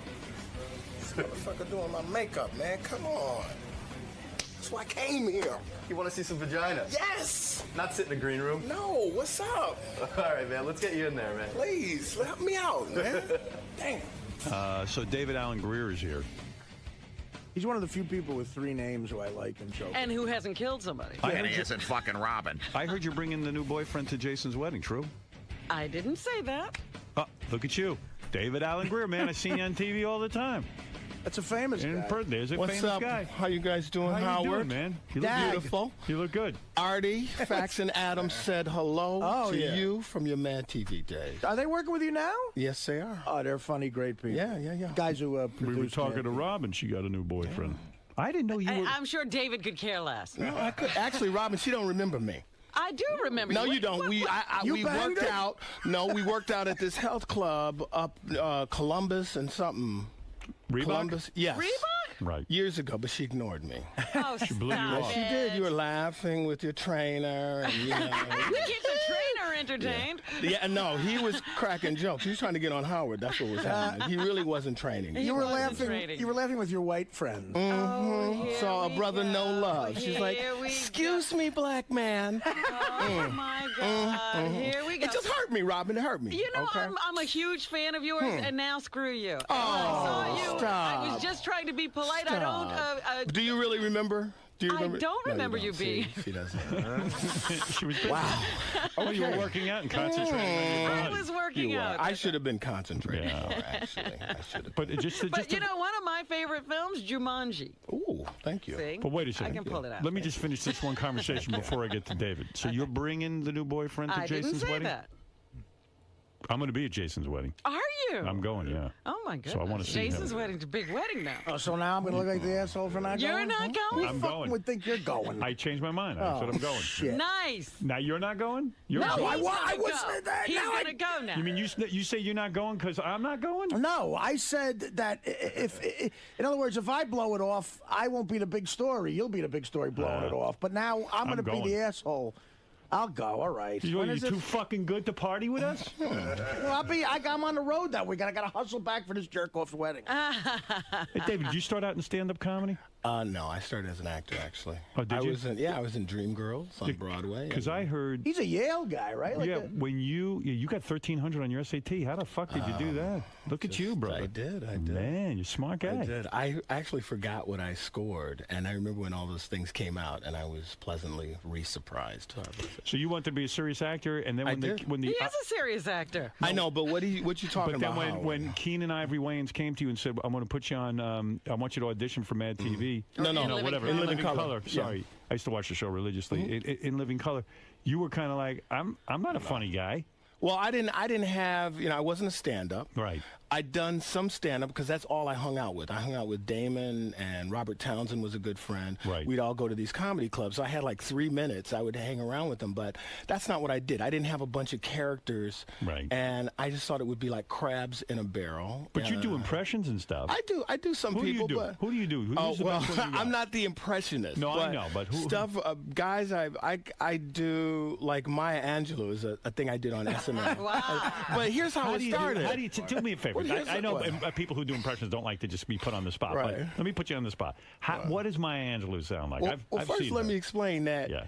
This motherfucker doing my makeup, man. Come on. That's why I came here. You want to see some vagina? Yes. Not sit in the green room? No, what's up? All right, man. Let's get you in there, man. Please, help me out, man. Damn. So David Allen Grier is here. He's one of the few people with 3 names who I like in show. And who hasn't killed somebody. And he isn't fucking Robin. I heard you're bringing the new boyfriend to Jason's wedding, true? I didn't say that. Oh, look at you. David Allen Grier, man. I see you on TV all the time. That's a famous guy. There's a What's famous up? guy. How you guys doing, How you Howard? doing, man? You look Dag. beautiful. You look good. Artie, Fax, and Adams said hello to yeah. you from your Mad TV days. Are they working with you now? Yes, they are. Oh, they're funny, great people. Yeah. Guys who We were produce talking to Robin. She got a new boyfriend. I didn't know you were. I'm sure David could care less. No, I could. Actually, Robin, she don't remember me. I do remember. No, you. you don't. We banged worked her? out. No, we worked out at this health club up Columbus and something. Reebok? Columbus, yes. Reebok? Right. Years ago, but she ignored me. Oh, She blew you stop off. it. She did. You were laughing with your trainer, and you know. We keep the trainer entertained. Yeah, no, he was cracking jokes. He was trying to get on Howard. That's what was happening. He really wasn't training. You were wasn't laughing. training. You were laughing with your white friends. Mm-hmm. Saw a brother, no love. She's like, Here we "Excuse me, black man." Oh my God! Here we go. It just hurt me, Robin. It hurt me. You know, okay? I'm a huge fan of yours, and now screw you. Oh, I saw you. stop. I was just trying to be polite. I don't. Do you really remember? Do you remember? I don't remember No, you being. She doesn't. She was busy. Wow. Oh, you were working out and concentrating on your I body. was working You were. out. I should have been concentrating more, actually. I should have. But But you know, one of my favorite films, Jumanji. Ooh, thank you. See? But wait a second. I can pull it out. Let me just finish this one conversation before I get to David. So you're bringing the new boyfriend to I Jason's didn't say wedding? that. I'm going to be at Jason's wedding. Are you? I'm going, yeah. Oh my goodness. So I want to see Jason's him. wedding's a big wedding now. Oh, so now I'm going to look like the asshole for not You're going? not going? I'm Who going. would think you're going? I changed my mind. I said I'm going. Shit. Nice. Now you're not going? You're No, going. he's I gonna wasn't go. there. He's Now going to go now. You mean you say you're not going because I'm not going? No, I said that if, in other words, if I blow it off, I won't be the big story. You'll be the big story blowing it off. But now I'm going to be going. the asshole. I'll go. All right. You When are is too it? fucking good to party with us? Well, I'm on the road that week. I got to hustle back for this jerk off's wedding. Hey, David, did you start out in stand-up comedy? No, I started as an actor, actually. Oh, did you? I was in Dreamgirls on Broadway. Because I heard... He's a Yale guy, right? Like yeah, when you got 1,300 on your SAT. How the fuck did you do that? Look at you, brother. I did. Man, you're a smart guy. I did. I actually forgot what I scored, and I remember when all those things came out, and I was pleasantly re-surprised. So you want to be a serious actor, and then when the He is a serious actor. I know, but what you talking But then about? when Keenan Ivory Wayans came to you and said, "I'm going to put you on, I want you to audition for Mad TV." No, whatever. In Living Color. Sorry, Yeah. I used to watch the show religiously. In Living Color, you were kind of like, I'm not a funny guy. Well, I didn't have, I wasn't a stand-up. Right. I'd done some stand-up because that's all I hung out with. I hung out with Damon, and Robert Townsend was a good friend. Right. We'd all go to these comedy clubs. So I had like 3 minutes. I would hang around with them, but that's not what I did. I didn't have a bunch of characters. Right. And I just thought it would be like crabs in a barrel. But you do impressions and stuff. I do some Who people. do you do? But, Who do you do? Who's oh, the well, best one you got? I'm not the impressionist. No, I know, but who? Stuff, guys, I do, like Maya Angelou is a thing I did on SNL. Wow. But here's how it started. How do you do me a favor? Well, here's I know what- people who do impressions don't like to just be put on the spot. Right. But let me put you on the spot. What does Maya Angelou sound like? Well, I've first, seen let her. me explain that. Yeah.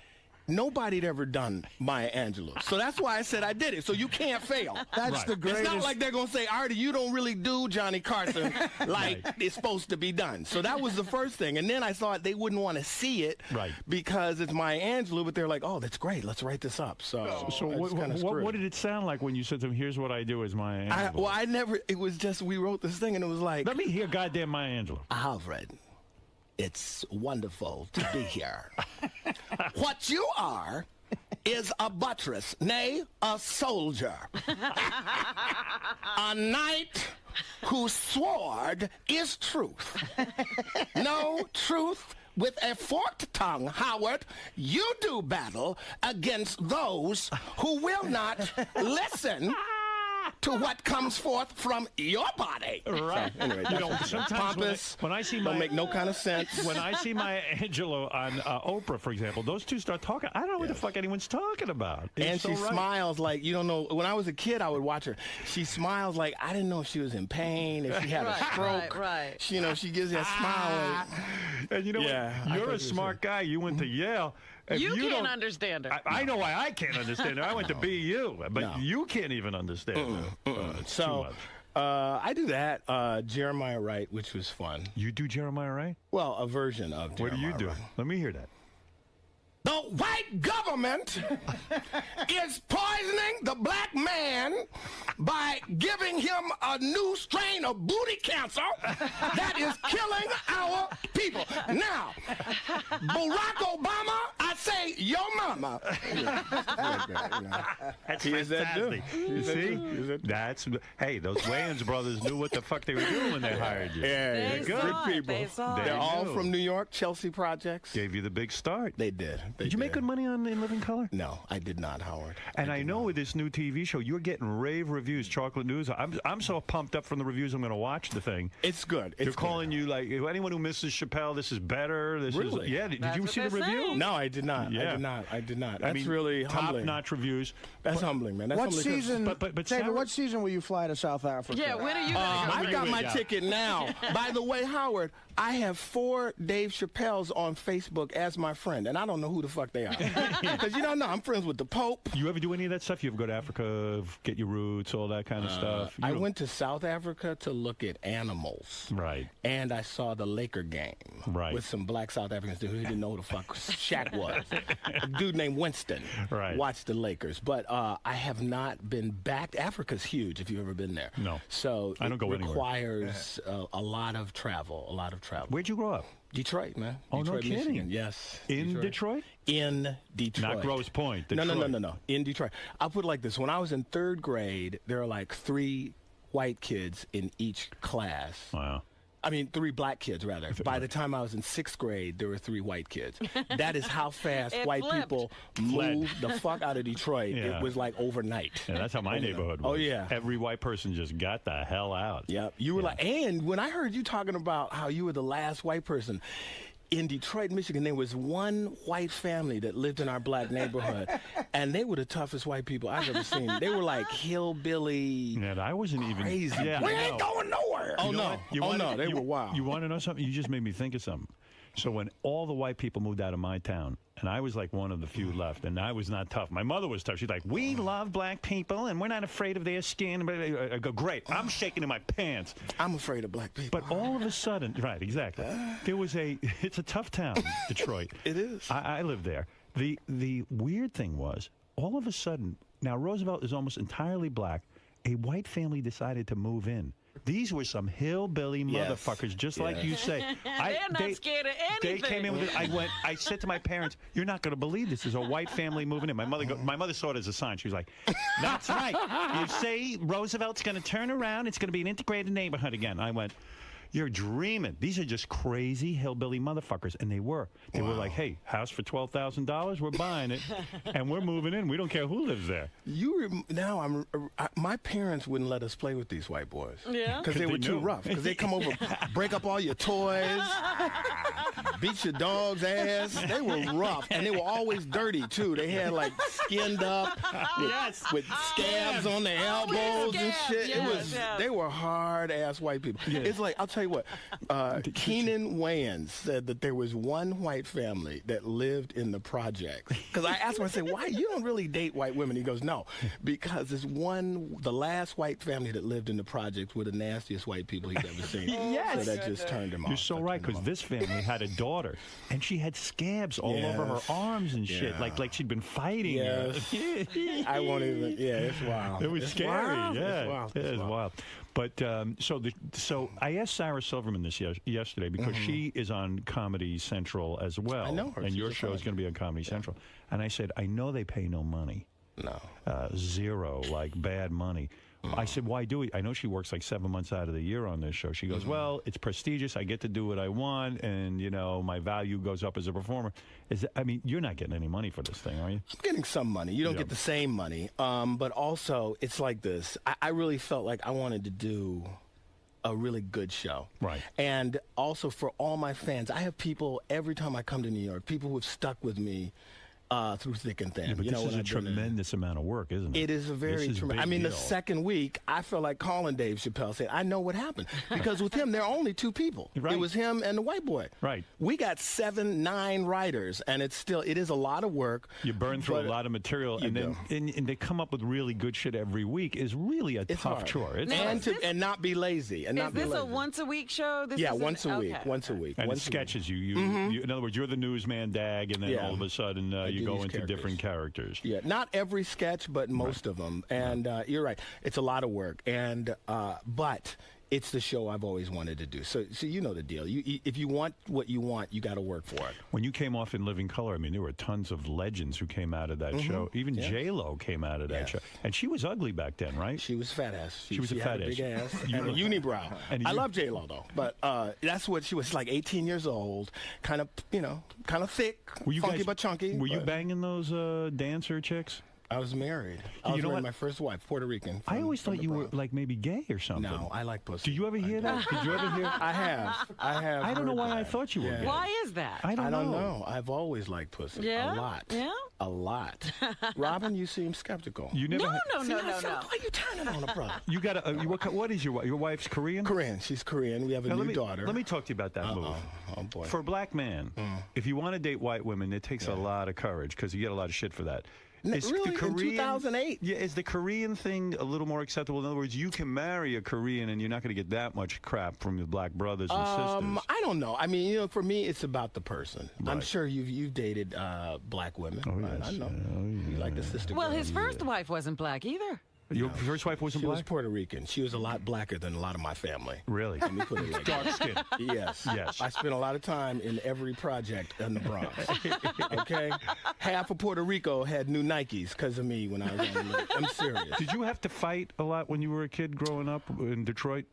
Nobody had ever done Maya Angelou. So that's why I said I did it. So you can't fail. That's the greatest. It's not like they're going to say, Artie, you don't really do Johnny Carson like it's supposed to be done. So that was the first thing. And then I thought they wouldn't want to see it because it's Maya Angelou, but they're like, oh, that's great. Let's write this up. So what did it sound like when you said to them, here's what I do as Maya Angelou? It was just, we wrote this thing and it was like. Let me hear goddamn Maya Angelou. Alfred, it's wonderful to be here. What you are is a buttress, nay, a soldier. A knight whose sword is truth. No truth with a forked tongue, Howard. You do battle against those who will not listen to what comes forth from your body. Right. So, anyway, You know, that's sometimes pompous. when I see don't make no kind of sense. When I see Maya Angelou on Oprah, for example, those two start talking. I don't know what the fuck anyone's talking about. And It's she so right. smiles like, you don't know. When I was a kid, I would watch her. She smiles like, I didn't know if she was in pain, if she had a stroke. Right. She, you know, she gives that smile. And you know Yeah, what? I You're thought a you smart guy. You went to Yale. If You can't don't- understand her. I know why I can't understand her. I went to BU, but No. you can't even understand her. It's too So, much. I do that. Jeremiah Wright, which was fun. You do Jeremiah Wright? Well, a version of What do Jeremiah you do? Wright. Let me hear that. The white government is poisoning the black man by giving him a new strain of booty cancer that is killing our people. Now, Barack Obama, I say your mama. That's Here's that dude. fantastic. You Here's that see? dude. Here's that dude. That's hey, those Wayans brothers knew what the fuck they were doing when they hired you. Yeah, They're good. good people. They're all knew. from New York, Chelsea Projects. Gave you the big start. They did. Did you make good money on In Living Color? No, I did not, Howard. And I know with this new TV show, you're getting rave reviews, Chocolate News. I'm so pumped up from the reviews. I'm going to watch the thing. It's good. They're calling you like anyone who misses Chappelle. This is better. This Really? is yeah. Did you see the review? No, I did not. Yeah. I did not. I That's mean, really humbling. top-notch reviews. That's humbling, man. That's What humbling 'cause- season, but David, Sarah- what season will you fly to South Africa? Yeah, when are you going to go? I've got my Yeah. ticket now. By the way, Howard, I have 4 Dave Chappelles on Facebook as my friend, and I don't know who the fuck they are. Because you don't know, I'm friends with the Pope. You ever do any of that stuff? You ever go to Africa, get your roots, all that kind of stuff? I went to South Africa to look at animals. Right. And I saw the Laker game. Right. With some black South Africans who didn't know who the fuck Shaq was. A dude named Winston. Right. Watched the Lakers. But I have not been back. Africa's huge if you've ever been there. No. So I don't go it anywhere. requires a lot of travel. Where'd you grow up? Detroit, man. Oh, no Detroit, kidding. Michigan. Yes. In Detroit? In Detroit. Not Grosse Pointe. No, Detroit. no. In Detroit. I'll put it like this. When I was in 3rd grade, there were like 3 white kids in each class. Wow. I mean, 3 black kids, rather. By the time I was in 6th grade, there were 3 white kids. That is how fast It white flipped. people moved the fuck out of Detroit. Yeah. It was like overnight. Yeah, that's how my neighborhood was. Oh, yeah. Every white person just got the hell out. Yep. You were like, and when I heard you talking about how you were the last white person, in Detroit, Michigan, there was one white family that lived in our black neighborhood, and they were the toughest white people I've ever seen. They were like hillbilly. Yeah, I wasn't even crazy. Yeah, We I ain't know. going nowhere. Oh, You know no. what? You Oh, wanna- no. They you- were wild. You want to know something? You just made me think of something. So when all the white people moved out of my town, and I was like one of the few left, and I was not tough. My mother was tough. She's like, we love black people, and we're not afraid of their skin. I go, great. I'm shaking in my pants. I'm afraid of black people. But all of a sudden, right, exactly. There was it's a tough town, Detroit. It is. I lived there. The weird thing was, all of a sudden, now Roosevelt is almost entirely black. A white family decided to move in. These were some hillbilly Yes. motherfuckers, just like you say. They're not scared of anything. They came in with it. I said to my parents, "You're not going to believe this. Is a white family moving in." My mother saw it as a sign. She was like, "That's right. You say Roosevelt's going to turn around. It's going to be an integrated neighborhood again." I went, "You're dreaming. These are just crazy hillbilly motherfuckers," and they were. They were like, "Hey, house for $12,000. We're buying it, and we're moving in. We don't care who lives there." My parents wouldn't let us play with these white boys. Yeah? Because they were too rough. Because they come over, break up all your toys, beat your dog's ass. They were rough, and they were always dirty too. They had like skinned up with scabs on their elbows and shit. They were hard ass white people. It's like, I'll tell you what, Keenan Wayans said that there was one white family that lived in the projects. Because I asked him, I said, why? You don't really date white women. He goes, no, because there's the last white family that lived in the projects were the nastiest white people he's ever seen. Yes. So that just turned him off. You're so right, because this family had a daughter, and she had scabs all over her arms and shit, like she'd been fighting. Yes. I won't even, it's wild. It was It's scary. wild. Yeah, It's wild. it was wild. But so I asked Sarah Silverman this yesterday because she is on Comedy Central as well. I know her. And She's your a show is friend. going to be on Comedy Central. And I said, I know they pay no money. No. Zero, like bad money. I said, why do it? I know she works like 7 months out of the year on this show. She goes, well, it's prestigious. I get to do what I want, and, you know, my value goes up as a performer. I mean, you're not getting any money for this thing, are you? I'm getting some money. You don't get the same money. But also, it's like this. I really felt like I wanted to do a really good show. Right. And also for all my fans, I have people every time I come to New York, people who have stuck with me through thick and thin. Yeah, but you know, this is a tremendous amount of work, isn't it? It is a very tremendous. I mean, the second week, I felt like calling Dave Chappelle, saying, I know what happened. Because with him, there are only two people. Right. It was him and the white boy. Right. We got 7, 9 writers, and it is a lot of work. You burn through a lot of material, and then and they come up with really good shit every week is really a tough hard. chore. And not be lazy. And Is not be this a lazy. once-a-week show? This Yeah, is once a week. okay. Once a week. And once it sketches you. In other words, you're the newsman Dag, and then Yeah. all of a sudden you go into different characters. Yeah, not every sketch, but most of them. And you're right, it's a lot of work. And but it's the show I've always wanted to do. So you know the deal. If you want what you want, you got to work for it. When you came off in Living Color, I mean, there were tons of legends who came out of that show. Even J-Lo came out of that show. And she was ugly back then, right? She was fat ass. She was a fat had a ass. big ass You and a look- unibrow. And I you- love J-Lo, though. But that's what she was, like 18 years old, kind of thick, funky but chunky. Were you banging those dancer chicks? I was married. I was married to my first wife, Puerto Rican. I always thought you were like maybe gay or something. No, I like pussy. Did you ever hear that? Did you ever hear? I have. I don't know heard why I that. thought you were gay. Why is that? I don't know. I've always liked pussy. Yeah? A lot. Yeah? A lot. Robin, you seem skeptical. You never. No. Why are you turning on a brother? You got a. What is your wife's Korean? Korean. She's Korean. We have a Now, new daughter. Let me talk to you about that move. Oh boy. For a black man, if you want to date white women, it takes a lot of courage because you get a lot of shit for that. Really? In 2008? Yeah, is the Korean thing a little more acceptable? In other words, you can marry a Korean and you're not going to get that much crap from your black brothers and sisters. I don't know. I mean, you know, for me, it's about the person. I'm sure you've dated black women. Oh, Right? yes. I know. You like the sister. Well, girl. his first wife wasn't black either. Your first wife wasn't She was black? Puerto Rican. She was a lot blacker than a lot of my family. Really? Let me put it like Dark skin. Yes. Yes. I spent a lot of time in every project in the Bronx. Okay? Half of Puerto Rico had new Nikes because of me when I was on the I'm serious. Did you have to fight a lot when you were a kid growing up in Detroit?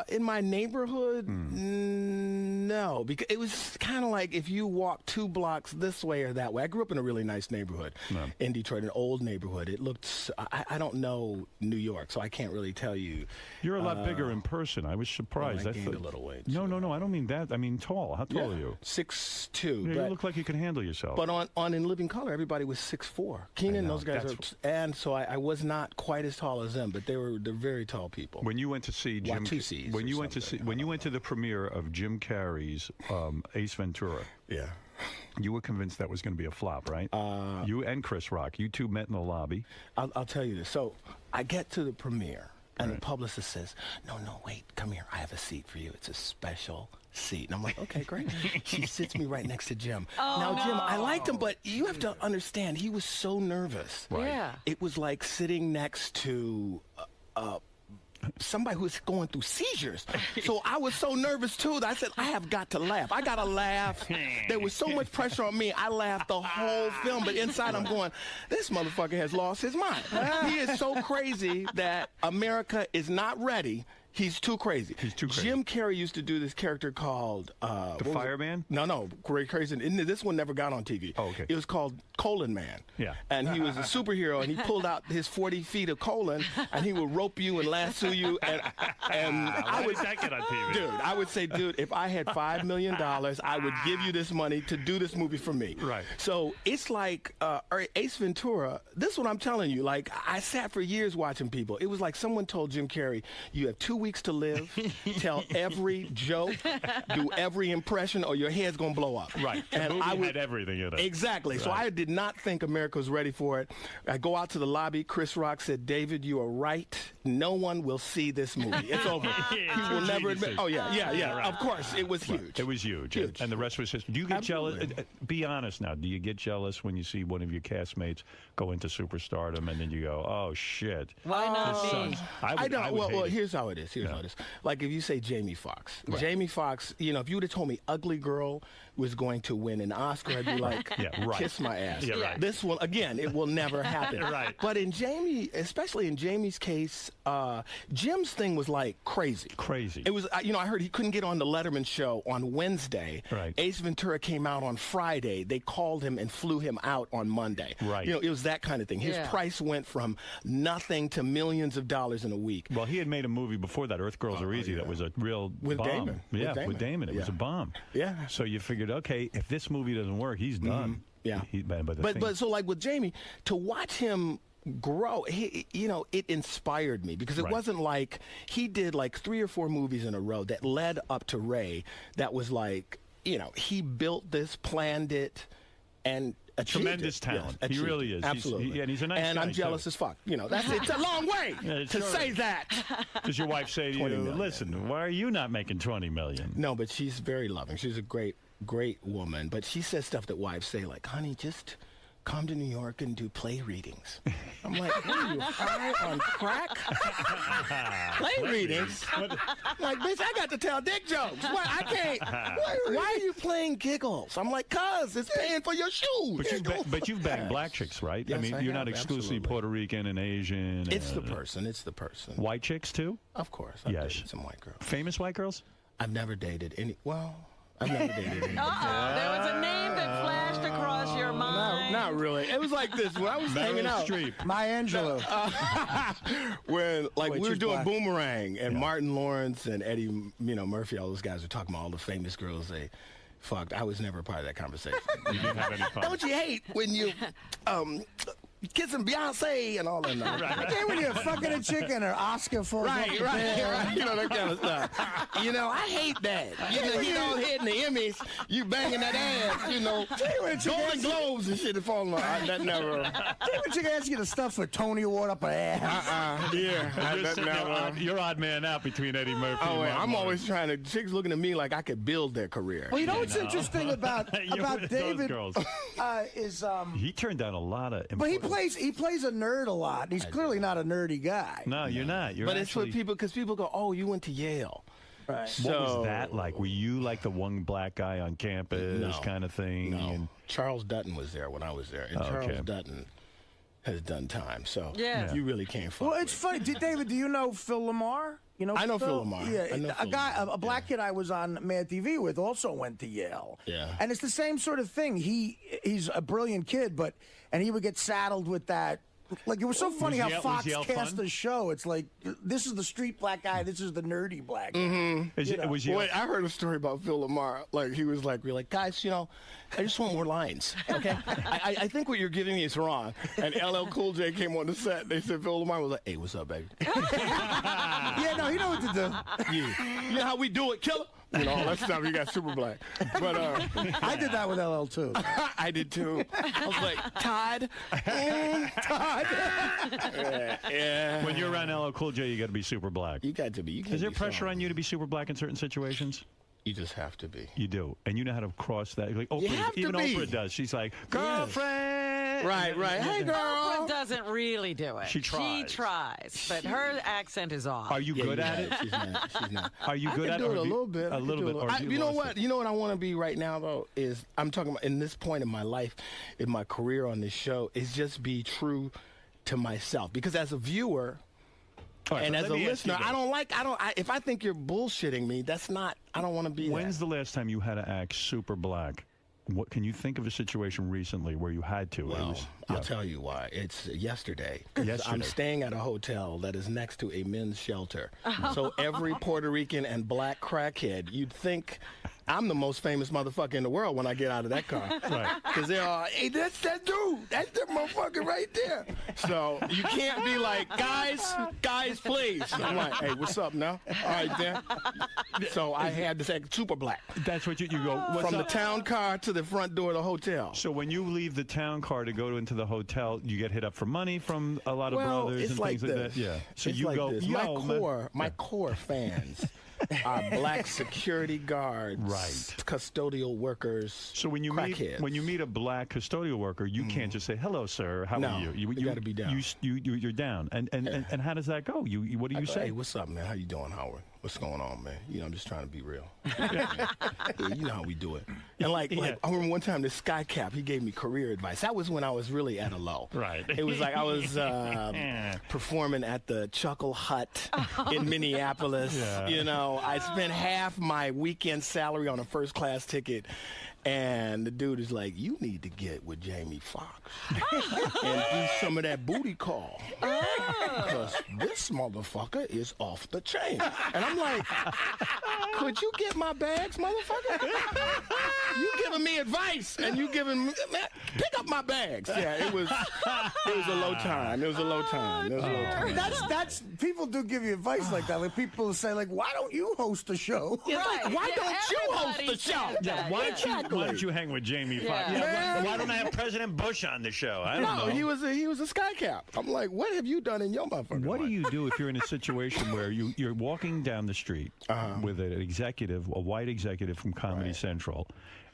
In my neighborhood, no, because it was kind of like if you walk 2 blocks this way or that way. I grew up in a really nice neighborhood in Detroit, an old neighborhood. It looked, I don't know New York, so I can't really tell you. You're a lot bigger in person. I was surprised. I gained a little weight. No, I don't mean that. I mean tall. How tall are you? 6'2". Yeah, you look like you can handle yourself. But on In Living Color, everybody was 6'4". Keenan, those guys are, and so I was not quite as tall as them, but they're very tall people. When you went to see when you went to the premiere of Jim Carrey's Ace Ventura, you were convinced that was going to be a flop, right? You and Chris Rock, you two met in the lobby. I'll tell you this. So I get to the premiere, and the publicist says, "No, wait, come here. I have a seat for you. It's a special seat." And I'm like, "Okay, great." She sits me right next to Jim. Now, Jim, I liked him, but you have to understand, he was so nervous. Right. Yeah. It was like sitting next to somebody who's going through seizures. So I was so nervous too that I said, I have got to laugh. I got to laugh. There was so much pressure on me. I laughed the whole film, but inside I'm going, this motherfucker has lost his mind. He is so crazy that America is not ready. He's too crazy. He's too crazy. Jim Carrey used to do this character called The Fireman? No, great crazy. And this one never got on TV. Oh, okay. It was called Colon Man. Yeah. And he was a superhero, and he pulled out his 40 feet of colon, and he would rope you and lasso you. And Why did that get on TV? Dude, I would say, if I had $5 million, I would give you this money to do this movie for me. Right. So it's like Ace Ventura. This is what I'm telling you. Like, I sat for years watching people. It was like someone told Jim Carrey, you have 2 weeks to live, tell every joke, do every impression, or your head's going to blow up. Right. And I had everything in it. Exactly. So I did not think America was ready for it. I go out to the lobby. Chris Rock said, "David, you are right. No one will see this movie. It's over." He will never admit. Oh, yeah. Right. Of course, it was huge. It was huge. And the rest was history. Do you get jealous? Be honest now. Do you get jealous when you see one of your castmates go into superstardom and then you go, oh, shit. Why not me? I don't. Well, here's how it is. Like if you say Jamie Foxx. Right. Jamie Foxx, if you would have told me ugly girl was going to win an Oscar, I'd be like, Yeah, right. kiss my ass. Yeah, right. This will, again, it will never happen. Right. But in Jamie, especially in Jamie's case, Jim's thing was like crazy. Crazy. It was, I heard he couldn't get on the Letterman show on Wednesday. Right. Ace Ventura came out on Friday. They called him and flew him out on Monday. Right. It was that kind of thing. His price went from nothing to millions of dollars in a week. Well, he had made a movie before that, Earth Girls Are Easy, that was a real With bomb. Damon. Yeah, with Damon. It was a bomb. Yeah. So you figured, okay, if this movie doesn't work, he's done. Yeah. But So like with Jamie, to watch him grow, it inspired me because it wasn't like he did like 3 or 4 movies in a row that led up to Ray that was like, he built this, planned it, and achieved tremendous it. talent. Yes, he achieved really it. is. Absolutely. And he's a nice guy. And I'm jealous too. as fuck. It's a long way to say that. Does your wife say to you, 20 million. listen, why are you not making 20 million? No, but she's very loving. She's a great woman. But she says stuff that wives say, like, honey, just come to New York and do play readings. I'm like, what are you, high on crack? Play readings? Like, bitch, I got to tell dick jokes. What? I can't. Why are you playing giggles? I'm like, cuz, it's paying for your shoes. But you've bagged black chicks, right? Yes, I mean, I you're have, not exclusively absolutely. Puerto Rican and Asian. It's the person. It's the person. White chicks, too? Of course. I've dated some white girls. Famous white girls? I've never dated any. Well, I've never dated any. There was a name that flashed across your mind. Not really. It was like this when I was hanging out. Maya Angelou. When Wait, we were she's doing black. Boomerang and Martin Lawrence and Eddie, Murphy, all those guys were talking about all the famous girls they fucked. I was never a part of that conversation. You didn't have any fun. Don't you hate when you kissing Beyonce and all that? I can't when you're fucking a chick and her Oscar falls off Right. the bed. That kind of stuff. I hate that. He all hitting the Emmys, you banging that ass, Golden Globes and shit is falling off. That never. When chick asks you to stuff a Tony Award up her ass. You're odd man out between Eddie Murphy Oh, and wait, I'm Martin always trying to. Chicks looking at me like I could build their career. Well, you know what's interesting about You're one of those David girls. is He turned down a lot of. but he plays a nerd a lot. He's clearly not a nerdy guy. No, you're not. You're but actually, it's for people because people go, "Oh, you went to Yale." Right. What was that like? Were you like the one black guy on campus kind of thing? No. And- Charles Dutton was there when I was there, and Charles Dutton has done time. So you really can't fuck. Well, it's funny. David, do you know Phil Lamar? I know Phil Lamar. Yeah, I know a Phil guy, Lamar. a black kid I was on Mad TV with also went to Yale. Yeah. And it's the same sort of thing. He's a brilliant kid, and he would get saddled with that. Like, it was so funny how Fox cast the show. It's like, this is the street black guy, this is the nerdy black guy. Mm-hmm. Wait, I heard a story about Phil Lamar. Like, he was like, we're like, guys, I just want more lines, okay? I think what you're giving me is wrong. And LL Cool J came on the set. They said, Phil Lamar was like, hey, what's up, baby? Yeah, no, he know what to do. Yeah. You know how we do it, killer? All that stuff. You got super black. But I did that with LL too. I did too. I was like, Todd. Todd. Yeah. When you're around LL Cool J, you got to be super black. You got to be. Is there pressure on you to be super black in certain situations? You just have to be. You do, and you know how to cross that. Like Oprah, have to even be. Oprah does. She's like, girlfriend. Right. Hey, girl. Oprah doesn't really do it. She tries. She tries, but her accent is off. Are you good at it? She's not. Are you good I at can it? do it a little bit. A little bit. Or have You know lost what? it? You know what I want to be right now, though, is I'm talking about in this point in my life, in my career on this show, is just be true to myself. Because as a viewer, right, and but as let a me ask you listener, this. if I think you're bullshitting me, I don't want to be When's the last time you had to act super black? What can you think of a situation recently where you had to? Well, I'll tell you why. It's yesterday. I'm staying at a hotel that is next to a men's shelter. So every Puerto Rican and black crackhead, you'd think I'm the most famous motherfucker in the world when I get out of that car. Right. Because they're all, hey, that's that dude. That's that motherfucker right there. So you can't be like, guys, please. I'm like, hey, what's up now? All right, then. So I had to say super black. That's what you go. What's From up? the town car to the front door of the hotel. So when you leave the town car to go into the hotel, you get hit up for money from a lot of brothers it's and like things this. like that. Yeah. So It's you like go, this. yo, my core fans are black security guards, custodial workers. So when you crackheads. meet a black custodial worker, you can't just say hello, sir. How are you? You got to be down. You're down. And how does that go? What do you say? Hey, what's up, man? How you doing, Howard? what's going on, man? You know, I'm just trying to be real. You know how we do it. And like I remember one time this Sky Cap, he gave me career advice. That was when I was really at a low. Right. It was like I was performing at the Chuckle Hut in Minneapolis. Yeah. You know, I spent half my weekend salary on a first class ticket. And the dude is like, you need to get with Jamie Foxx and do some of that booty call. Because this motherfucker is off the chain. And I'm like, could you get my bags, motherfucker? You giving me advice and you giving me, man, pick up my bags. Yeah, it was a low time. It was a low time. It was a low time. That's people do give you advice like that. Like people say, like, why don't you host a show? Yeah, like, why don't you host the show? Yeah, why don't you hang with Jamie Foxx? Yeah. Why don't I have President Bush on the show? I don't know. He was a Sky Cap. I'm like, what have you done in your motherfucking What do life? you do if you're in a situation where you're walking down the street with an executive, a white executive from Comedy Central,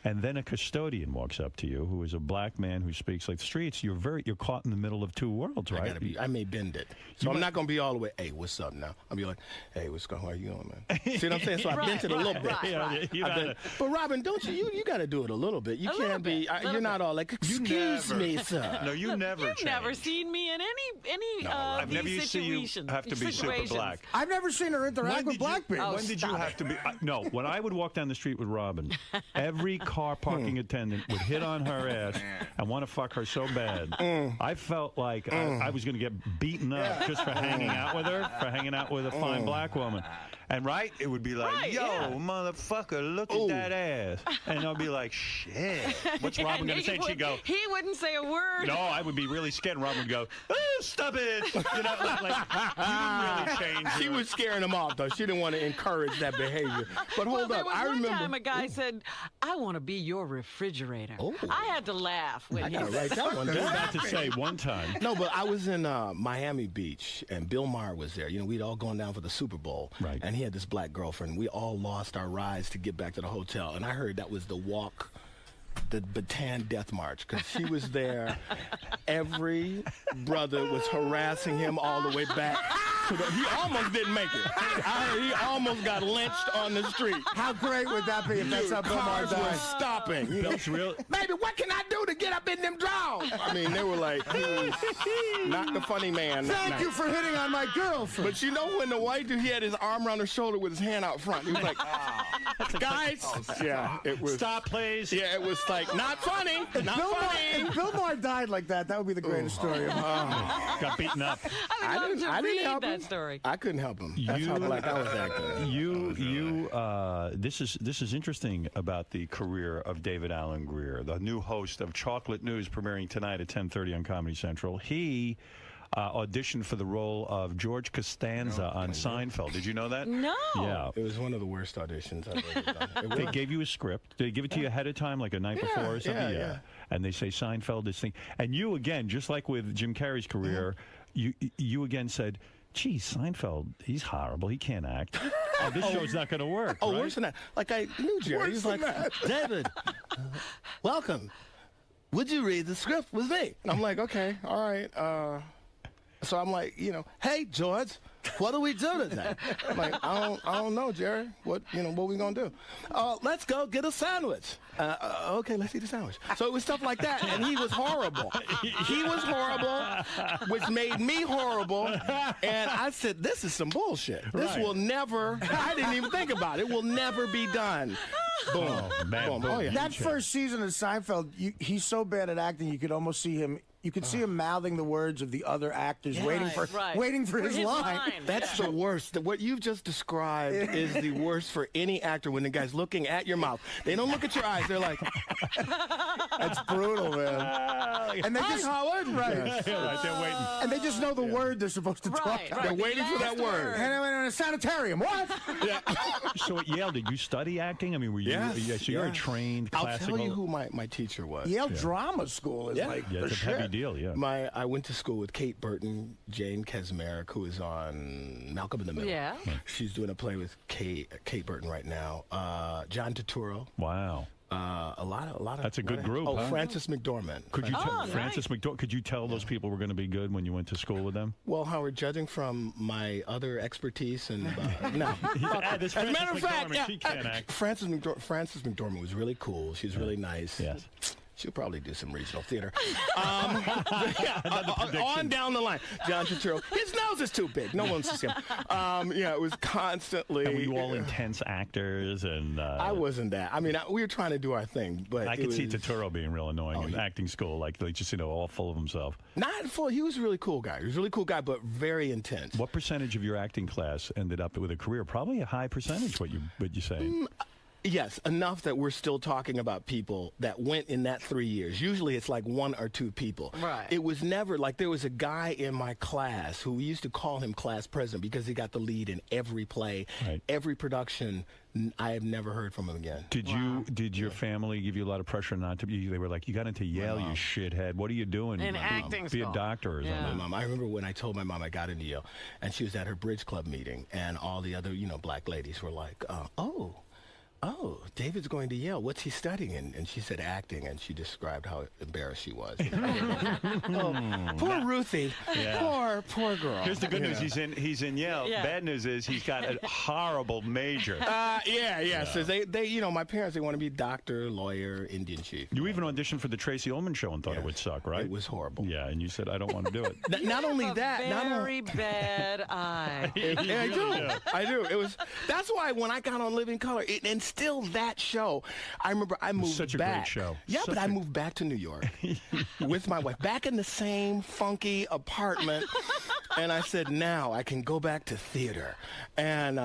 and then a custodian walks up to you who is a black man who speaks like the streets? You're caught in the middle of two worlds, right? I may bend it. So I'm not going to be all the way, hey, what's up now? I'll be like, hey, what's going on? How you doing, man? See what I'm saying? So I bent it a little bit. But Robin, don't you got to do it a little bit. You can't be, you're not all like, excuse me, sir. No, you never You've never seen me in any I've never these seen you situations. have to be super black. I've never seen her interact with black people. When did you have to be? No, when I would walk down the street with Robin, every car parking attendant would hit on her ass and want to fuck her so bad. I felt like I was going to get beaten up just for hanging out with her, for hanging out with a fine black woman. And it would be like, yo, motherfucker, look at that ass. And I'll be like, shit, what's Robin going to say? And she'd go, he wouldn't say a word. no, I would be really scared. And Robin would go, oh, stop it. You know, like you didn't really change. She was scaring him off, though. She didn't want to encourage that behavior. But hold there up, was I one remember. time a guy said, I want to be your refrigerator. I had to laugh when I he gotta said write that one down. I was about to say one time. No, but I was in Miami Beach, and Bill Maher was there. You know, we'd all gone down for the Super Bowl. Right. And he had this black girlfriend. We all lost our rides to get back to the hotel. And I heard that was the walk, the Bataan Death March, because she was there. Every brother was harassing him all the way back. He almost didn't make it. I heard he almost got lynched on the street. How great would that be if that's how Bill Maher Cars were died? stopping. You know, baby, what can I do to get up in them drawers? I mean, they were like, he was not the funny man. Thank you for hitting on my girlfriend. But you know when the white dude, he had his arm around her shoulder with his hand out front. He was like, guys. Yeah, it was. Stop, please. Yeah, it was like, not funny. Not funny. If Bill Maher died like that, that would be the greatest story of Got beaten up. I would love to read help that him. story. I couldn't help him. That's how black I was acting. This is interesting about the career of David Alan Grier, the new host of Chocolate News, premiering tonight at 10:30 on Comedy Central. He auditioned for the role of George Costanza on Seinfeld. Did you know that? No. Yeah. It was one of the worst auditions I've ever done. They gave you a script. Did they give it to you ahead of time, like a night before or something? Yeah. And they say Seinfeld, this thing. And you, again, just like with Jim Carrey's career, you again said, gee, Seinfeld, he's horrible. He can't act. This show's not going to work. Oh, right? worse than that. Like I knew Jerry. He's like, David, welcome. Would you read the script with me? And I'm like, okay, all right. So I'm like, hey, George, what do we do today? I'm like, I don't know, Jerry. What we gonna do? Let's go get a sandwich. Okay, let's eat a sandwich. So it was stuff like that, and he was horrible. He was horrible, which made me horrible. And I said, this is some bullshit. This will never. I didn't even think about it. It will never be done. Boom. Boom. Oh yeah. That first season of Seinfeld, he's so bad at acting, you could almost see him. You could see him mouthing the words of the other actors, waiting for his line. That's the worst. What you've just described is the worst for any actor when the guy's looking at your mouth. They don't look at your eyes. They're like, that's brutal, man. And they Hi, just Howard. Right. They're waiting. And they just know the word they're supposed to talk. They're waiting for that word. And I went in a sanitarium. What? Yeah. So at Yale, did you study acting? I mean, were you? Yes. So you're a trained I'll classical. tell you who my teacher was. Yale Drama School is like it's a heavy deal, yeah. I went to school with Kate Burton, Jane Kesmerick, who is on Malcolm in the Middle. Yeah. She's doing a play with Kate Burton right now. John Turturro. Wow. A lot of. That's a good group. Oh, huh? Frances McDormand. Could you Frances McDormand? Could you tell those people were going to be good when you went to school with them? Well, Howard, judging from my other expertise and no. As a matter of fact, she can't act. Frances McDormand was really cool. She's really nice. Yes. She'll probably do some regional theater. On down the line. John Turturro. His nose is too big. No one wants to see him. It was constantly. And were you all intense actors? And I wasn't that. I mean, we were trying to do our thing, but I could see Turturro being real annoying in acting school, like just all full of himself. Not full. He was a really cool guy. He was a really cool guy, but very intense. What percentage of your acting class ended up with a career? Probably a high percentage. What you saying? Yes, enough that we're still talking about people that went in that 3 years. Usually it's like 1 or 2 people. Right. It was never like there was a guy in my class who we used to call him class president because he got the lead in every play, every production. I have never heard from him again. Did your family give you a lot of pressure not to be? They were like, you got into Yale, you shithead. What are you doing? In acting Be school. a doctor or something. My mom. I remember when I told my mom I got into Yale, and she was at her bridge club meeting, and all the other black ladies were like, oh, David's going to Yale. What's he studying? And she said acting, and she described how embarrassed she was. Poor Ruthie. Yeah. Poor girl. Here's the good news. He's in Yale. Yeah. Bad news is he's got a horrible major. So they my parents, they want to be doctor, lawyer, Indian chief. You even auditioned for the Tracy Ullman show and thought it would suck, right? It was horrible. Yeah, and you said, I don't want to do it. Not only that, very bad eye. I do. It was. That's why when I got on Living Color, and still that show, I remember I moved such a back. great show. Yeah, but I moved back to New York with my wife, back in the same funky apartment. And I said, now I can go back to theater. And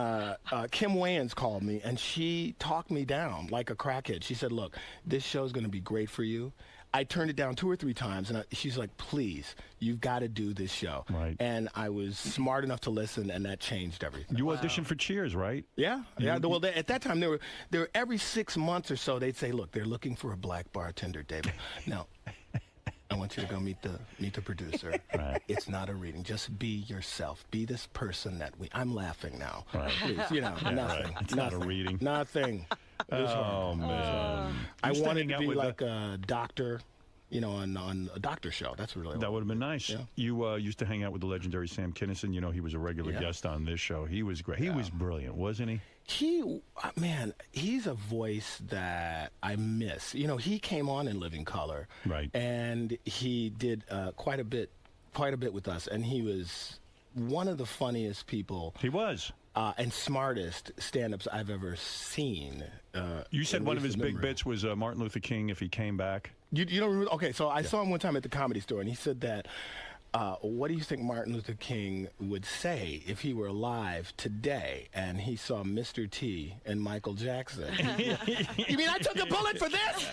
Kim Wayans called me, and she talked me down like a crackhead. She said, look, this show's going to be great for you. I turned it down 2 or 3 times, and she's like, please, you've got to do this show. Right. And I was smart enough to listen, and that changed everything. You auditioned for Cheers, right? Yeah. Well, at that time, there were every 6 months or so, they'd say, look, they're looking for a black bartender, David. Now, I want you to go meet the producer. Right. It's not a reading. Just be yourself. Be this person that I'm laughing now. Right. Please, nothing. Right. It's not a reading. Nothing. Oh, man. I wanted to be like a doctor. On a doctor show. That's really that would have been nice. Yeah. You used to hang out with the legendary Sam Kinison. He was a regular guest on this show. He was great. He was brilliant, wasn't he? He's a voice that I miss. He came on in Living Color, right? And he did quite a bit with us, and he was one of the funniest people. He was. And smartest stand-ups I've ever seen. You said one of his big bits was Martin Luther King if he came back. You don't remember? Okay, so I saw him one time at the Comedy Store, and he said that, what do you think Martin Luther King would say if he were alive today and he saw Mr. T and Michael Jackson? You mean I took a bullet for this?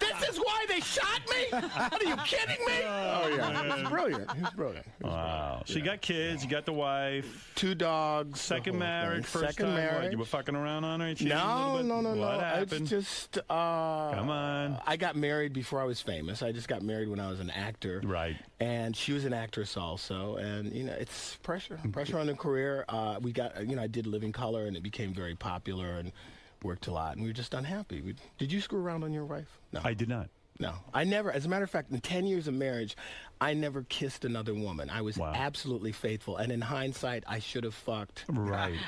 This is why they shot me? What, are you kidding me? Oh, yeah. He was brilliant. He was brilliant. Wow. So you got kids, you got the wife. 2 dogs. Second marriage, first second time. marriage. What, you were fucking around on her? No. What happened? It's just... Come on. I got married before I was famous. I just got married when I was an actor. Right. And she was an actress also. And, it's pressure on the career. We got, I did Living Color, and it became very popular and worked a lot. And we were just unhappy. Did you screw around on your wife? No. I did not. No, I never. As a matter of fact, in 10 years of marriage, I never kissed another woman. I was absolutely faithful. And in hindsight, I should have fucked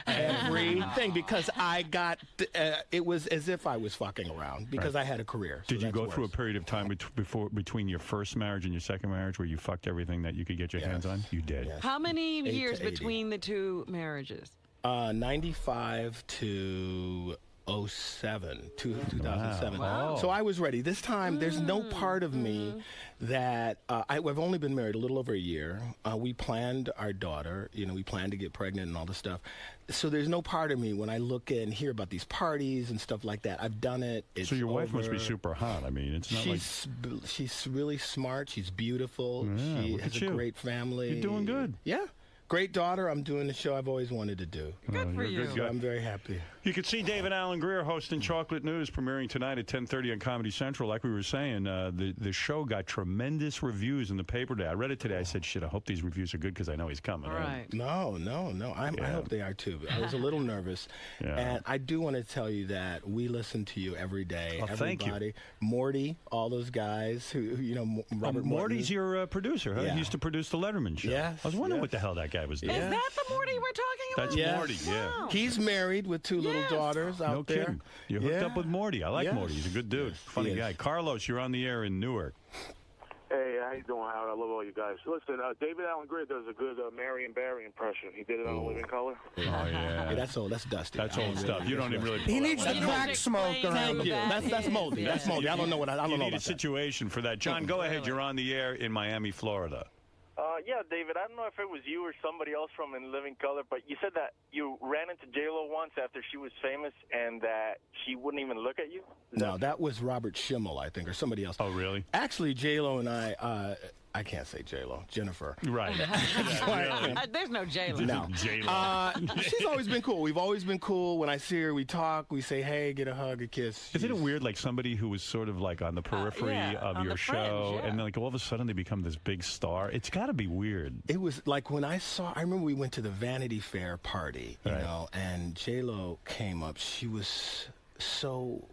everything because I got, it was as if I was fucking around because I had a career. So did you go through a period of time between your first marriage and your second marriage where you fucked everything that you could get your hands on? You did. Yes. How many years between the 2 marriages? 95 to 2007. Wow. So I was ready. This time, there's no part of me that I've only been married a little over a year. We planned our daughter. We planned to get pregnant and all this stuff. So there's no part of me when I look and hear about these parties and stuff like that. I've done it. It's so your wife over. must be super hot. I mean, it's not she's really smart. She's beautiful. Yeah, she has a great family. You're doing good. Yeah. Great daughter. I'm doing the show I've always wanted to do. Good for you. So I'm very happy. You can see David Alan Grier hosting Chocolate News, premiering tonight at 10:30 on Comedy Central. Like we were saying, the show got tremendous reviews in the paper today. I read it today. I said, shit, I hope these reviews are good because I know he's coming. Right. No. I hope they are too. I was a little nervous. And I do want to tell you that we listen to you every day. Oh, thank you. Everybody. Morty, all those guys who you know, Robert Morty's your producer, huh? Yeah. He used to produce the Letterman show. Yes, I was wondering what the hell that guy was doing. Is that the Morty we're talking about? That's Morty, yeah. He's married with 2 little daughters out No there. kidding. You hooked up with Morty. I like Morty. He's a good dude. Funny guy. Carlos, you're on the air in Newark. Hey, how you doing, Howard? I love all you guys. Listen, David Alan Grier does a good Marion Barry impression. He did it on Living Color. Oh, yeah. Hey, that's old. That's dusty. That's old stuff. You don't even really. He needs to crack smoke around. Thank you. That's moldy. That's moldy. I don't know what I don't You know need about a situation for that. John, go ahead. You're on the air in Miami, Florida. Yeah, David, I don't know if it was you or somebody else from In Living Color, but you said that you ran into J-Lo once after she was famous and that she wouldn't even look at you? No, that was Robert Schimmel, I think, or somebody else. Oh, really? Actually, J-Lo and I can't say J-Lo, Jennifer. Right. There's no J-Lo. No. She's always been cool. We've always been cool. When I see her, we talk, we say, hey, get a hug, a kiss. Isn't it weird, like somebody who was sort of like on the periphery of on your the show, fringe, and then like all of a sudden they become this big star? It's got to be weird. It was like when I remember we went to the Vanity Fair party, you know, and J-Lo came up. She was so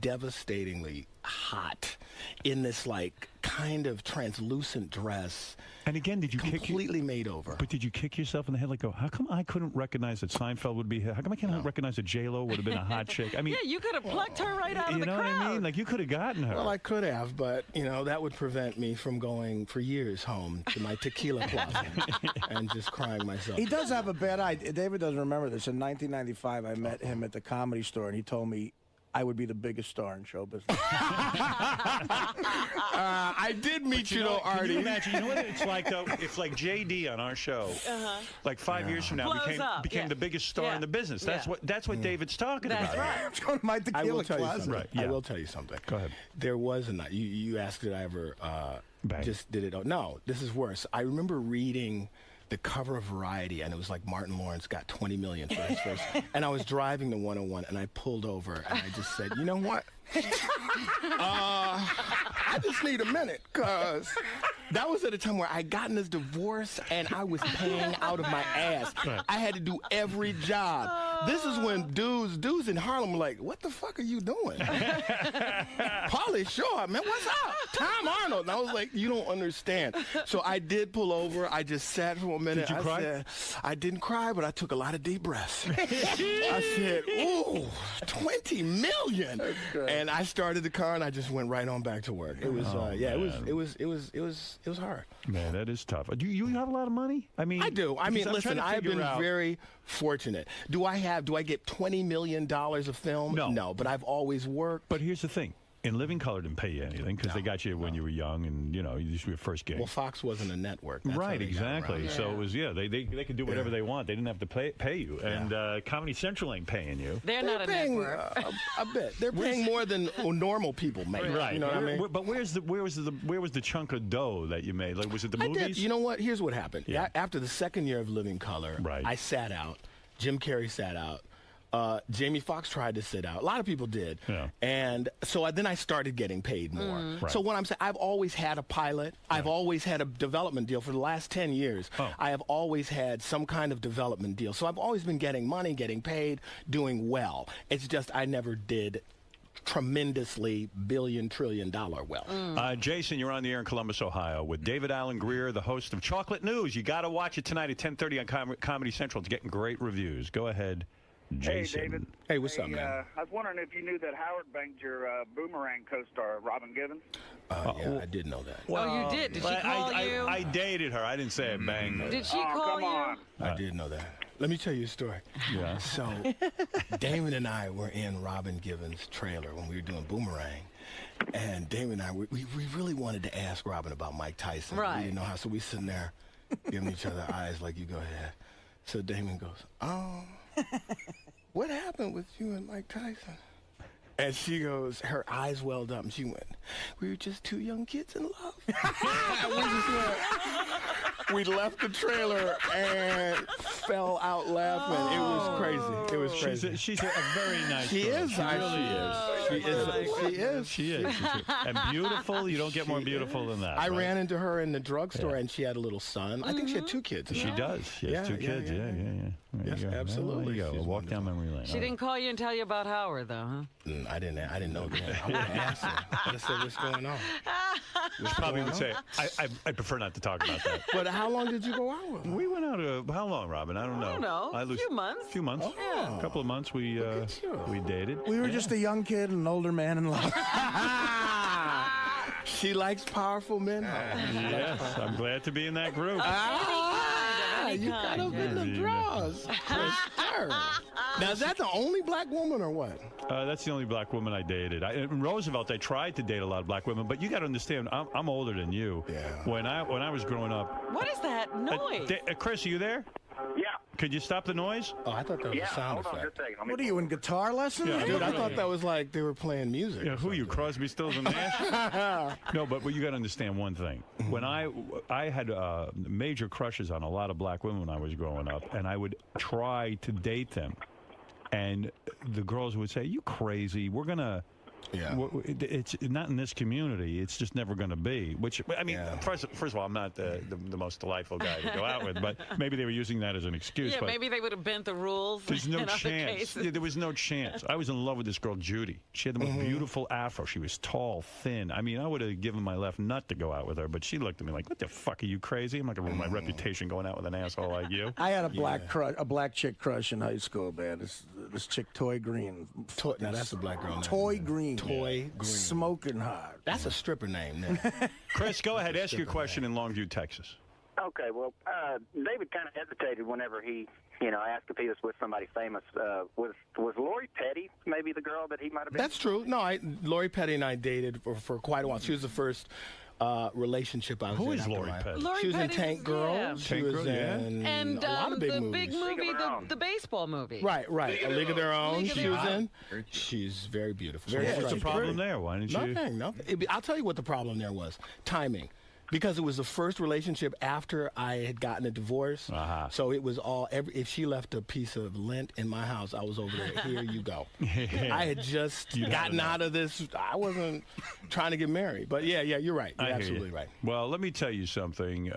devastatingly hot in this like kind of translucent dress. And again, did you completely made over? But did you kick yourself in the head like, go, how come I couldn't recognize that Seinfeld would be here? How come I can't recognize that J-Lo would have been a hot chick? I mean, yeah, you could have plucked her right out of the crowd. You know what I mean? Like, you could have gotten her. Well, I could have, but, you know, that would prevent me from going for years home to my tequila closet and just crying myself. He does have a bad eye. David doesn't remember this. In 1995, I met him at the Comedy Store, and he told me I would be the biggest star in show business. I did meet you, though, Artie. Can you imagine? You know what it's like, though? It's like JD on our show. like 5 years from now, became the biggest star in the business. That's what David's talking about. That's right. My tequila I will tell you closet. something. Right, yeah. I will tell you something. Go ahead. There was a night. You asked, did I ever just did it? No, this is worse. I remember reading the cover of Variety, and it was like Martin Lawrence got $20 million for his first. And I was driving the 101, and I pulled over, and I just said, you know what? I just need a minute, because that was at a time where I gotten this divorce, and I was paying out of my ass. I had to do every job. This is when dudes in Harlem were like, what the fuck are you doing? Pauly Shore, man, what's up? Tom Arnold. And I was like, you don't understand. So I did pull over. I just sat for a minute. Did you cry? I didn't cry, but I took a lot of deep breaths. I said, ooh, 20 million. And I started the car, and I just went right on back to work. It was, it was hard. Man, that is tough. Do you have a lot of money? I mean, I do. I mean, listen, I've been very fortunate. Do I get $20 million of film? No, but I've always worked. But here's the thing. In Living Color didn't pay you anything because they got you when you were young, and you know, this was your first gig. Well, Fox wasn't a network. That's Right, exactly. So it was they could do whatever they want. They didn't have to pay you, and Comedy Central ain't paying you. They're not paying a network. a bit. They're paying more than normal people make. Right. You know what I mean? But where was the chunk of dough that you made? Like, was it the I movies? did. You know what? Here's what happened. Yeah. After the second year of Living Color, I sat out. Jim Carrey sat out. Jamie Foxx tried to sit out. A lot of people did. Yeah. And so then I started getting paid more. Right. So what I'm saying, I've always had a pilot. I've always had a development deal for the last 10 years. I have always had some kind of development deal. So I've always been getting money, getting paid, doing well. It's just I never did tremendously $1 trillion well. Jason, you're on the air in Columbus, Ohio, with David Alan Grier, the host of Chocolate News. You got to watch it tonight at 10:30 on Comedy Central. It's getting great reviews. Go ahead, Jason. Hey, David. Hey, what's up, man? I was wondering if you knew that Howard banged your Boomerang co-star, Robin Givens. Yeah, I did know that. You did? Did she call you? I dated her. I didn't say I banged her. Did she call you? On. I did know that. Let me tell you a story. Yeah. So, Damon and I were in Robin Givens' trailer when we were doing Boomerang. And Damon and I, we really wanted to ask Robin about Mike Tyson. Right. We didn't know how, so we sitting there giving each other eyes like, you go ahead. So Damon goes, what happened with you and Mike Tyson? And she goes, her eyes welled up, and she went, "We were just two young kids in love." We left the trailer and fell out laughing. It was crazy. It was crazy. She's a very nice She girl. is. She really is. She is. And beautiful. You don't get more beautiful than that. I right? ran into her in the drugstore, and she had a little son. I think she had 2 kids. She does. She has 2 kids. Yeah. There Yes, you go. absolutely. There you go. A walk down memory lane. She didn't call you and tell you about Howard, though, huh? I didn't know that. I would have asked her. I would have said, "What's going on?" She probably would say, I prefer not to talk about that. But how long did you go out with her? We went out how long, Robin? I don't know. A few months. A few months. Oh. A couple of months we dated. We were just a young kid and an older man in love. She likes powerful men. Yes, I'm glad to be in that group. You got up in the draws. Now, is that the only black woman or what? That's the only black woman I dated. In Roosevelt, I tried to date a lot of black women, but you got to understand, I'm older than you. Yeah. When I was growing up. What is that noise? Chris, are you there? Yeah. Could you stop the noise? Oh, I thought that was a sound hold on effect. just a second. What are you, in guitar lessons? Yeah, Dude, I thought that was like they were playing music. Yeah, who are you, Crosby, Stills, and Nash? No, but you got to understand one thing. When I had major crushes on a lot of black women when I was growing up, and I would try to date them, and the girls would say, "You crazy? We're gonna." Yeah. It's not in this community. It's just never going to be. Which, I mean, first of all, I'm not the most delightful guy to go out with, but maybe they were using that as an excuse. Yeah, but maybe they would have bent the rules. There's no in other chance. cases. Yeah, there was no chance. I was in love with this girl, Judy. She had the most beautiful afro. She was tall, thin. I mean, I would have given my left nut to go out with her, but she looked at me like, "What the fuck? Are you crazy? I'm not going to ruin my reputation going out with an asshole like you." I had a black chick crush in high school, man. This chick, Toy Green. Now, that's a black girl name. Toy Green. Toy Green. Smoking hot. That's a stripper name. Then. Chris, go ahead. Ask your question in Longview, Texas. Okay, well, David kind of hesitated whenever he, asked if he was with somebody famous. Was Lori Petty maybe the girl that he might have been? That's true. No, Lori Petty and I dated for quite a while. She was the first relationship I was in. Who is Lori Petty? She was in Tank Girl. Yeah. She was in And a lot of big the movies. big movie, the baseball movie. Right. A League of Their Own. League of She Their was Own. in. She's very beautiful. So what's the problem there? Why didn't you? Nothing. I'll tell you what the problem there was. Timing. Because it was the first relationship after I had gotten a divorce. So it was if she left a piece of lint in my house, I was over there, here you go. I had just gotten out of this. I wasn't trying to get married. But yeah, you're right. You're absolutely right. Well, let me tell you something.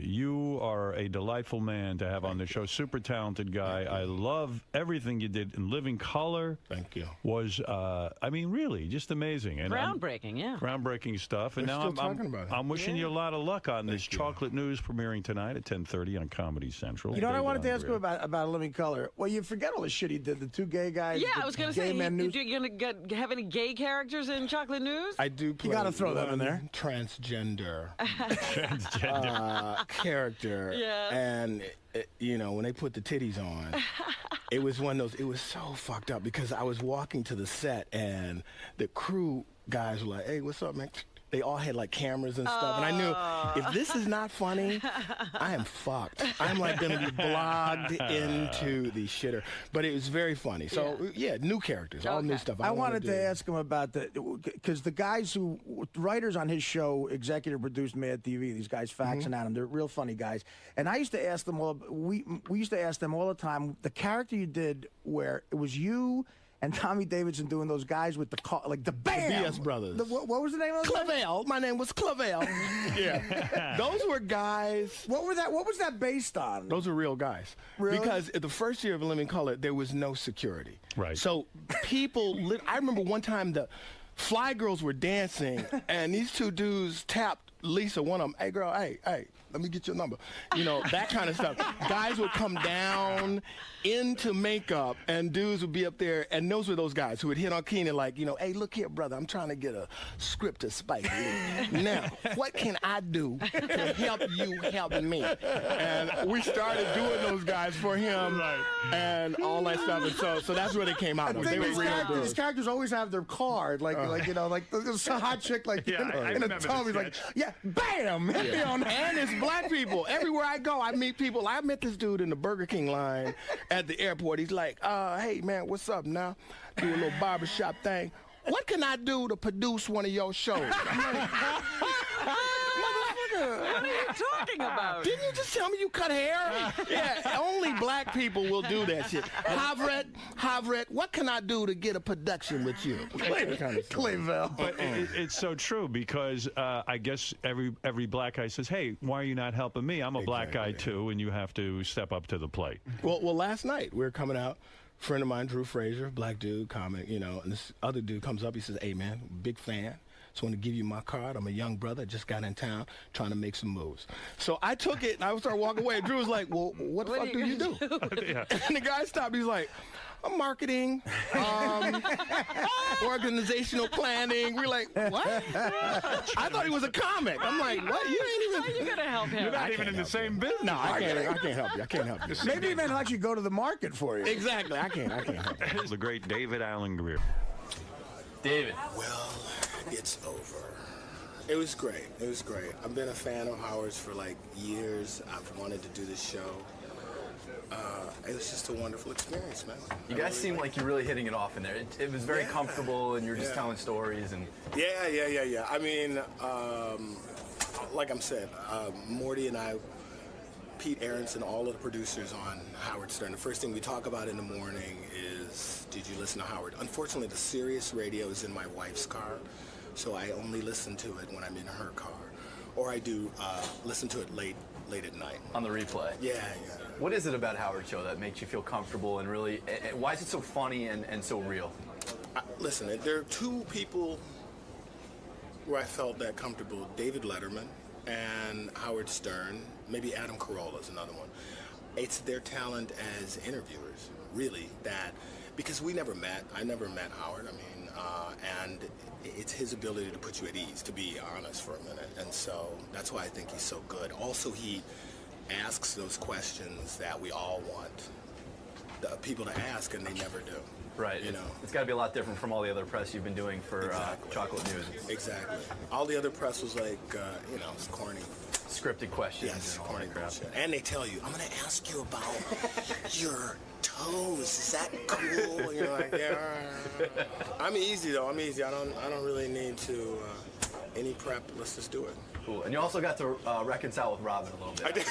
You are a delightful man to have on the show. Super talented guy. I love everything you did in Living Color. Thank you. Was, I mean, really, just amazing. And groundbreaking, yeah. Groundbreaking stuff. And We're now still talking about it. I'm wishing you a lot of luck on this Chocolate News premiering tonight at 10:30 on Comedy Central. You know what I wanted to David ask him about Living Color? Well, you forget all the shit he did. The 2 gay guys. Yeah, I was going to say, men news. you're going to have any gay characters in Chocolate News? I do play You got to throw them in there. Transgender Transgender character. Yeah. And, when they put the titties on, it was one of those, it was so fucked up because I was walking to the set and the crew guys were like, "Hey, what's up, man?" They all had like cameras and stuff, and I knew if this is not funny, I am fucked. I'm like going to be blogged into the shitter. But it was very funny. So yeah, new characters, all new stuff. I wanted to ask him about because the guys writers on his show, executive produced Mad TV, these guys faxing at him, they're real funny guys. And I used to ask them all. We used to ask them all the time. The character you did where it was you and Tommy Davidson doing those guys with the the BAM! The BS Brothers. What was the name of those guys? Clavel. My name was Clavel. Yeah. Those were guys. What was that based on? Those were real guys. Really? Because the first year of Living Color, there was no security. Right. So people, I remember one time the Fly Girls were dancing, and these 2 dudes tapped Lisa, one of them, "Hey, girl, hey, let me get your number." That kind of stuff. Guys would come down into makeup, and dudes would be up there, and those were those guys who would hit on Keenan like, "Hey, look here, brother, I'm trying to get a script to Spike Lee. Now, what can I do to help you help me?" And we started doing those guys for him and all that stuff, and so that's where they came out of. They were real dudes. These characters always have their card, like there's a hot chick like in a tub. He's like, "Yeah, bam!" And it's black people. Everywhere I go, I meet people. I met this dude in the Burger King line at the airport. He's like, "Hey, man, what's up now? Do a little barbershop thing. what can I do to produce one of your shows? I'm like, motherfucker. What are you talking about? Didn't you just tell me you cut hair? Yeah, only black people will do that shit. Havret, what can I do to get a production with you? Clayville. But it's so true because I guess every black guy says, hey, why are you not helping me? I'm a black guy too, and you have to step up to the plate. Well, last night we were coming out. Friend of mine, Drew Frazier, black dude, comic, you know, and this other dude comes up. He says, hey, man, big fan. Just want to give you my card. I'm a young brother. Just got in town trying to make some moves. So I took it, and I started walking away. Drew was like, well, what the fuck do you do? And the guy stopped. He's like, I'm marketing, organizational planning. We're like, what? I thought he was a comic. I'm like, what? You ain't even. How are you going to help him? You're not even in the same business. No, I can't help you. I can't help you. Maybe even actually go to the market for you. Exactly. I can't help you. The great David Allen Grier. David. Well, it's over. It was great. It was great. I've been a fan of Howard's for like years. I've wanted to do this show. It was just a wonderful experience, man. You guys seem like you're really hitting it off in there. It was very comfortable, and you're just telling stories. And Yeah. I mean, like I said, Morty and I, Pete Aronson, all of the producers on Howard Stern, the first thing we talk about in the morning is, did you listen to Howard? Unfortunately, the Sirius radio is in my wife's car, so I only listen to it when I'm in her car. Or I do listen to it late at night. On the replay? Yeah. What is it about Howard Show that makes you feel comfortable and really, why is it so funny and so real? Listen, there are two people where I felt that comfortable, David Letterman and Howard Stern, maybe Adam Carolla is another one. It's their talent as interviewers, really, because we never met. I never met Howard, and it's his ability to put you at ease, to be honest for a minute, and so that's why I think he's so good. Also, he asks those questions that we all want the people to ask, and they never do. Right. You know, it's got to be a lot different from all the other press you've been doing for Chocolate News. Exactly. All the other press was like, it's corny. Scripted questions. Yes, corny crap. And they tell you, I'm going to ask you about your toes. Is that cool? And you're like, yeah. I'm easy though. I'm easy. I don't really need to any prep. Let's just do it. Cool. And you also got to reconcile with Robin a little bit. I did.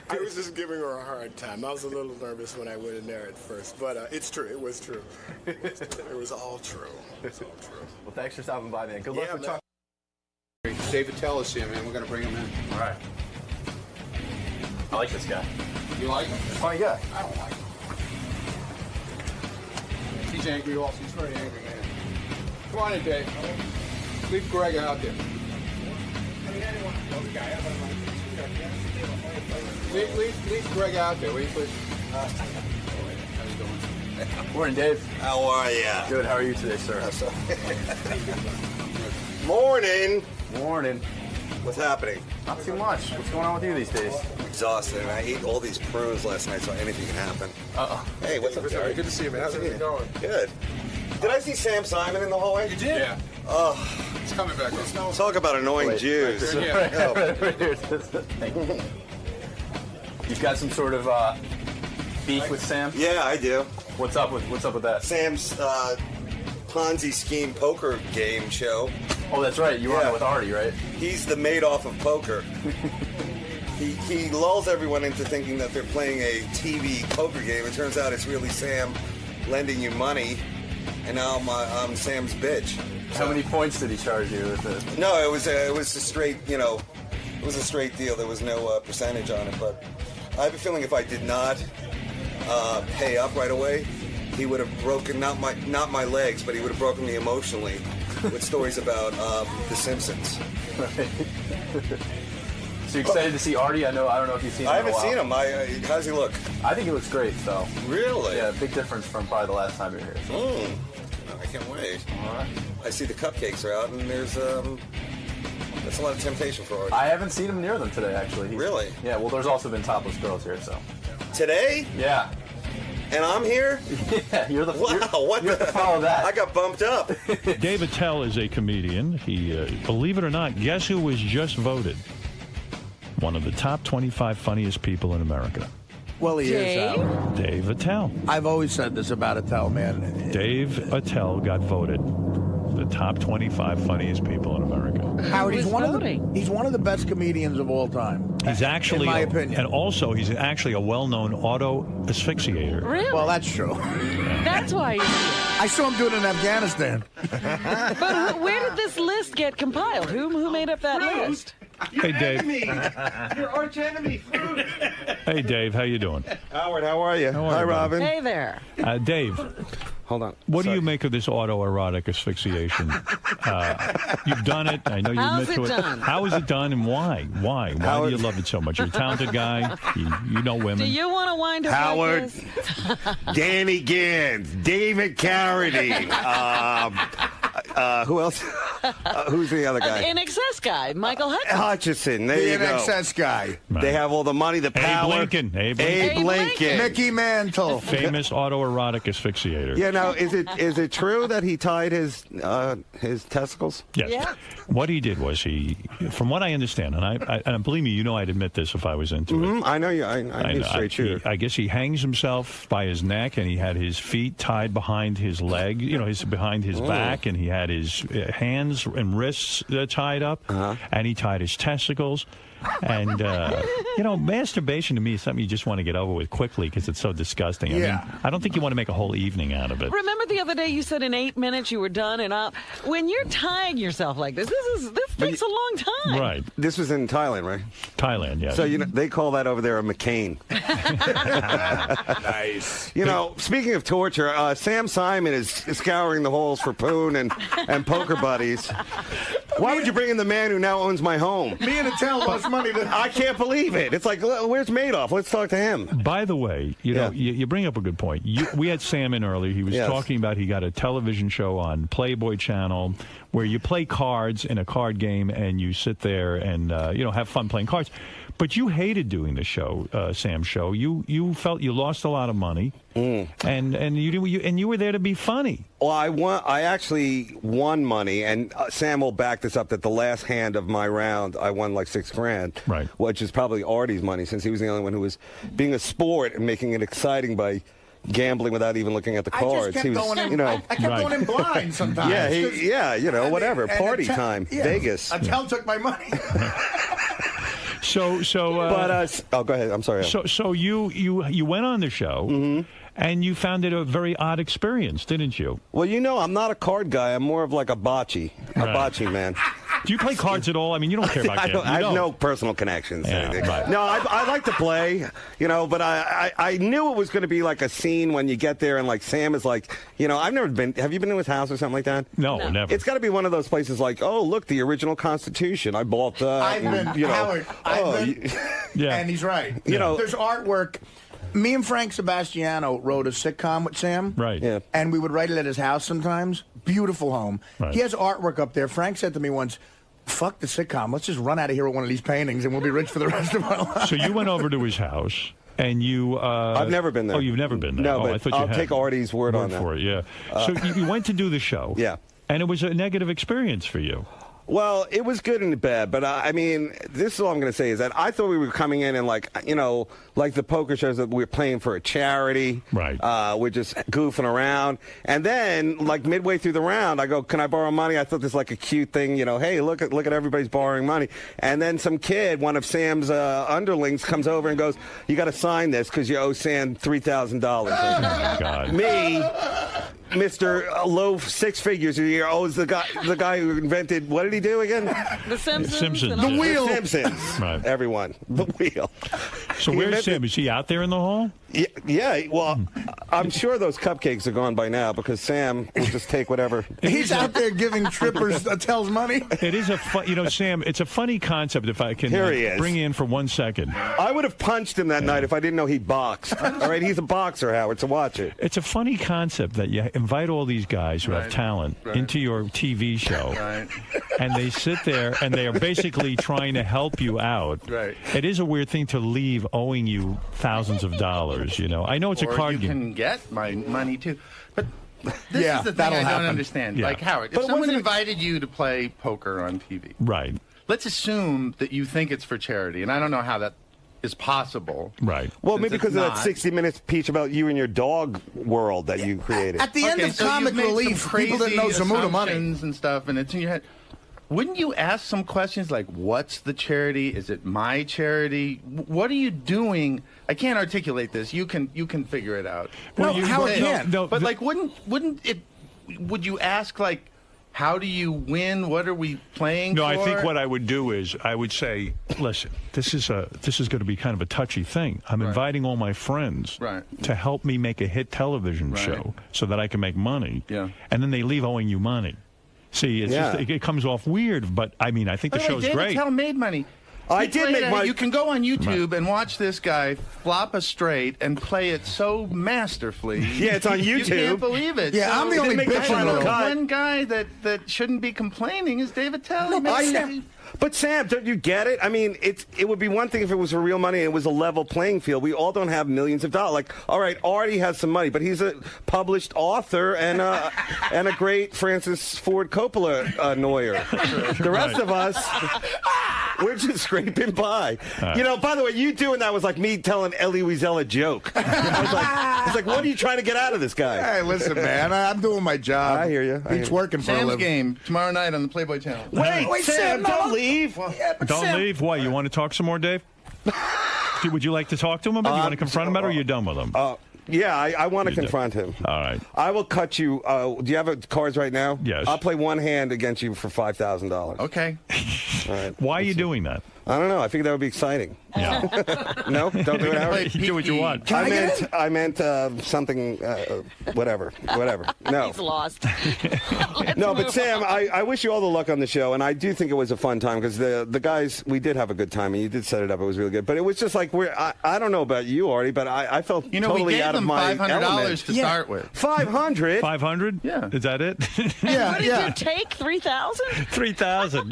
I was just giving her a hard time. I was a little nervous when I went in there at first, but it's true. It was true. It was all true. It's all true. Well, thanks for stopping by, man. Good luck with Chocolate. David Attell is here, man. We're going to bring him in. All right. I like this guy. You like him? Funny guy. I don't like him. He's angry also. He's very angry, man. Come on in, Dave. Leave Greg out there. Leave Greg out there, will you please? How you doing? Morning, Dave. How are you? Good. How are you today, sir? Morning. Morning. What's happening? Not too much. What's going on with you these days? Exhausted. I ate all these prunes last night, so anything can happen. Hey, what's up, Gary? Good to see you, man. How's everything going? Good. Did I see Sam Simon in the hallway? You did? Yeah. Oh. He's coming back. Talk about annoying Jews. You've got some sort of beef with Sam? Yeah, I do. What's up with that? Sam's Ponzi scheme poker game show. Oh, that's right. You were on it with Artie, right? He's the Madoff of poker. He lulls everyone into thinking that they're playing a TV poker game. It turns out it's really Sam lending you money, and now I'm Sam's bitch. How many points did he charge you with it? No, it was a straight, it was a straight deal. There was no percentage on it, but I have a feeling if I did not pay up right away, he would have broken not my legs, but he would have broken me emotionally with stories about The Simpsons. Right. So you excited to see Artie? I don't know if you've seen him. I haven't seen him. How does he look? I think he looks great, though. Really? Yeah, big difference from probably the last time you were here. So. I can't wait. All right. I see the cupcakes are out, and there's that's a lot of temptation for Artie. I haven't seen him near them today, actually. Really? Yeah. Well, there's also been topless girls here, so. Today? Yeah. And I'm here? Yeah, you're the. What? You have to follow that. I got bumped up. Dave Attell is a comedian. He, believe it or not, guess who was just voted one of the top 25 funniest people in America? Well, he is. Dave Attell. I've always said this about Attell, man. Dave Attell got voted the top 25 funniest people in America. Howard, he's one of the best comedians of all time. He's actually, in my opinion. and also he's actually a well-known auto asphyxiator. Really? Well, that's true. That's why. I saw him do it in Afghanistan. But where did this list get compiled? Who made up that list? Hey, Dave. Your arch enemy, fruit. Hey, Dave, how you doing? Howard, how are you? How are Hi, you, buddy? Robin. Hey there. Dave. Hold on. What do you make of this autoerotic asphyxiation? You've done it. I know you How's admit to it it. done? How is it done, and why? Why do you love it so much? You're a talented guy. You know women. Do you want to wind up Howard, like this? Danny Gans, David Carradine, who else? Who's the other guy? An excess guy, Michael Hutchins. Hutchison. There you go. NXS guy. They have all the money, the power. Lincoln. Abe Lincoln. Mickey Mantle. Famous autoerotic asphyxiator. Yeah. Now, is it true that he tied his testicles? Yes. Yeah. What he did was from what I understand, and believe me, you know I'd admit this if I was into it. I know you. I knew straight shooter. I guess he hangs himself by his neck, and he had his feet tied behind his leg, behind his back, and he had his hands and wrists tied up, and he tied his testicles. And, masturbation to me is something you just want to get over with quickly because it's so disgusting. I mean, I don't think you want to make a whole evening out of it. Remember the other day you said in 8 minutes you were done, and when you're tying yourself like this takes a long time. Right. This was in Thailand, right? Thailand, yes. So they call that over there a McCain. Nice. Speaking of torture, Sam Simon is scouring the halls for poon and poker buddies. Why would you bring in the man who now owns my home? Me and Attell lost money. I can't believe it. It's like, where's Madoff? Let's talk to him. By the way, you bring up a good point. We had Sam in earlier. He was talking about he got a television show on Playboy Channel where you play cards in a card game and you sit there and have fun playing cards. But you hated doing the show, Sam's show. You felt you lost a lot of money, and you were there to be funny. Well, I actually won money, and Sam will back this up. That the last hand of my round, I won like $6,000, right? Which is probably Artie's money, since he was the only one who was being a sport and making it exciting by gambling without even looking at the cards. I kept going in blind sometimes. Whatever. Party time, Vegas. Attell took my money. So, go ahead. I'm sorry. So you went on the show, and you found it a very odd experience, didn't you? Well, I'm not a card guy. I'm more of like a bocce man. Do you play cards at all? I mean, you don't care about gambling. I have no personal connections. Yeah, right. No, I like to play, but I knew it was going to be like a scene when you get there and like Sam is like, I've never been. Have you been to his house or something like that? No, never. It's got to be one of those places like, oh, look, the original Constitution. I bought that. I've been, Howard. And he's right. There's artwork. Me and Frank Sebastiano wrote a sitcom with Sam. Right. Yeah. And we would write it at his house sometimes. Beautiful home. Right. He has artwork up there. Frank said to me once, fuck the sitcom. Let's just run out of here with one of these paintings and we'll be rich for the rest of our lives. So you went over to his house. And you... I've never been there. Oh, you've never been there? No, I but thought you I'll had. take Artie's word on that. For it, yeah. So you went to do the show. Yeah. And it was a negative experience for you. Well, it was good and bad, but I mean, this is all I'm going to say is that I thought we were coming in and like the poker shows that we were playing for a charity. Right. We're just goofing around. And then, like midway through the round, I go, can I borrow money? I thought this was like a cute thing, hey, look at everybody's borrowing money. And then some kid, one of Sam's underlings, comes over and goes, you got to sign this because you owe Sam $3,000. God. Me, Mr. Low six figures a year, owes the guy who invented, what did he do again? The Simpsons. The wheel. The Simpsons. Right. Everyone. The wheel. So where's Sam? Is he out there in the hall? Yeah. Well, I'm sure those cupcakes are gone by now because Sam will just take whatever. He's out there giving trippers Attell's money. It is Sam, it's a funny concept if I can bring you in for 1 second. I would have punched him that night if I didn't know he boxed. All right, he's a boxer, Howard, so watch it. It's a funny concept that you invite all these guys who have talent into your TV show, and they sit there and they are basically trying to help you out. Right. It is a weird thing to leave owing you thousands of dollars. I know it's a card game. You can get my money too, but this is the thing I don't understand. Yeah. Like Howard, if someone invited you to play poker on TV, right? Let's assume that you think it's for charity, and I don't know how that is possible. Right. Well, Since maybe because it's of that not. 60 Minutes speech about you and your dog world that you created. At the end of so you've Comic made some Relief, people didn't know crazy Zamuda money. assumptions and stuff, and it's in your head. Wouldn't you ask some questions like, what's the charity? Is it my charity? What are you doing? I can't articulate this. You can figure it out. No, Howard can't. But like, wouldn't it? Would you ask like, how do you win? What are we playing No, for? I think what I would do is I would say, listen, this is going to be kind of a touchy thing. I'm inviting all my friends to help me make a hit television show so that I can make money. Yeah. And then they leave owing you money. See, it's just, it comes off weird, but I mean, I think the show's David great. Attell made money. I He did played make it. my- You can go on YouTube and watch this guy flop a straight and play it so masterfully. Yeah, it's on You YouTube. can't believe it. Yeah, I'm the only make the bitch final in the cut. One guy that shouldn't be complaining is David Attell. But Sam, don't you get it? I mean, it would be one thing if it was for real money and it was a level playing field. We all don't have millions of dollars. Like, all right, Artie has some money, but he's a published author and a great Francis Ford Coppola annoyer. The rest of us, we're just scraping by. You know, by the way, you doing that was like me telling Elie Wiesel a joke. It's like, what are you trying to get out of this guy? Hey, listen, man, I'm doing my job. I hear you. It's working for a Sam's living. game tomorrow night on the Playboy Channel. Wait, Sam, don't leave. Don't leave. Why? You want to talk some more, Dave? Would you like to talk to him about it? You want to confront him about it, or are you done with him? Yeah, I want to confront him. All right. I will cut you. Do you have cards right now? Yes. I'll play one hand against you for $5,000. Okay. All right. Why are you doing that? I don't know. I figured that would be exciting. Yeah. No, don't do it, Howard. You do what you want. I meant something. Whatever. No. He's lost. No, but Sam, I wish you all the luck on the show, and I do think it was a fun time because the guys, we did have a good time, and you did set it up. It was really good, but it was just like I don't know about you, Artie, but I felt totally we gave out of them my $500 element. to start with. 500. 500? Yeah. Is that it? What did you take? 3,000? 3,000.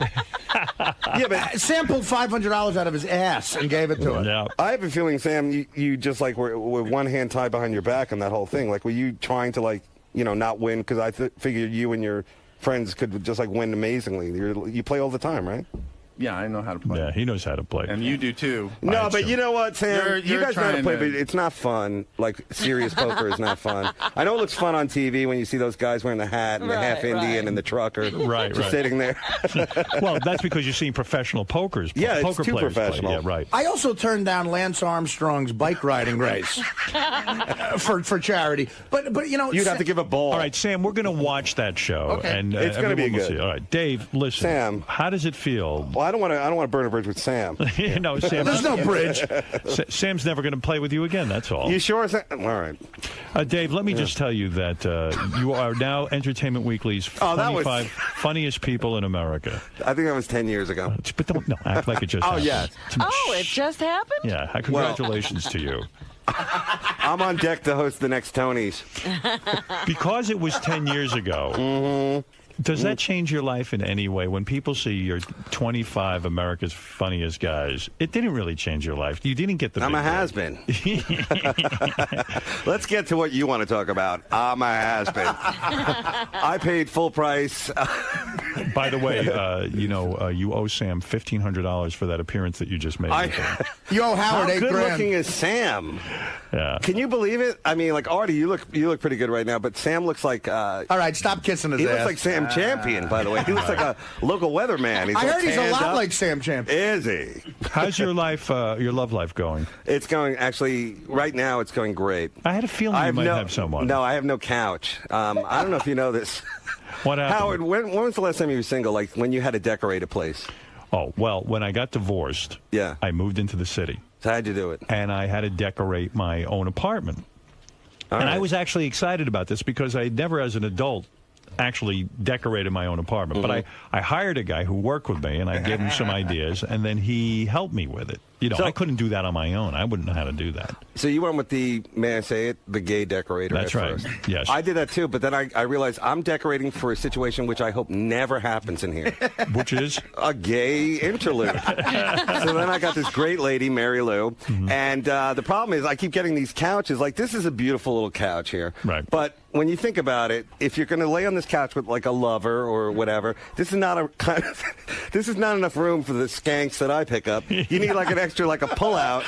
Yeah, but Sam pulled $500 out of his ass and gave it to him. Yeah. I have a feeling, Sam, you just like were with one hand tied behind your back on that whole thing. Like, were you trying to not win? Because I figured you and your friends could just like win amazingly. You play all the time, right? Yeah, I know how to play. Yeah, he knows how to play. And you do too. No, but you know what, Sam? You You're guys know how to trying play, to- but it's not fun. Like, serious poker is not fun. I know it looks fun on TV when you see those guys wearing the hat and the half Indian and the trucker just sitting there. Well, that's because you've seen professional pokers. Yeah, poker it's too players play. professional. Yeah, right. I also turned down Lance Armstrong's bike riding race for charity. But you know, You'd have to give a ball. All right, Sam, we're going to watch that show, Okay. and It's gonna be everyone will good. see it. All right, Dave, listen. Sam, how does it feel? Well, I don't want to burn a bridge with Sam. No, Sam. There's no bridge. Sam's never going to play with you again. That's all. You sure? All right. Dave, let me just tell you that you are now Entertainment Weekly's Oh, that was- 25 funniest people in America. I think that was 10 years ago. But don't act like it just happened. yes. Oh, it just happened? Yeah, congratulations to you. I'm on deck to host the next Tonys. Because it was 10 years ago, does that change your life in any way? When people see you're 25 America's funniest guys, it didn't really change your life. You didn't get the I'm big a has-been. Let's get to what you want to talk about. I'm a has-been. I paid full price. By the way, you owe Sam $1,500 for that appearance that you just made. You owe Howard How $8,000. good looking is Sam? Yeah. Can you believe it? I mean, like, Artie, you look pretty good right now, but Sam looks like... All right, stop kissing his he ass. looks like Sam Champion, by the way. He looks like a local weatherman. I heard he's a lot like Sam Champion. Is he? How's your life, your love life going? It's going, actually, right now it's going great. I had a feeling you might have someone. No, I have no couch. I don't know if you know this. What happened? Howard, when was the last time you were single, like when you had to decorate a place? Oh, well, when I got divorced, I moved into the city. So how'd you do it? And I had to decorate my own apartment. All and right. I was actually excited about this because I never, as an adult, actually decorated my own apartment. Mm-hmm. But I hired a guy who worked with me, and I gave him some ideas, and then he helped me with it. I couldn't do that on my own. I wouldn't know how to do that. So you went with may I say it, the gay decorator That's at right. first. Yes. I did that too, but then I realized I'm decorating for a situation which I hope never happens in here. Which is? A gay interlude. So then I got this great lady, Mary Lou, Mm-hmm. and the problem is I keep getting these couches. Like, this is a beautiful little couch here. Right. But when you think about it, if you're going to lay on this couch with like a lover or whatever, this is not enough room for the skanks that I pick up. You need like an ambidextrous like a pullout.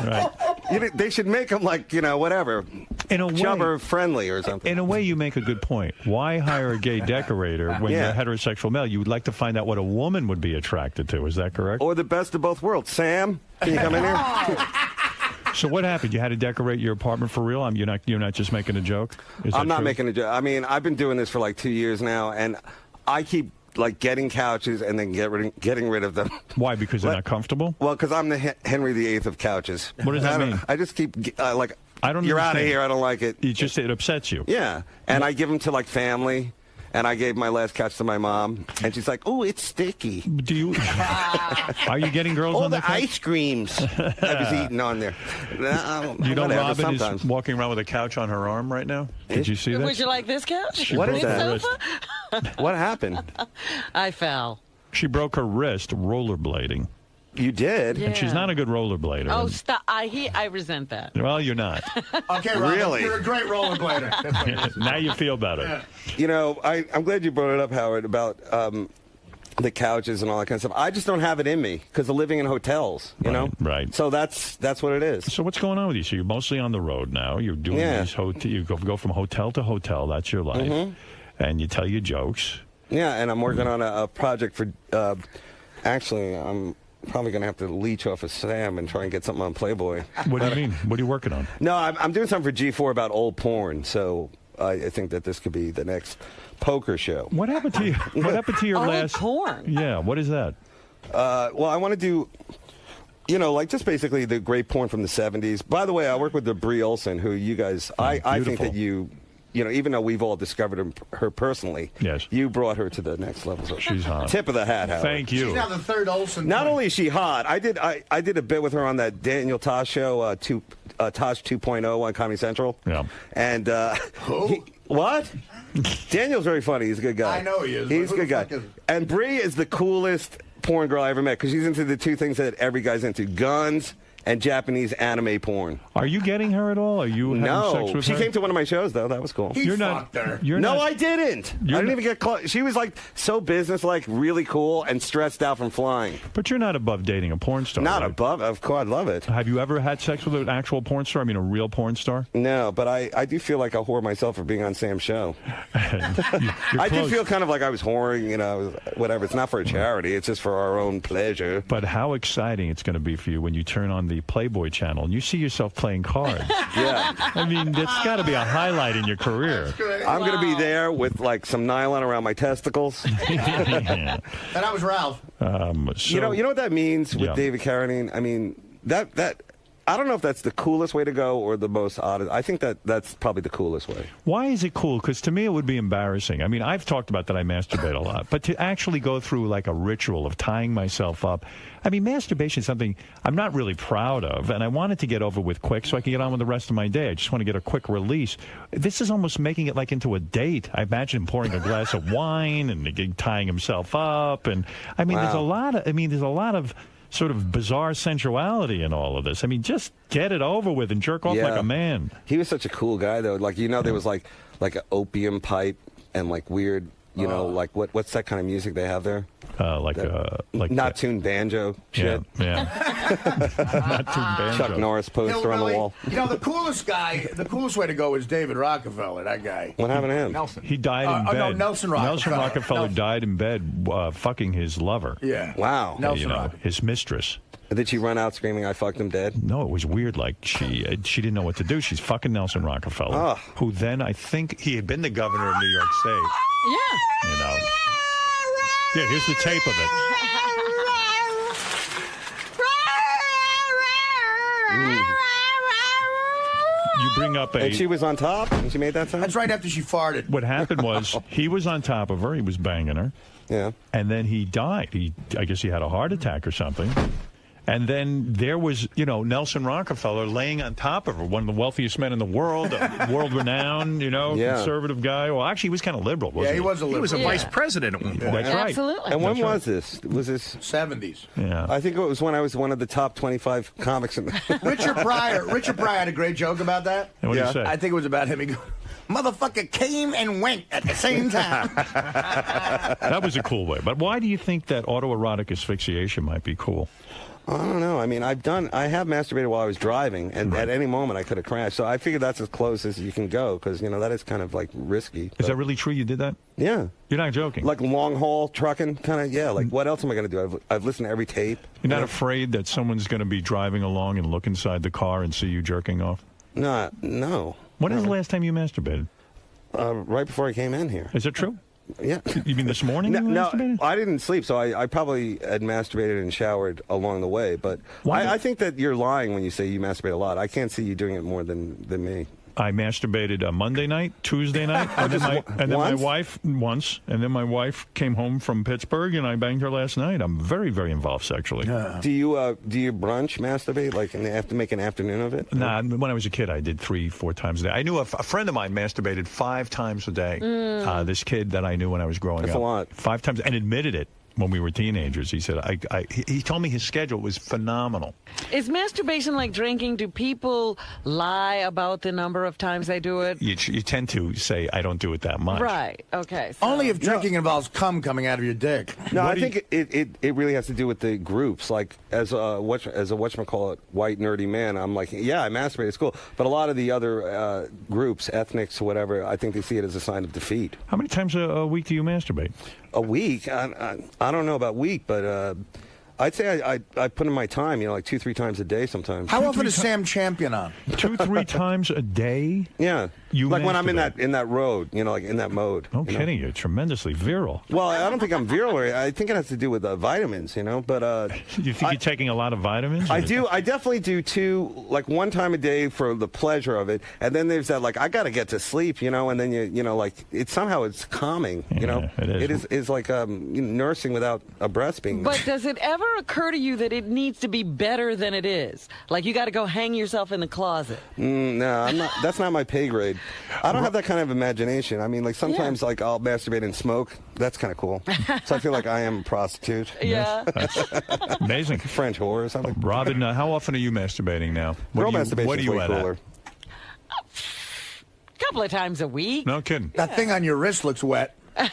Right. They should make them like, whatever. In a way, Jubber friendly or something. In a way, you make a good point. Why hire a gay decorator when you're a heterosexual male? You would like to find out what a woman would be attracted to. Is that correct? Or the best of both worlds. Sam, can you come in here? So what happened? You had to decorate your apartment for real? You're not just making a joke? I'm not making a joke. I mean, I've been doing this for like 2 years now, and I keep like getting couches and then getting rid of them. Why? Because they're not comfortable? Well, because I'm the Henry VIII of couches. What does that mean? I just keep like, I don't you're out of understand. here. I don't like it. It upsets you. Yeah, and I give them to like family. And I gave my last couch to my mom, and she's like, "Oh, it's sticky." Do you? Are you getting girls all on the couch? ice creams I was eating on there? You know, Robin sometimes. is walking around with a couch on her arm right now. Did you see that? Would you like this couch? What is Big that? sofa? What happened? I fell. She broke her wrist rollerblading. You did? And she's not a good rollerblader. Oh, stop. I resent that. Well, you're not. Okay, Robin, Really? you're a great rollerblader. That's what it is. Now you feel better. I'm glad you brought it up, Howard, about the couches and all that kind of stuff. I just don't have it in me because of living in hotels, you know? Right. So that's what it is. So what's going on with you? So you're mostly on the road now. You're doing these you go from hotel to hotel. That's your life. Mhm. And you tell your jokes. Yeah, and I'm working on a project for, actually, I'm probably going to have to leech off of Sam and try and get something on Playboy. What do you mean? What are you working on? No, I'm doing something for G4 about old porn, so I think that this could be the next poker show. What happened to you? What happened to your last porn? Yeah, what is that? Well, I want to do, like just basically the great porn from the 70s. By the way, I work with the Brie Olson, who you guys, I think that even though we've all discovered her personally, yes, you brought her to the next level. So she's hot. Tip of the hat, Howard. Thank you. She's now the third Olsen. Not only is she hot, I did a bit with her on that Daniel Tosh show, Tosh 2.0 on Comedy Central. Yeah. And what? Daniel's very funny. He's a good guy. I know he is. He's a good guy. And Brie is the coolest porn girl I ever met because she's into the two things that every guy's into: guns and Japanese anime porn. Are you getting her at all? Are you having sex with she her? came to one of my shows though. That was cool. He fucked her. No, I didn't. I didn't even get close. She was like so business-like, really cool, and stressed out from flying. But you're not above dating a porn star. Not right? above. Of course, I'd love it. Have you ever had sex with an actual porn star? I mean, a real porn star? No, but I do feel like a whore myself for being on Sam's show. I do feel kind of like I was whoring, whatever. It's not for a charity. It's just for our own pleasure. But how exciting it's going to be for you when you turn on the Playboy channel and you see yourself playing cards. Yeah. I mean, it's got to be a highlight in your career. I'm going to be there with like some nylon around my testicles. And I was Ralph. You know what that means with David Carradine? I mean, that I don't know if that's the coolest way to go or the most odd. I think that's probably the coolest way. Why is it cool? Because to me, it would be embarrassing. I mean, I've talked about that I masturbate a lot, but to actually go through like a ritual of tying myself up, I mean, masturbation is something I'm not really proud of, and I want it to get over with quick so I can get on with the rest of my day. I just want to get a quick release. This is almost making it like into a date. I imagine him pouring a glass of wine and tying himself up, and I mean, there's a lot of sort of bizarre sensuality in all of this. I mean, just get it over with and jerk off like a man. He was such a cool guy, though. Like, there was like an opium pipe and like weird, like what's that kind of music they have there? Like not tuned banjo shit. Yeah. Not tuned banjo. Chuck Norris poster on the wall. The coolest way to go is David Rockefeller, that guy. What happened to him? Nelson. He died in bed. No, Nelson Rockefeller. Nelson Rockefeller died in bed fucking his lover. Yeah. Wow. His mistress. Did she run out screaming, "I fucked him dead"? No, it was weird. Like she didn't know what to do. She's fucking Nelson Rockefeller, who then I think he had been the governor of New York State. Yeah. Yeah, here's the tape of it. You bring up And she was on top, and she made that sound? That's right after she farted. What happened was he was on top of her. He was banging her. Yeah. And then he died. I guess he had a heart attack or something. And then there was, Nelson Rockefeller laying on top of her, one of the wealthiest men in the world, world-renowned, conservative guy. Well, actually, he was kind of liberal, wasn't he? He was a liberal. He was a vice president at one point. That's right. Absolutely. And when was this? Was this 70s? Yeah. I think it was when I was one of the top 25 comics. Richard Pryor had a great joke about that. And what did he say? I think it was about him. He goes, "Motherfucker came and went at the same time." That was a cool way. But why do you think that autoerotic asphyxiation might be cool? I don't know. I mean, I have masturbated while I was driving, and at any moment I could have crashed. So I figured that's as close as you can go, because that is kind of like risky. Is that really true? You did that? Yeah. You're not joking. Like long haul trucking, kind of. Yeah. Like what else am I going to do? I've listened to every tape. You're not afraid that someone's going to be driving along and look inside the car and see you jerking off? No. When is the last time you masturbated? Right before I came in here. Is it true? Yeah. You mean this morning? No, I didn't sleep, so I probably had masturbated and showered along the way. But I think that you're lying when you say you masturbate a lot. I can't see you doing it more than me. I masturbated Monday night, Tuesday night, and then my wife once, and then my wife came home from Pittsburgh, and I banged her last night. I'm very, very involved sexually. Do you brunch masturbate, like make an afternoon of it? Nah, when I was a kid, I did 3-4 times a day. I knew a friend of mine masturbated 5 times a day. This kid that I knew when I was growing up. That's a lot. 5 times, and admitted it. When we were teenagers, he said, he told me his schedule was phenomenal. Is masturbation like drinking? Do people lie about the number of times they do it? You tend to say, I don't do it that much. Right. Okay. So. Only if drinking involves cum coming out of your dick. No, I think it really has to do with the groups. Like as a whatchamacallit white nerdy man, I'm like, yeah, I masturbate at school. But a lot of the other groups, ethnics, whatever, I think they see it as a sign of defeat. How many times a week do you masturbate? A week? I don't know about week, but I'd say I put in my time, like 2-3 times a day sometimes. How often is Sam Champion on? 2-3 times a day? Yeah. Like when I'm in that road, like in that mode. No kidding, you're tremendously virile. Well, I don't think I'm virile. I think it has to do with vitamins, but... You think you're taking a lot of vitamins? I do. I definitely do 2, like 1 time a day for the pleasure of it. And then there's that, like, I got to get to sleep, and then like, somehow it's calming, It is. It's like nursing without a breast being But does it ever occur to you that it needs to be better than it is? Like you got to go hang yourself in the closet? No, I'm not. That's not my pay grade. I don't have that kind of imagination. I mean, like sometimes like I'll masturbate and smoke. That's kind of cool. So I feel like I am a prostitute. Yeah. That's amazing. French whore or something. Robin, how often are you masturbating now? Girl masturbation what are you way cooler. A couple of times a week. No kidding. That thing on your wrist looks wet. That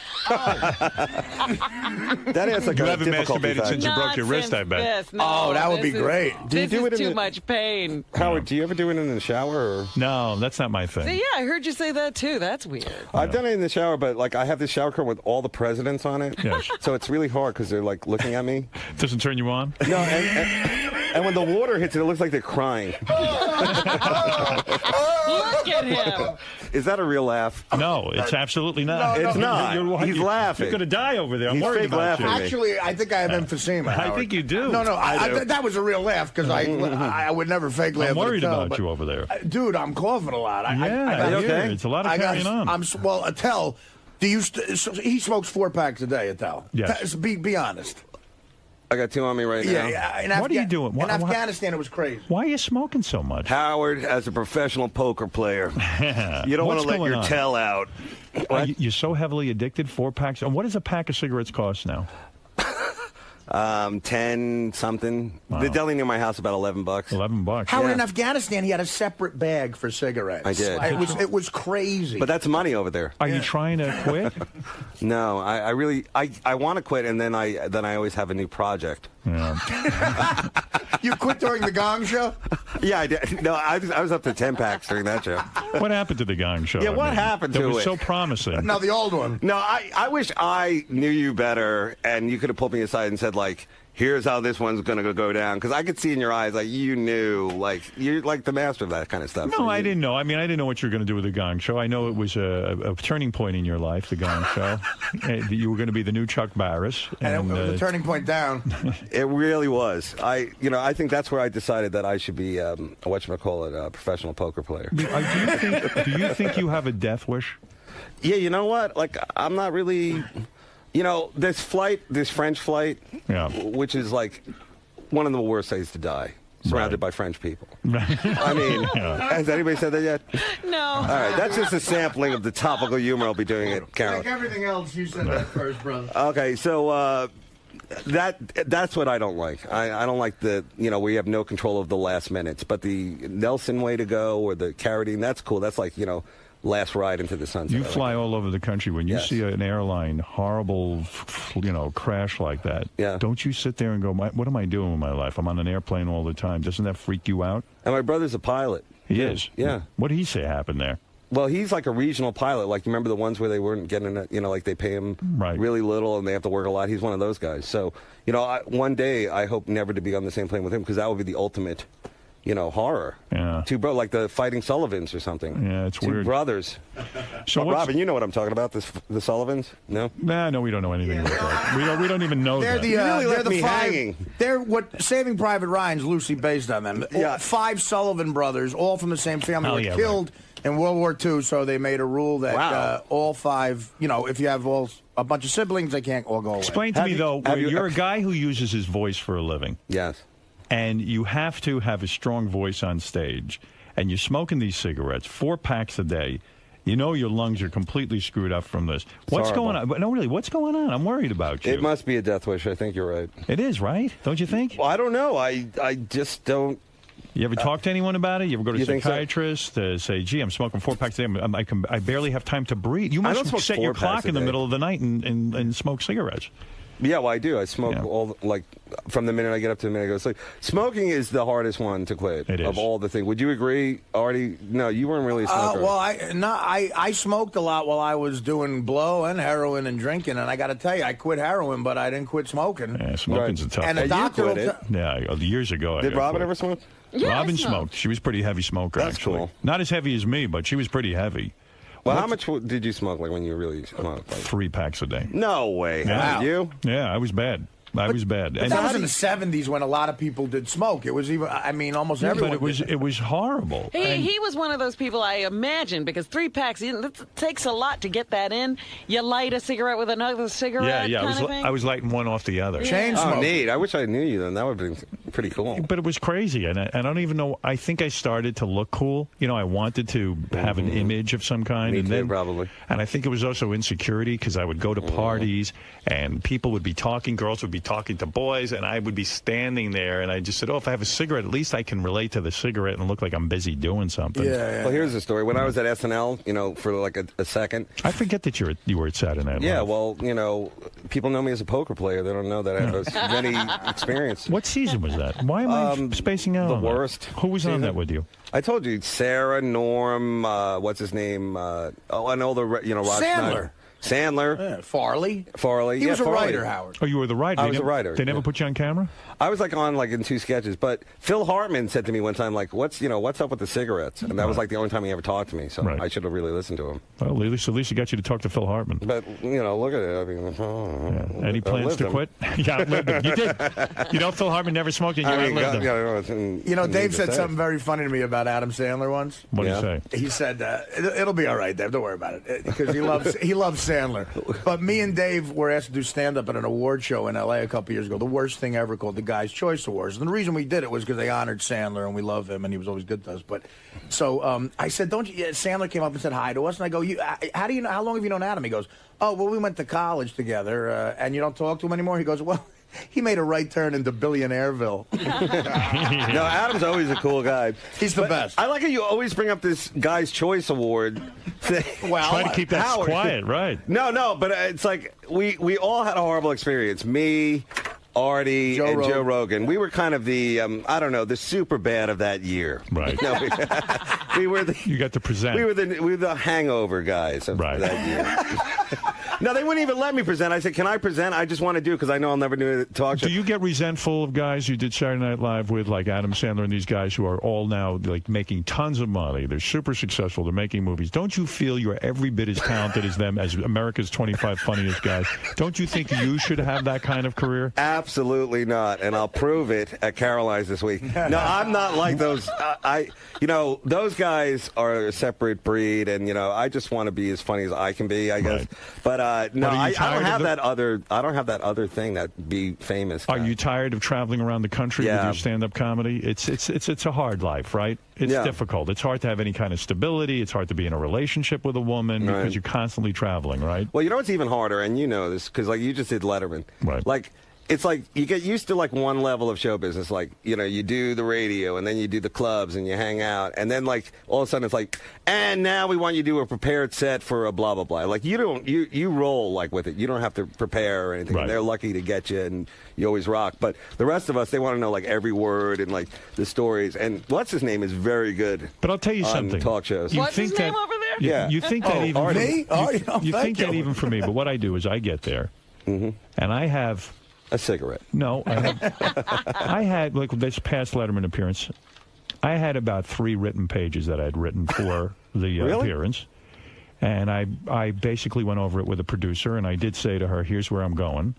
is like you a haven't masturbated since you broke your wrist, I bet. Oh, that would be great. Do you do it in too much pain. Howard, do you ever do it in the shower? Or? No, that's not my thing. So, yeah, I heard you say that too. That's weird. I've done it in the shower, but like I have this shower curtain with all the presidents on it. Yes. So it's really hard because they're like looking at me. Doesn't turn you on? No, and when the water hits it, it looks like they're crying. Look at him. Is that a real laugh? No, it's absolutely not. It's not. He's laughing. You're going to die over there. I'm He's worried fake about you. laughing. Actually, I think I have emphysema. I Howard. think you do. No, I do. that was a real laugh because I would never fake laugh. I'm worried Attell, about but- you over there. Dude, I'm coughing a lot. Yeah, I you okay? It's a lot of carrying on. Well, Attell, he smokes 4 packs a day, Attell. Yes. Be honest. I got 2 on me right now. Yeah. What are you doing? In Afghanistan, it was crazy. Why are you smoking so much? Howard, as a professional poker player, you don't want to let your tail out. You're so heavily addicted, 4 packs. And what does a pack of cigarettes cost now? 10 something. Wow. The deli near my house about $11. $11. Howard, in Afghanistan, he had a separate bag for cigarettes. I did. It was crazy. But that's money over there. Are you trying to quit? No, I really want to quit, and then I always have a new project. Yeah. You quit during the Gong Show? Yeah, I did. No, I was up to 10 packs during that show. What happened to the Gong Show? Yeah, what happened to it? It was it? so promising. No, the old one. No, I wish I knew you better, and you could have pulled me aside and said, like, here's how this one's going to go down. Because I could see in your eyes, like, you knew, like, you're like the master of that kind of stuff. No, I didn't know. I mean, I didn't know what you were going to do with the Gong Show. I know it was a turning point in your life, the Gong Show. You were going to be the new Chuck Barris. And it was a turning point down. It really was. I think that's where I decided that I should be a professional poker player. Do you think you have a death wish? Yeah, you know what? Like, I'm not really... this French flight, which is like one of the worst ways to die, surrounded by French people. I mean, has anybody said that yet? No. All right, that's just a sampling of the topical humor I'll be doing at Carol. Like everything else, you said that first, brother. Okay, so that's what I don't like. I don't like we have no control of the last minutes. But the Nelson way to go or the carotene, that's cool. That's like, last ride into the sunset. You fly all over the country. When you see an airline horrible, crash like that, don't you sit there and go, what am I doing with my life? I'm on an airplane all the time. Doesn't that freak you out? And my brother's a pilot. He is? Yeah. What did he say happened there? Well, he's like a regional pilot. Like, you remember the ones where they weren't getting it, like they pay him really little and they have to work a lot? He's one of those guys. So, one day I hope never to be on the same plane with him because that would be the ultimate, horror. Yeah. Like the Fighting Sullivans or something. Yeah, it's Two weird. brothers. So Robin, you know what I'm talking about, the Sullivans? No? Nah, no, we don't know anything about that. We don't even know They're that. the, You really they're left the me five, hanging. They're what Saving Private Ryan's loosely based on them. All 5 Sullivan brothers, all from the same family, were killed in World War II, so they made a rule that all 5, if you have a bunch of siblings, they can't all go away. Explain to me, though, you're a guy who uses his voice for a living. Yes. And you have to have a strong voice on stage, and you're smoking these cigarettes, 4 packs a day. You know your lungs are completely screwed up from this. What's going on? No, really, what's going on? I'm worried about you. It must be a death wish. I think you're right. It is, right? Don't you think? Well, I don't know. I just don't. You ever talk to anyone about it? You ever go to a You think so? psychiatrist to say, gee, I'm smoking 4 packs a day. I barely have time to breathe. You I don't must smoke set 4 your packs clock a in the day. middle of the night and smoke cigarettes. Yeah, well, I do. I smoke from the minute I get up to the minute I go to sleep. Smoking is the hardest one to quit of all the things. Would you agree, Artie? No, you weren't really a smoker. Well, I smoked a lot while I was doing blow and heroin and drinking, and I got to tell you, I quit heroin, but I didn't quit smoking. Yeah, smoking's a tough And the one. doctor quit it. Yeah, years ago. Did Robin ever smoke? Yeah, Robin I smoked. smoked. She was a pretty heavy smoker, That's actually. cool. Not as heavy as me, but she was pretty heavy. Well, how much did you smoke when you really smoked? 3 packs a day. No way. Yeah. Did you? Yeah, I was bad. I was bad. But that was in the 70s when a lot of people did smoke. It was even, almost everyone. But it was horrible. He was one of those people, I imagine, because 3 packs, it takes a lot to get that in. You light a cigarette with another cigarette Yeah, kind of thing. I was lighting one off the other. Chain smoke. Oh, neat. I wish I knew you then. That would have been pretty cool. But it was crazy, and I don't even know. I think I started to look cool. I wanted to have an image of some kind. Me and too, then, probably. And I think it was also insecurity because I would go to parties and people would be talking, girls would be talking to boys, and I would be standing there, and I just said, if I have a cigarette, at least I can relate to the cigarette and look like I'm busy doing something. Yeah. Well, here's the story. When I was at SNL, for like a second. I forget that you were at Saturday Night Live. Yeah, well, people know me as a poker player. They don't know that I have as many experience. What season was that? Why am I spacing out The on that? worst. Who was on season. that with you? I told you, Sarah, Norm, what's his name? And all the, Rod Sandler. Sandler. Yeah, Farley. Farley. He was a Farley. writer, Howard. Oh, you were the writer. I They was a never- writer. They never put you on camera? I was on in 2 sketches, but Phil Hartman said to me one time, what's up with the cigarettes? And that was the only time he ever talked to me, so I should have really listened to him. Well, at least he got you to talk to Phil Hartman. But, look at it. I mean, Any plans to quit? Yeah, outlived him. You did. Phil Hartman never smoked and you outlived him. Dave said something very funny to me about Adam Sandler once. What did he say? He said, it'll be all right, Dave. Don't worry about it. Because he loves Sandler. But me and Dave were asked to do stand-up at an award show in L.A. a couple years ago. The worst thing ever, called the Guys' Choice Awards. And the reason we did it was because they honored Sandler, and we love him, and he was always good to us. But so I said, Sandler came up and said hi to us, and I go, how long have you known Adam? He goes, oh, well, we went to college together, and you don't talk to him anymore? He goes, well, he made a right turn into Billionaireville. No, Adam's always a cool guy. He's the best. I like how you always bring up this Guy's Choice Award thing. Well, Try to keep that Howard. quiet, right? No, but it's we all had a horrible experience. Me, Artie, and Joe Rogan. We were kind of the, the super bad of that year. Right. No, we were the... You got to present. We were the hangover guys of that year. No, they wouldn't even let me present. I said, can I present? I just want to do it because I know I'll never do a talk show. Do you get resentful of guys you did Saturday Night Live with, like Adam Sandler and these guys who are all now making tons of money? They're super successful. They're making movies. Don't you feel you're every bit as talented as them, as America's 25 funniest guys? Don't you think you should have that kind of career? Absolutely not, and I'll prove it at Caroline's this week. No, I'm not like those. Those guys are a separate breed, and I just want to be as funny as I can be, I guess. But no, I don't have that other. I don't have that other thing that be famous. Are you tired of traveling around the country with your stand-up comedy? It's a hard life, right? It's difficult. It's hard to have any kind of stability. It's hard to be in a relationship with a woman because you're constantly traveling, right? Well, it's even harder, and you know this because you just did Letterman, right? it's like you get used to like one level of show business. Like, you know, you do the radio and then you do the clubs and you hang out. And then like all of a sudden it's like, and now we want you to do a prepared set for a blah, blah, blah. Like you roll like with it. You don't have to prepare or anything. Right. And they're lucky to get you and you always rock. But the rest of us, they want to know like every word and like the stories. And what's his name is very good. But I'll tell you on something. Talk shows. You think that, Yeah. You think that even Artie. you think that even for me. But what I do is I get there, and I have a cigarette. No, I had like this past Letterman appearance. I had about 3 written pages that I'd written for the appearance, and I basically went over it with a producer, and I did say to her, "Here's where I'm going,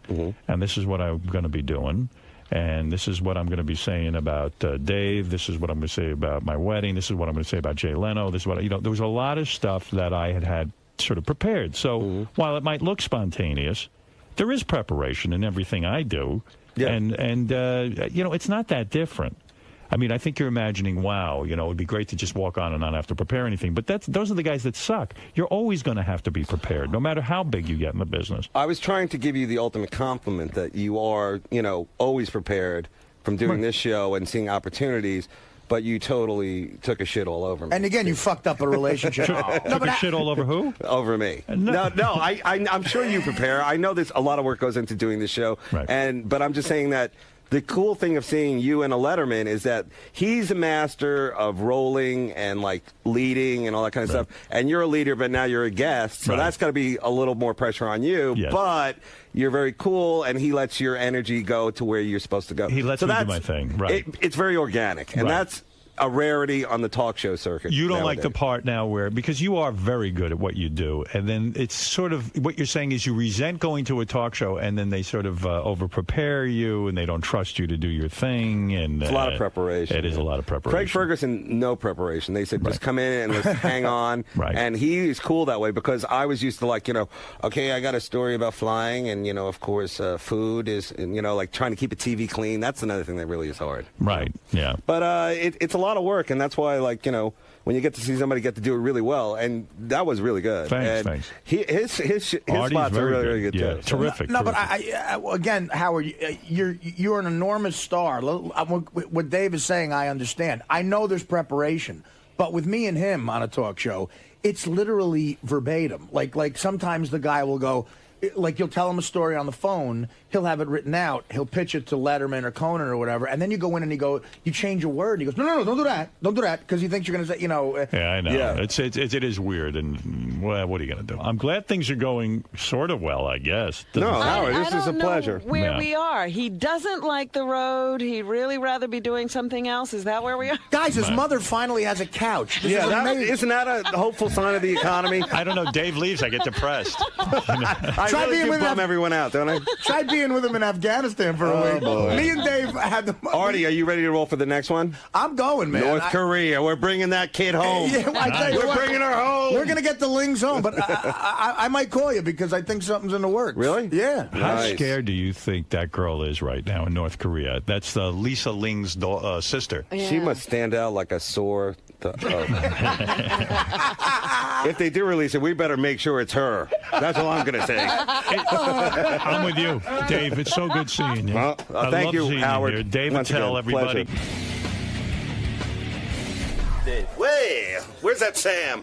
and this is what I'm going to be doing." And this is what I'm going to be saying about Dave. This is what I'm going to say about my wedding. This is what I'm going to say about Jay Leno. This is what there was a lot of stuff that I had sort of prepared. So while it might look spontaneous, there is preparation in everything I do. Yeah. And it's not that different. I mean, I think you're imagining, wow, it would be great to just walk on and not have to prepare anything. But those are the guys that suck. You're always going to have to be prepared, no matter how big you get in the business. I was trying to give you the ultimate compliment that you are, always prepared from doing this show and seeing opportunities, but you totally took a shit all over me. And again, you fucked up a relationship. Took a shit all over who? Over me. No, I'm sure you prepare. I know there's a lot of work goes into doing this show, but I'm just saying that the cool thing of seeing you in a Letterman is that he's a master of rolling and like leading and all that kind of stuff. And you're a leader, but now you're a guest. So that's got to be a little more pressure on you. Yes. But you're very cool, and he lets your energy go to where you're supposed to go. He lets me do my thing. Right. It's very organic. And that's a rarity on the talk show circuit. You don't nowadays. like the part now where, because you are very good at what you do, and then it's sort of, what you're saying is you resent going to a talk show, and then they sort of over-prepare you, and they don't trust you to do your thing. And it's a lot of preparation. It is a lot of preparation. Craig Ferguson, no preparation. They said, just come in and let's hang on. And he's cool that way, because I was used to like, okay, I got a story about flying, and, of course, food is, and, like trying to keep a TV clean. That's another thing that really is hard. Right, yeah. But it's a lot of work, and that's why, like, when you get to see somebody get to do it really well, and that was really good. Thanks. His spots are really, really good too. Terrific. No, but again, Howard, you're an enormous star. What Dave is saying, I understand. I know there's preparation, but with me and him on a talk show, it's literally verbatim. Like sometimes the guy will go, like, you'll tell him a story on the phone, he'll have it written out, he'll pitch it to Letterman or Conan or whatever, and then you go in and you change a word, and he goes, no, don't do that, because he thinks you're going to say, Yeah, I know. Yeah. It is weird, and, well, what are you going to do? I'm glad things are going sort of well, I guess. Howard, this is a pleasure. Where we are. He doesn't like the road. He'd really rather be doing something else. Is that where we are? Guys, his mother finally has a couch. This is amazing. Isn't that a hopeful sign of the economy? I don't know. Dave leaves, I get depressed. I really do bum everyone out, don't I? Try being with him in Afghanistan for a week. Boy. Me and Dave had the... Artie, are you ready to roll for the next one? I'm going, man. North Korea. We're bringing that kid home. We're bringing her home. We're going to get the Lings home, but I might call you because I think something's in the works. Really? Yeah. How scared do you think that girl is right now in North Korea? That's Lisa Ling's sister. Yeah. She must stand out like a sore... If they do release it, we better make sure it's her. That's all I'm going to say. I'm with you, Dave. It's so good seeing you. Well, thank you, Howard. You Dave Attell, everybody. Dave. Where's that Sam?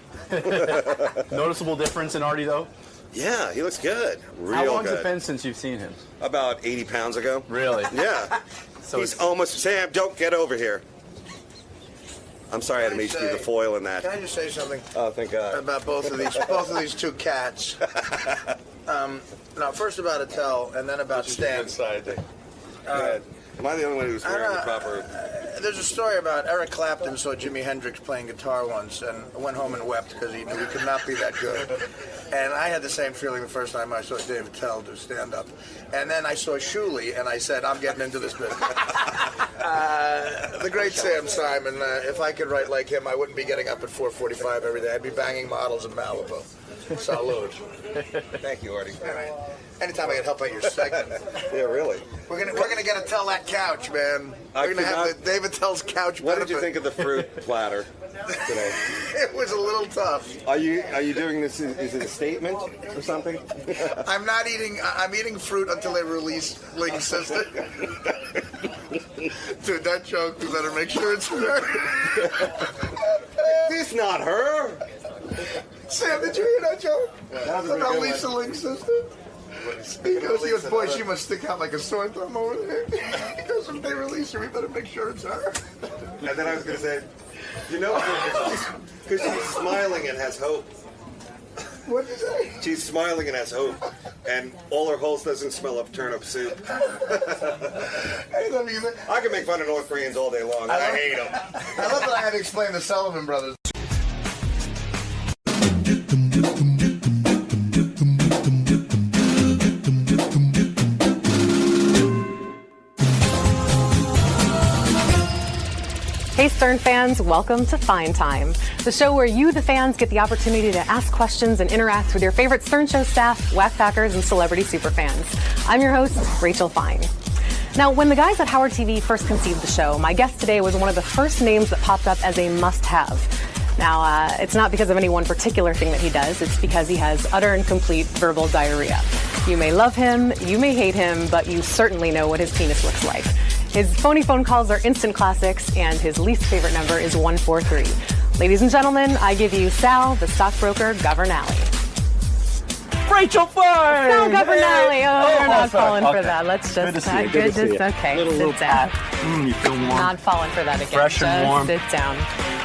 Noticeable difference in Artie, though? Yeah, he looks good. How long's it been since you've seen him? About 80 pounds ago. Really? Yeah. So he's almost... Sam, don't get over here. I'm sorry I had to make you the foil in that. Can I just say something? Oh, thank God. About both of these two cats. No, first about Attell, and then about Stan. Am I the only one who's wearing the proper... There's a story about Eric Clapton saw Jimi Hendrix playing guitar once and went home and wept because he knew he could not be that good. And I had the same feeling the first time I saw Dave Attell do stand-up. And then I saw Shuley, and I said, I'm getting into this business. The great Sam Simon, if I could write like him, I wouldn't be getting up at 4:45 every day. I'd be banging models in Malibu. Salute. Thank you, Artie. Anytime I can help out your segment. Yeah, really. We're gonna get Attell that couch, man. We're gonna have the Dave Attell's couch. What did you think of the fruit platter? today. It was a little tough. Are you doing this? Is it a statement or something? I'm not eating. I'm eating fruit until they release Link Sister. Dude, that joke, you better make sure it's her. This not her. Sam, did you hear that joke? That was a About good Lisa one. Link's sister? He goes, boy, she must stick out like a sore thumb over there. He goes, if they release her, we better make sure it's her. And then I was going to say, you know, because she's smiling and has hope. What did you say? She's smiling and has hope. And all her holes doesn't smell of turnip soup. I can make fun of North Koreans all day long. I hate them. I love that I had to explain the Sullivan Brothers. Hey Stern fans, welcome to Fine Time, the show where you, the fans, get the opportunity to ask questions and interact with your favorite Stern Show staff, Wack Packers, and celebrity superfans. I'm your host, Rachel Fine. Now, when the guys at Howard TV first conceived the show, my guest today was one of the first names that popped up as a must-have. Now, it's not because of any one particular thing that he does, it's because he has utter and complete verbal diarrhea. You may love him, you may hate him, but you certainly know what his penis looks like. His phony phone calls are instant classics, and his least favorite number is 143. Ladies and gentlemen, I give you Sal, the stockbroker, Governale. Rachel Fine! Sal Governale. Hey. You're not sorry. falling for Okay. that. Let's just... Good to see you. Good to see you. Okay, Little sit down. You feel warm? Not falling for that again. Fresh and Just warm. sit down.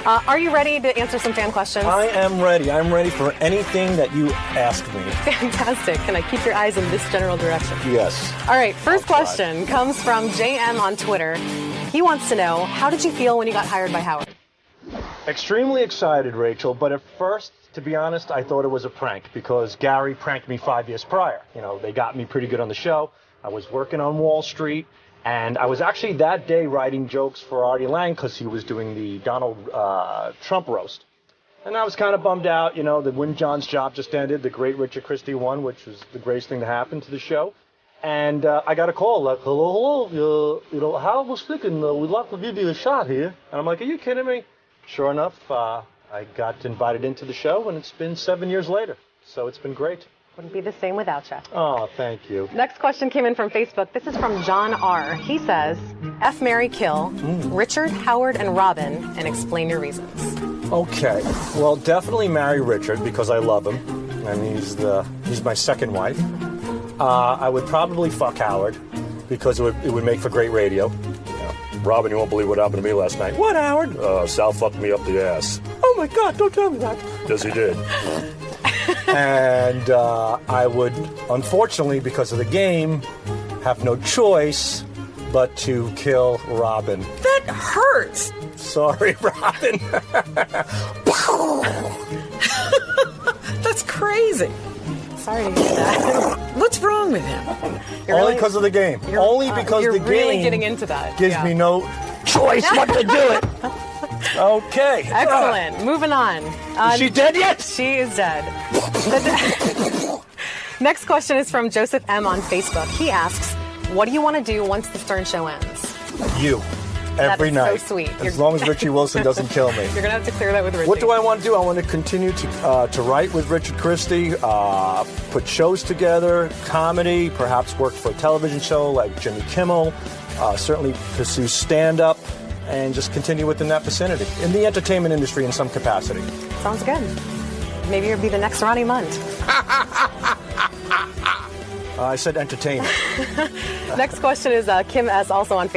Are you ready to answer some fan questions? I am ready. I'm ready for anything that you ask me. Fantastic. Can I keep your eyes in this general direction? Yes. All right, first question comes from JM on Twitter. He wants to know, how did you feel when you got hired by Howard? Extremely excited, Rachel, but at first, to be honest, I thought it was a prank because Gary pranked me 5 years prior. You know, they got me pretty good on the show. I was working on Wall Street, and I was actually that day writing jokes for Artie Lang because he was doing the Donald Trump roast. And I was kind of bummed out, you know, that when John's job just ended, the great Richard Christie won, which was the greatest thing to happen to the show. And I got a call like, hello, you know, Howard was thinking we'd like to give you a shot here. And I'm like, are you kidding me? Sure enough, I got invited into the show, and it's been 7 years later. So it's been great. Wouldn't be the same without you. Oh, thank you. Next question came in from Facebook. This is from John R. He says, F, marry, kill, Richard, Howard, and Robin, and explain your reasons. Okay. Well, definitely marry Richard because I love him, and he's my second wife. I would probably fuck Howard because it would make for great radio. Robin, you won't believe what happened to me last night. What, Howard? Sal fucked me up the ass. Oh, my God, don't tell me that. Yes, he did. And I would, unfortunately, because of the game, have no choice but to kill Robin. That hurts. Sorry, Robin. That's crazy. Sorry to hear that. What's wrong with him? Only because of the game. Only because the game You're really getting into that. gives me no choice but to do it. Okay. Excellent. Moving on. Is she dead yet? She is dead. Next question is from Joseph M. on Facebook. He asks, what do you want to do once the Stern Show ends? You. Every that is night. So sweet. As long as Richie Wilson doesn't kill me. You're going to have to clear that with Richie. What do I want to do? I want to continue to write with Richard Christie, put shows together, comedy, perhaps work for a television show like Jimmy Kimmel, certainly pursue stand-up, and just continue within that vicinity, in the entertainment industry in some capacity. Sounds good. Maybe you'll be the next Ronnie Munt. I said entertainment. Next question is Kim S. also on Facebook.